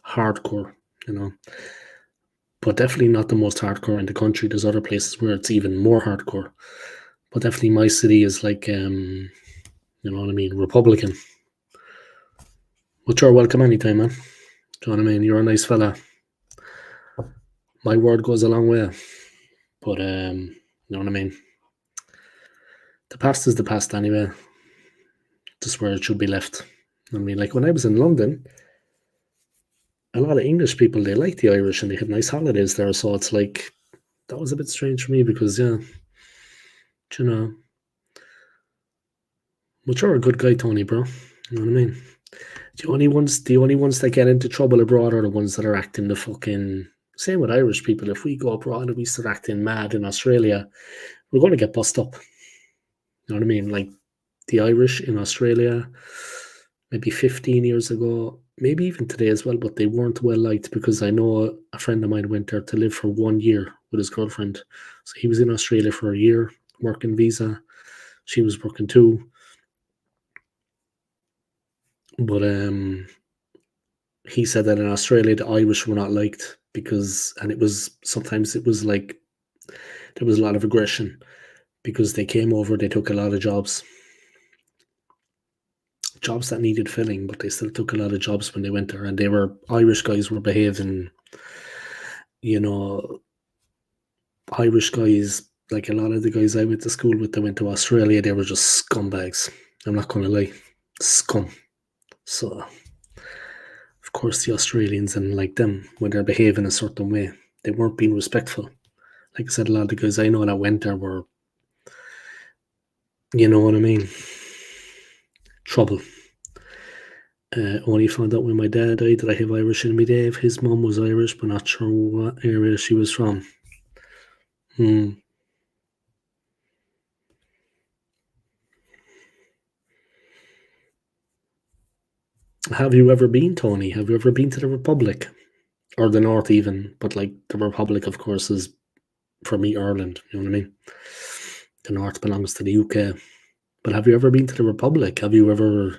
S1: hardcore, you know. But definitely not the most hardcore in the country. There's other places where it's even more hardcore. But definitely my city is like, you know what I mean, Republican. But you're welcome anytime, man. Do you know what I mean? You're a nice fella. My word goes a long way. But, you know what I mean? The past is the past anyway. Just where it should be left. I mean, like when I was in London, a lot of English people, they like the Irish and they have nice holidays there. So it's like, that was a bit strange for me because, yeah, you know, but you're a good guy, Tony, bro. You know what I mean? The only ones that get into trouble abroad are the ones that are acting the fucking same with Irish people. If we go abroad and we start acting mad in Australia, we're going to get bust up. You know what I mean? Like the Irish in Australia, maybe 15 years ago, maybe even today as well, but they weren't well liked because I know a friend of mine went there to live for 1 year with his girlfriend. So he was in Australia for a year, working visa. She was working too. But he said that in Australia the Irish were not liked because, and it was sometimes it was like there was a lot of aggression because they came over, they took a lot of jobs that needed filling, but they still took a lot of jobs when they went there, and they were Irish guys were behaving, you know, Irish guys like a lot of the guys I went to school with that went to Australia, they were just scumbags. I'm not gonna lie, scum. So of course the Australians and like them when they're behaving a certain way, they weren't being respectful. Like I said, a lot of the guys I know that went there were, you know what I mean, trouble. Only found out when my dad died that I have Irish in me, Dave. His mum was Irish, but not sure what area she was from. Hmm. Have you ever been, Tony? Have you ever been to the Republic? Or the North, even? But like the Republic, of course, is for me Ireland. You know what I mean? The North belongs to the UK. But have you ever been to the Republic? Have you ever,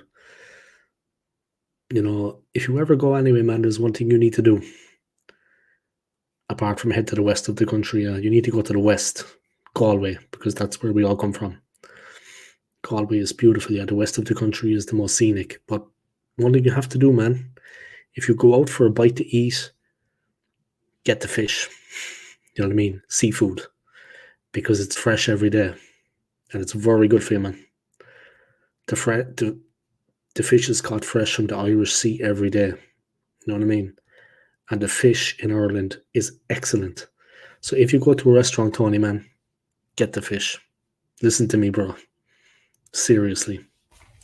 S1: if you ever go anyway, man, there's one thing you need to do. Apart from head to the west of the country, you need to go to the west, Galway, because that's where we all come from. Galway is beautiful. Yeah, the west of the country is the most scenic. But one thing you have to do, man, if you go out for a bite to eat, get the fish. You know what I mean? Seafood. Because it's fresh every day. And it's very good for you, man. The fish is caught fresh from the Irish Sea every day. You know what I mean? And the fish in Ireland is excellent. So if you go to a restaurant, Tony, man, get the fish. Listen to me, bro. Seriously.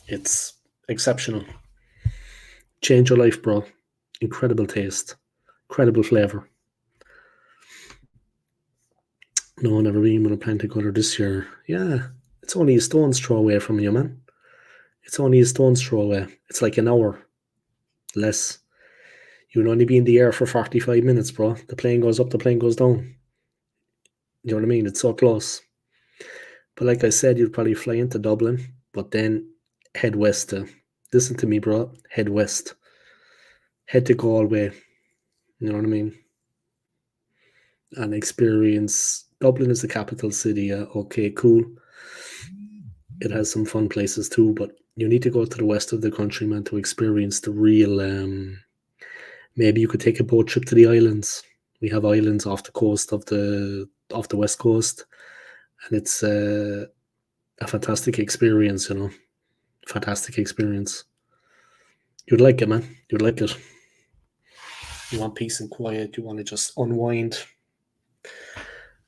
S1: It's exceptional. Change your life, bro. Incredible taste. Incredible flavour. No, never been, but I plan to go there this year. Yeah, it's only a stone's throw away from you, man. It's only a stone's throw away. It's like an hour less. You'll only be in the air for 45 minutes, bro. The plane goes up, the plane goes down. You know what I mean? It's so close. But like I said, you'd probably fly into Dublin, but then head west to, listen to me, bro, head west. Head to Galway. You know what I mean? And experience. Dublin is the capital city. Okay, cool. It has some fun places too, but you need to go to the west of the country, man, to experience the real. Maybe you could take a boat trip to the islands. We have islands off the coast of the west coast, and it's a fantastic experience. Fantastic experience. You'd like it, man. You'd like it. You want peace and quiet. You want to just unwind,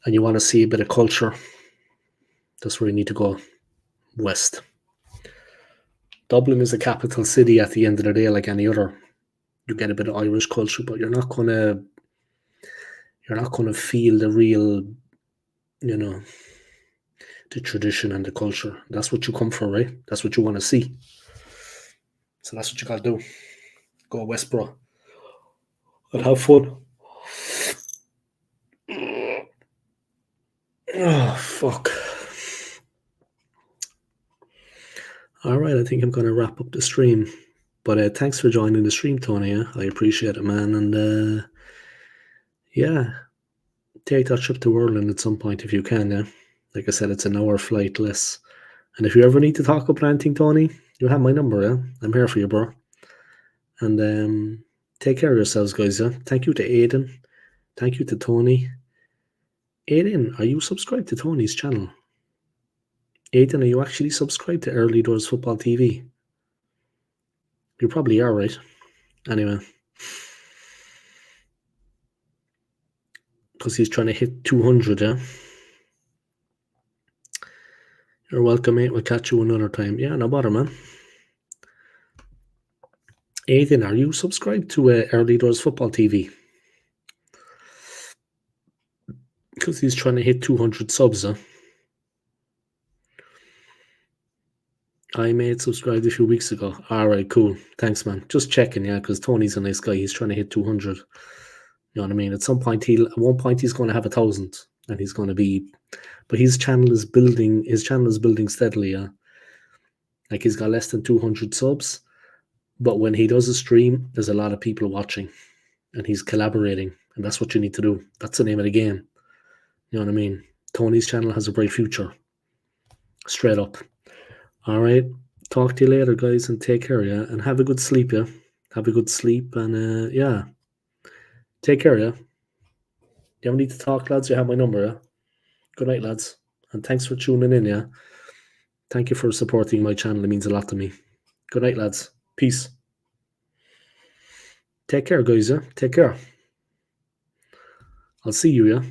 S1: and you want to see a bit of culture. That's where you need to go. West. Dublin is a capital city at the end of the day, like any other. You get a bit of Irish culture, but you're not gonna feel the real, the tradition and the culture. That's what you come for, right? That's what you want to see. So that's what you gotta do. Go west, bro. And have fun. Oh fuck. All right, I think I'm gonna wrap up the stream. But thanks for joining the stream, Tony. I appreciate it, man. And yeah, take that trip to Ireland at some point if you can. Yeah, like I said, it's an hour flight less. And if you ever need to talk about anything, Tony, you have my number. Yeah, I'm here for you, bro. And take care of yourselves, guys. Yeah, thank you to Aiden. Thank you to Tony. Aiden, are you subscribed to Tony's channel? Aiden, are you actually subscribed to Early Doors Football TV? You probably are, right? Anyway. because he's trying to hit 200, yeah? You're welcome, mate. We'll catch you another time. Yeah, no bother, man. Aidan, are you subscribed to Early Doors Football TV? Because he's trying to hit 200 subs, huh? I made subscribed a few weeks ago. All right, cool. Thanks, man. Just checking, yeah, because Tony's a nice guy. He's trying to hit 200. You know what I mean? At one point, he's going to have 1,000, and he's going to be. But his channel is building. His channel is building steadily. Yeah, like he's got less than 200 subs, but when he does a stream, there's a lot of people watching, and he's collaborating, and that's what you need to do. That's the name of the game. You know what I mean? Tony's channel has a bright future. Straight up. All right. Talk to you later, guys, and take care, yeah? And have a good sleep, yeah? Have a good sleep, and yeah. Take care, yeah? You ever need to talk, lads? You have my number, yeah? Good night, lads. And thanks for tuning in, yeah? Thank you for supporting my channel. It means a lot to me. Good night, lads. Peace. Take care, guys, yeah? Take care. I'll see you, yeah?